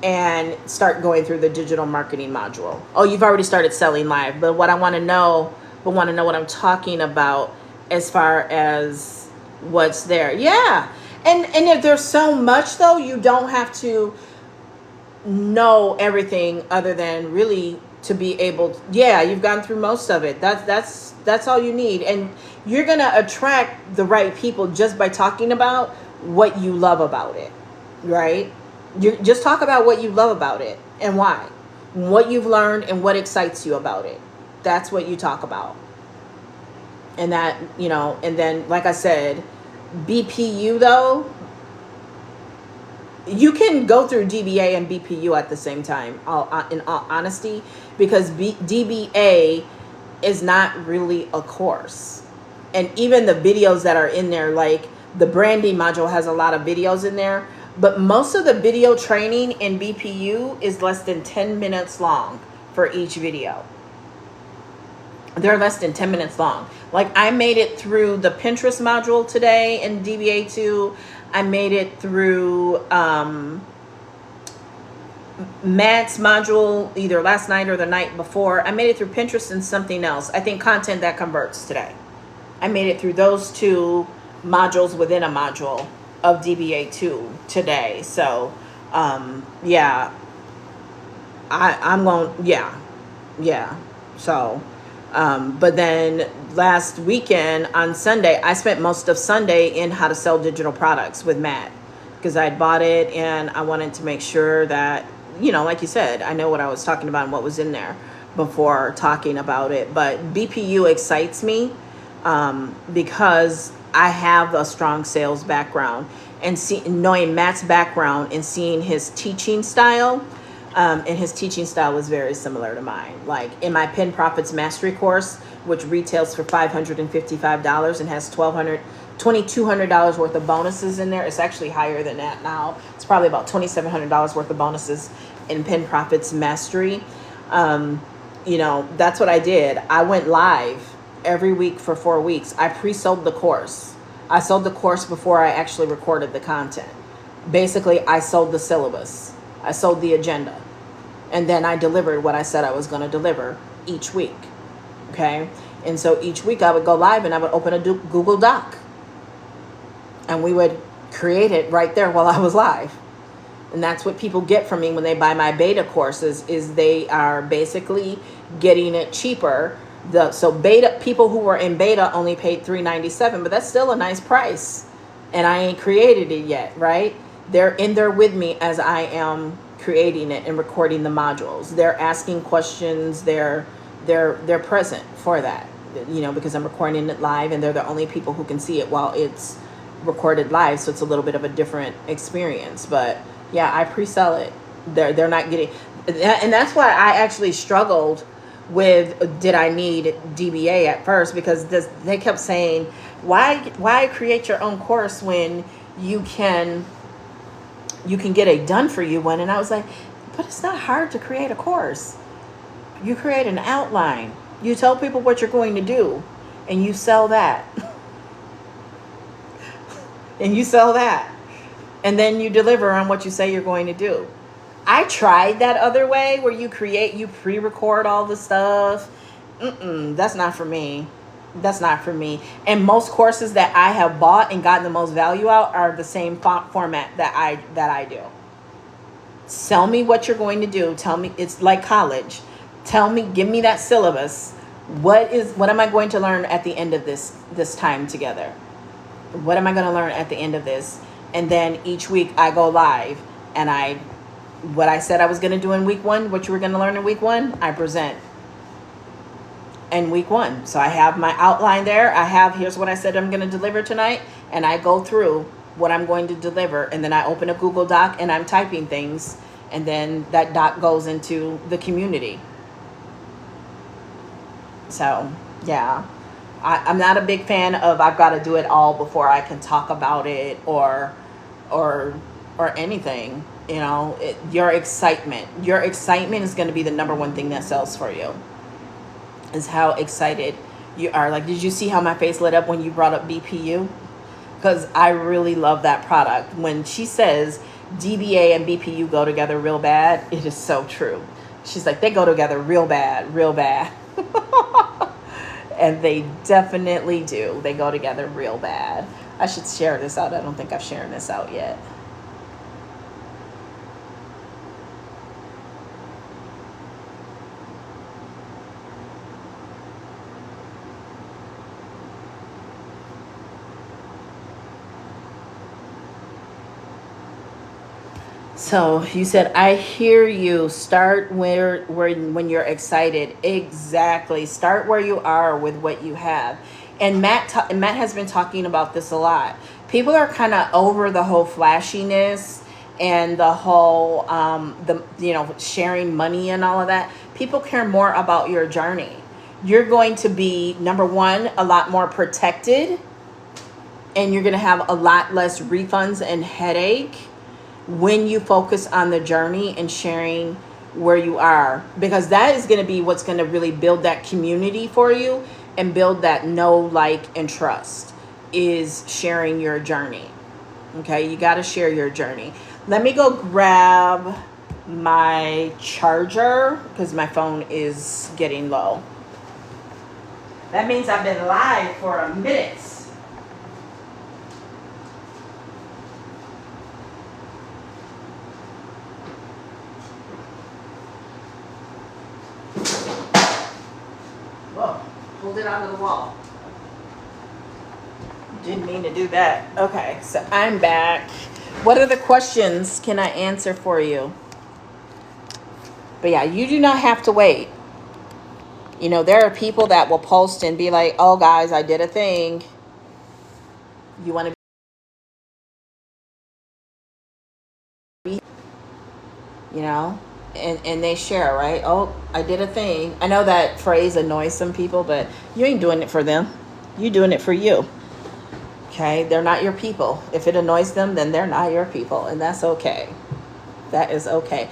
and start going through the digital marketing module. Oh, you've already started selling live, but what I want to know what I'm talking about as far as what's there. Yeah. And if there's so much, though, you don't have to know everything other than really to be able to, you've gone through most of it. That's all you need. And you're going to attract the right people just by talking about what you love about it, right? You just talk about what you love about it and why, what you've learned and what excites you about it. That's what you talk about. And that, and then, like I said, BPU, though, you can go through DBA and BPU at the same time, in all honesty, because DBA is not really a course. And even the videos that are in there, like the branding module has a lot of videos in there, but most of the video training in BPU is less than 10 minutes long for each video. They're less than 10 minutes long. Like, I made it through the Pinterest module today in DBA2. I made it through Matt's module either last night or the night before. I made it through Pinterest and something else. I think Content That Converts today. I made it through those two modules within a module of DBA2 today. So, I'm going, So, but then last weekend on Sunday, I spent most of Sunday in how to sell digital products with Matt, because I bought it and I wanted to make sure that, like you said, I know what I was talking about and what was in there before talking about it. But BPU excites me because I have a strong sales background, and knowing Matt's background and seeing his teaching style, and his teaching style is very similar to mine. Like in my Pin Profits Mastery course, which retails for $555 and has $2,200 worth of bonuses in there. It's actually higher than that now. It's probably about $2,700 worth of bonuses in Pin Profits Mastery. That's what I did. I went live every week for 4 weeks. I pre-sold the course. I sold the course before I actually recorded the content. Basically, I sold the syllabus. I sold the agenda. And then I delivered what I said I was going to deliver each week. Okay. And so each week I would go live and I would open a Google Doc. And we would create it right there while I was live. And that's what people get from me when they buy my beta courses, is they are basically getting it cheaper. So beta people who were in beta only paid $397, but that's still a nice price. And I ain't created it yet, right? They're in there with me as I am creating it and recording the modules. They're asking questions. They're present for that, because I'm recording it live, and they're the only people who can see it while it's recorded live. So it's a little bit of a different experience. But yeah, I pre-sell it. They're not getting, and that's why I actually struggled with, did I need DBA at first? Because they kept saying, why create your own course when you can get a done for you one? And I was like, but it's not hard to create a course. You create an outline, you tell people what you're going to do, and you sell that. And you sell that, and then you deliver on what you say you're going to do. I tried that other way where you pre-record all the stuff. That's not for me. That's not for me. And most courses that I have bought and gotten the most value out are the same format that I do. Sell me what you're going to do. Tell me, it's like college. Give me that syllabus. What am I going to learn at the end of this time together? What am I going to learn at the end of this? And then each week I go live, and what I said I was going to do in week 1, what you were going to learn in week 1, I present in week 1. So I have my outline there. Here's what I said I'm going to deliver tonight. And I go through what I'm going to deliver. And then I open a Google Doc and I'm typing things. And then that doc goes into the community. So yeah, I'm not a big fan of I've got to do it all before I can talk about it or anything. Your excitement is going to be the number one thing that sells for you, is how excited you are. Like, did you see how my face lit up when you brought up BPU? Because I really love that product. When she says DBA and BPU go together real bad, it is so true. She's like, they go together real bad, real bad. And they definitely do. They go together real bad. I should share this out. I don't think I've shared this out yet. So you said, I hear you. Start where when you're excited. Exactly. Start where you are with what you have. And Matt has been talking about this a lot. People are kind of over the whole flashiness and the whole sharing money and all of that. People care more about your journey. You're going to be, number one, a lot more protected, and you're going to have a lot less refunds and headache when you focus on the journey and sharing where you are, because that is going to be what's going to really build that community for you and build that know, like, and trust, is sharing your journey. Okay, you got to share your journey. Let me go grab my charger because my phone is getting low. That means I've been live for a minute. Pulled it out of the wall. Didn't mean to do that. Okay, so I'm back. What other questions can I answer for you? But yeah, you do not have to wait. There are people that will post and be like, oh guys, I did a thing. You want to be, and they share, right? Oh, I did a thing. I know that phrase annoys some people, but you ain't doing it for them. You're doing it for you. Okay? They're not your people. If it annoys them, then they're not your people, and that's okay. That is okay.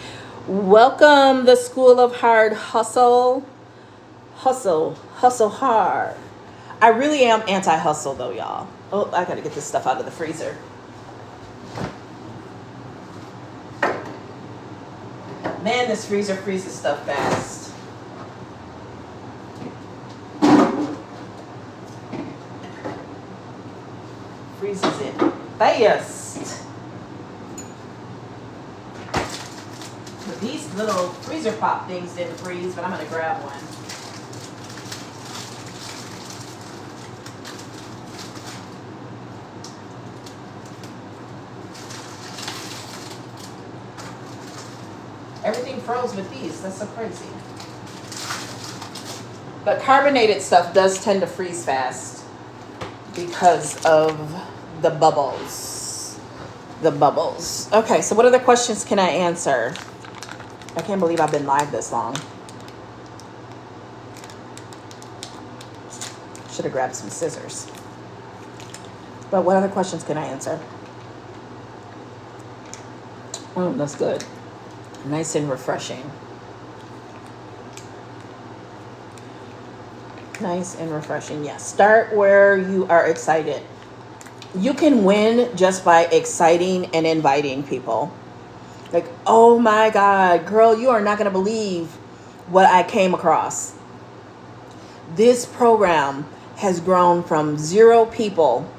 Welcome, the School of Hard Hustle. Hustle hard. I really am anti-hustle though, y'all. Oh, I gotta get this stuff out of the freezer. Man, this freezer freezes stuff fast. Freezes it fast. But these little freezer pop things didn't freeze, but I'm going to grab one. Everything froze with these. That's so crazy. But carbonated stuff does tend to freeze fast because of the bubbles. The bubbles. Okay, so what other questions can I answer? I can't believe I've been live this long. Should have grabbed some scissors. But what other questions can I answer? Oh, that's good. Nice and refreshing. Nice and refreshing. Yes. Start where you are excited. You can win just by exciting and inviting people. Like, oh my God, girl, you are not going to believe what I came across. This program has grown from 0 people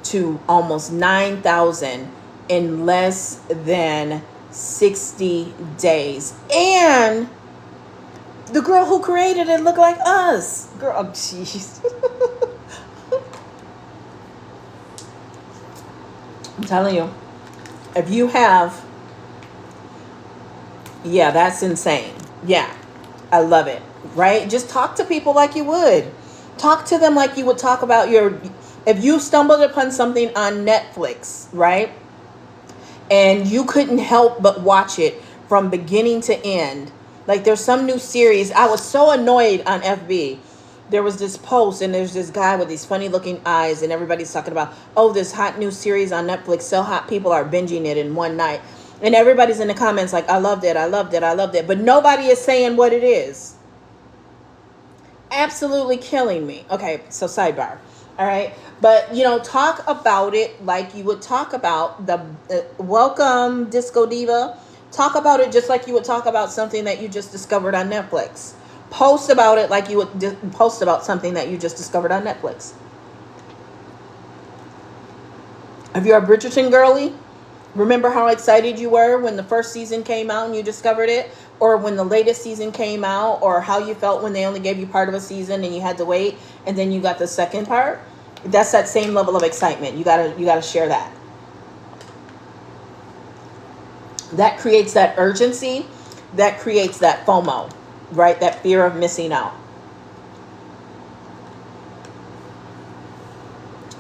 to almost 9,000 in less than 60 days. And the girl who created it looked like us. Girl, oh jeez. I'm telling you, if you have, yeah, that's insane. Yeah, I love it. Right? Just talk to people like you would. Talk to them like you would talk about if you stumbled upon something on Netflix, right? And you couldn't help but watch it from beginning to end. Like there's some new series. I was so annoyed on FB. There was this post and there's this guy with these funny looking eyes and everybody's talking about, oh, this hot new series on Netflix. So hot people are binging it in one night. And everybody's in the comments like, I loved it, I loved it, I loved it. But nobody is saying what it is. Absolutely killing me. Okay, so sidebar. All right. But, talk about it like you would talk about the welcome Disco Diva. Talk about it just like you would talk about something that you just discovered on Netflix. Post about it like you would post about something that you just discovered on Netflix. If you're a Bridgerton girly, remember how excited you were when the first season came out and you discovered it? Or when the latest season came out? Or how you felt when they only gave you part of a season and you had to wait and then you got the second part? That's that same level of excitement. You gotta share that. That creates that urgency. That creates that FOMO, right? That fear of missing out.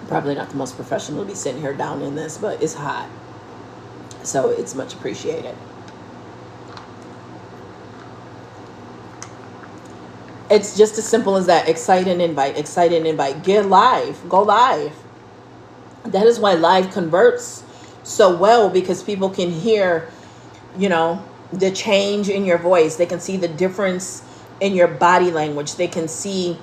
Probably not the most professional to be sitting here down in this, but it's hot. So it's much appreciated. It's just as simple as that. Excite and invite. Excite and invite. Get live. Go live. That is why live converts so well, because people can hear, the change in your voice. They can see the difference in your body language. They can see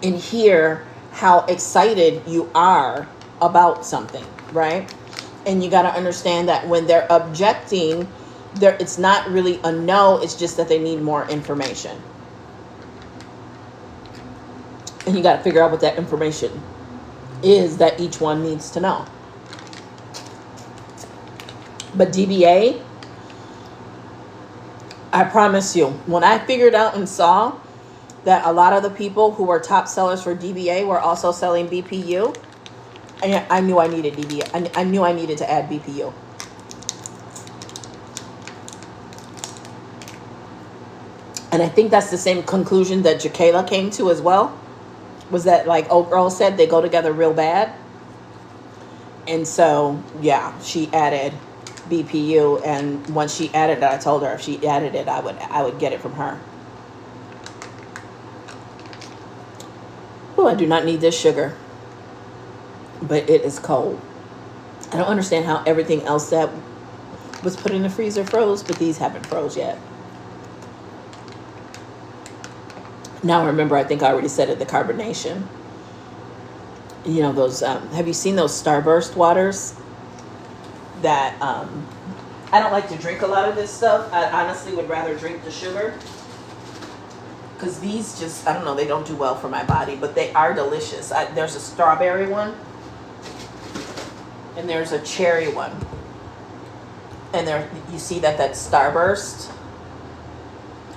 and hear how excited you are about something, right? And you got to understand that when they're objecting, it's not really a no. It's just that they need more information. And you got to figure out what that information is that each one needs to know. But DBA, I promise you, when I figured out and saw that a lot of the people who were top sellers for DBA were also selling BPU, I knew I needed DBA. I knew I needed to add BPU. And I think that's the same conclusion that Jaquela came to as well. Was that, like old girl said, they go together real bad. And so, yeah, she added BPU. And once she added it, I told her if she added it, I would get it from her. Oh, I do not need this sugar. But it is cold. I don't understand how everything else that was put in the freezer froze, but these haven't froze yet. Now remember, I think I already said it, the carbonation. Those, have you seen those Starburst waters that I don't like to drink a lot of this stuff. I honestly would rather drink the sugar. Because these just, I don't know, they don't do well for my body. But they are delicious. There's a strawberry one. And there's a cherry one. And there, you see that's Starburst.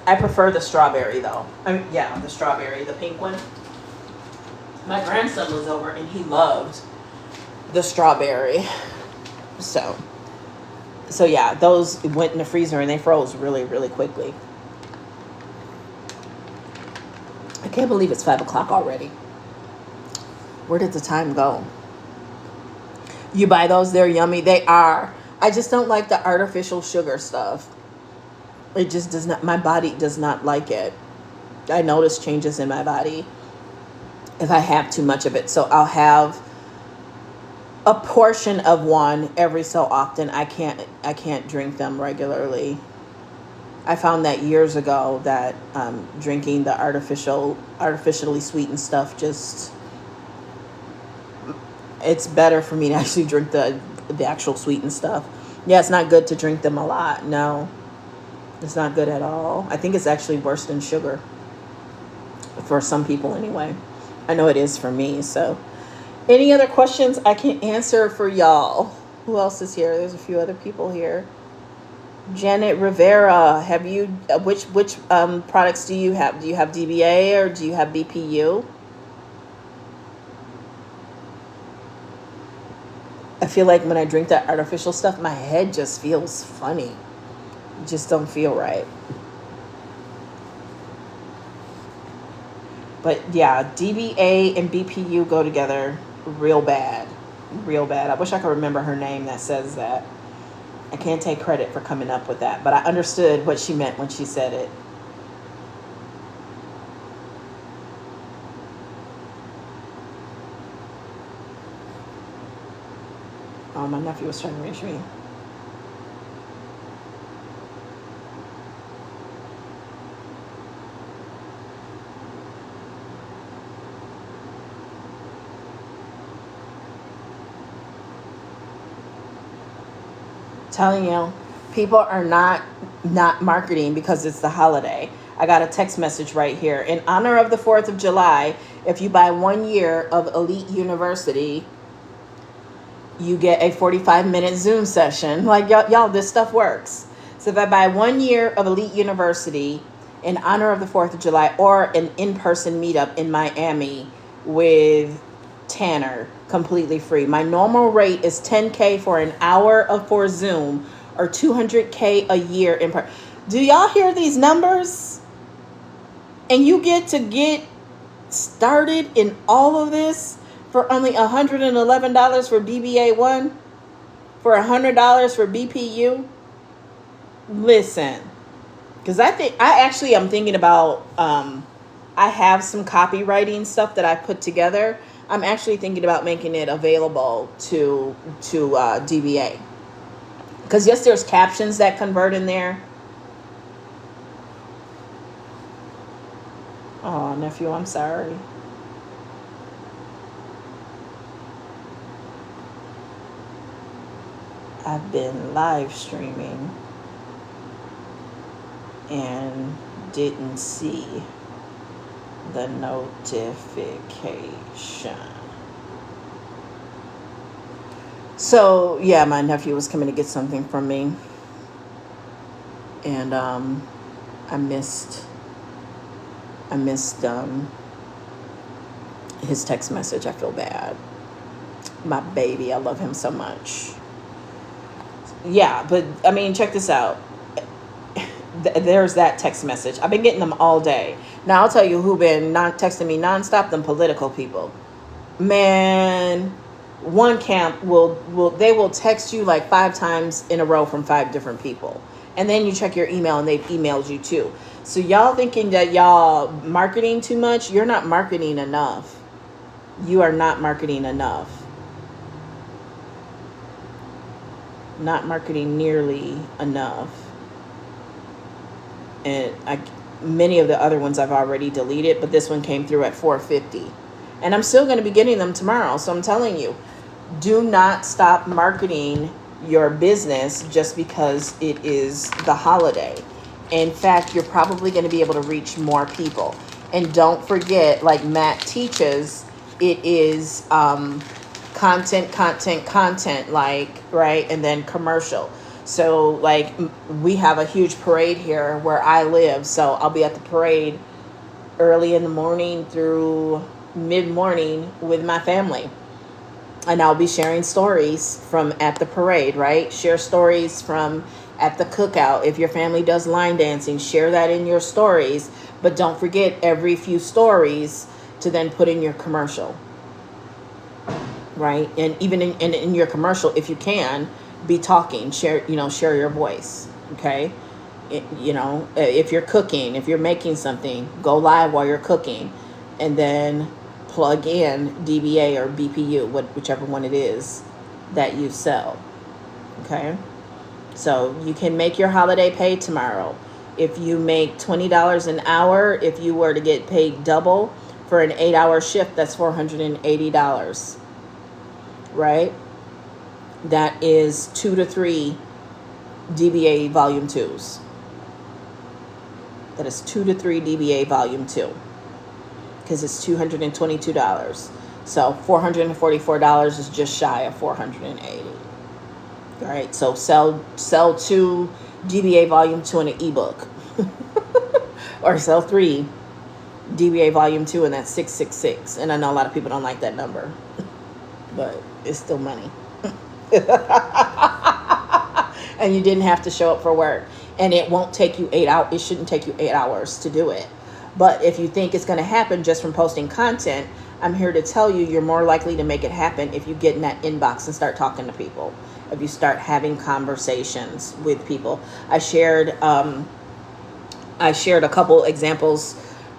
I prefer the strawberry though. The strawberry, the pink one. My grandson was over and he loved the strawberry. So yeah, those went in the freezer and they froze really, really quickly. I can't believe it's 5 o'clock already. Where did the time go? You buy those, they're yummy. They are. I just don't like the artificial sugar stuff. It just does not, my body does not like it. I notice changes in my body if I have too much of it. So I'll have a portion of one every so often. I can't drink them regularly. I found that years ago that drinking the artificially sweetened stuff it's better for me to actually drink the actual sweetened stuff. Yeah, it's not good to drink them a lot. No, it's not good at all. I think it's actually worse than sugar for some people anyway. I know it is for me. So any other questions I can answer for y'all? Who else is here? There's a few other people here. Janet Rivera, have you, which products do you have? Do you have DBA or do you have BPU? I feel like when I drink that artificial stuff, my head just feels funny. It just don't feel right. But yeah, DBA and BPU go together real bad. Real bad. I wish I could remember her name that says that. I can't take credit for coming up with that, but I understood what she meant when she said it. Oh, my nephew was trying to reach me. Telling you, people are not marketing because it's the holiday. I got a text message right here. In honor of the 4th of July, if you buy 1 year of Elite University, you get a 45-minute Zoom session. Like, y'all, this stuff works. So if I buy 1 year of Elite University in honor of the 4th of July, or an in-person meetup in Miami with Tanner, completely free. My normal rate is $10K for an hour for Zoom, or $200K a year in person. Do y'all hear these numbers? And you get to get started in all of this for only $111 for BBA1, for $100 for BPU. Listen, because I'm thinking about, I have some copywriting stuff that I put together. I'm actually thinking about making it available to DBA. Because yes, there's captions that convert in there. Oh, nephew, I'm sorry. I've been live streaming and didn't see the notification. So yeah, my nephew was coming to get something from me, and I missed his text message. I feel bad. My baby, I love him so much. Yeah, but I mean, check this out. There's that text message. I've been getting them all day. Now I'll tell you who been texting me nonstop. Them political people. Man, one camp will text you like 5 times in a row from 5 different people, and then you check your email and they've emailed you too. So y'all thinking that y'all marketing too much? You're not marketing enough. You are not marketing enough. Not marketing nearly enough. And many of the other ones I've already deleted, but this one came through at 4:50, and I'm still going to be getting them tomorrow. So I'm telling you, do not stop marketing your business just because it is the holiday. In fact, you're probably going to be able to reach more people. And don't forget, like Matt teaches, it is content, like, right? And then commercial. So like we have a huge parade here where I live. So I'll be at the parade early in the morning through mid-morning with my family. And I'll be sharing stories from at the parade, right? Share stories from at the cookout. If your family does line dancing, share that in your stories. But don't forget every few stories to then put in your commercial, right? And even in your commercial, if you can, be talking, share your voice, okay? If you're cooking, if you're making something, go live while you're cooking, and then plug in DBA or BPU, whichever one it is that you sell. Okay, so you can make your holiday pay tomorrow. If you make $20 an hour, if you were to get paid double for an 8-hour shift, that's $480, right? That is 2 to 3 DBA volume 2s. That is 2 to 3 DBA volume 2. Because it's $222. So $444 is just shy of $480. All right, so sell 2 DBA volume 2 in an ebook. Or sell 3 DBA volume 2, and that's 666. And I know a lot of people don't like that number, but it's still money. And you didn't have to show up for work. And it won't take you 8 hours. It shouldn't take you 8 hours to do it. But if you think it's going to happen just from posting content, I'm here to tell you you're more likely to make it happen if you get in that inbox and start talking to people. If you start having conversations with people. I shared a couple examples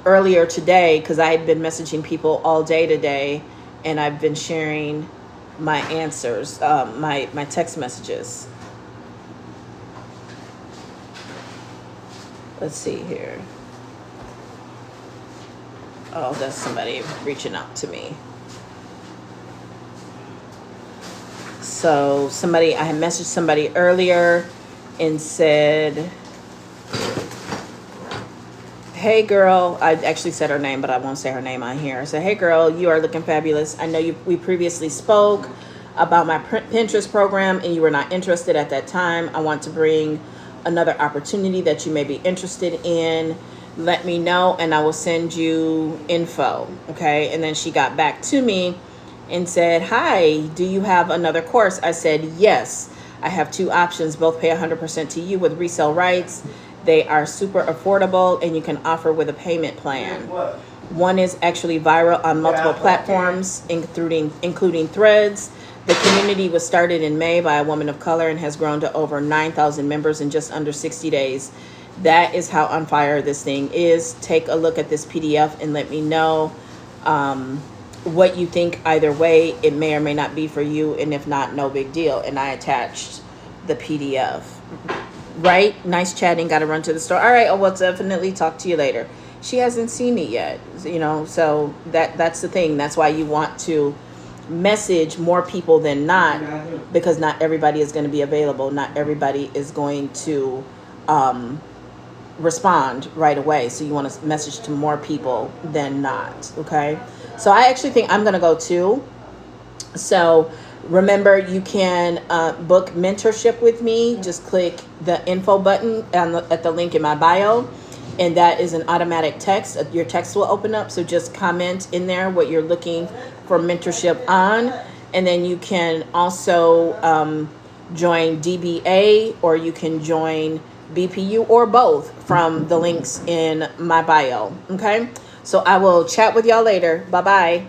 earlier today because I had been messaging people all day today, and I've been sharing my answers, my text messages. Let's see here. Oh, that's somebody reaching out to me. So I had messaged somebody earlier and said, hey girl, I actually said her name, but I won't say her name on here. I said, hey girl, you are looking fabulous. I know we previously spoke about my Pinterest program and you were not interested at that time. I want to bring another opportunity that you may be interested in. Let me know and I will send you info. Okay. And then she got back to me and said, hi, do you have another course? I said, yes, I have 2 options. Both pay 100% to you with resale rights. They are super affordable and you can offer with a payment plan. One is actually viral on multiple platforms, including Threads. The community was started in May by a woman of color and has grown to over 9,000 members in just under 60 days. That is how on fire this thing is. Take a look at this PDF and let me know what you think. Either way, it may or may not be for you, and if not, no big deal. And I attached the PDF. Right? Nice chatting. Got to run to the store. All right. I will definitely talk to you later. She hasn't seen it yet, so that's the thing. That's why you want to message more people than not, because not everybody is going to be available. Not everybody is going to respond right away. So you want to message to more people than not. Okay. So I actually think I'm going to go too. So remember, you can book mentorship with me. Just click the info button at the link in my bio. And that is an automatic text. Your text will open up. So just comment in there what you're looking for mentorship on. And then you can also join DBA, or you can join BPU, or both from the links in my bio. Okay. So I will chat with y'all later. Bye-bye.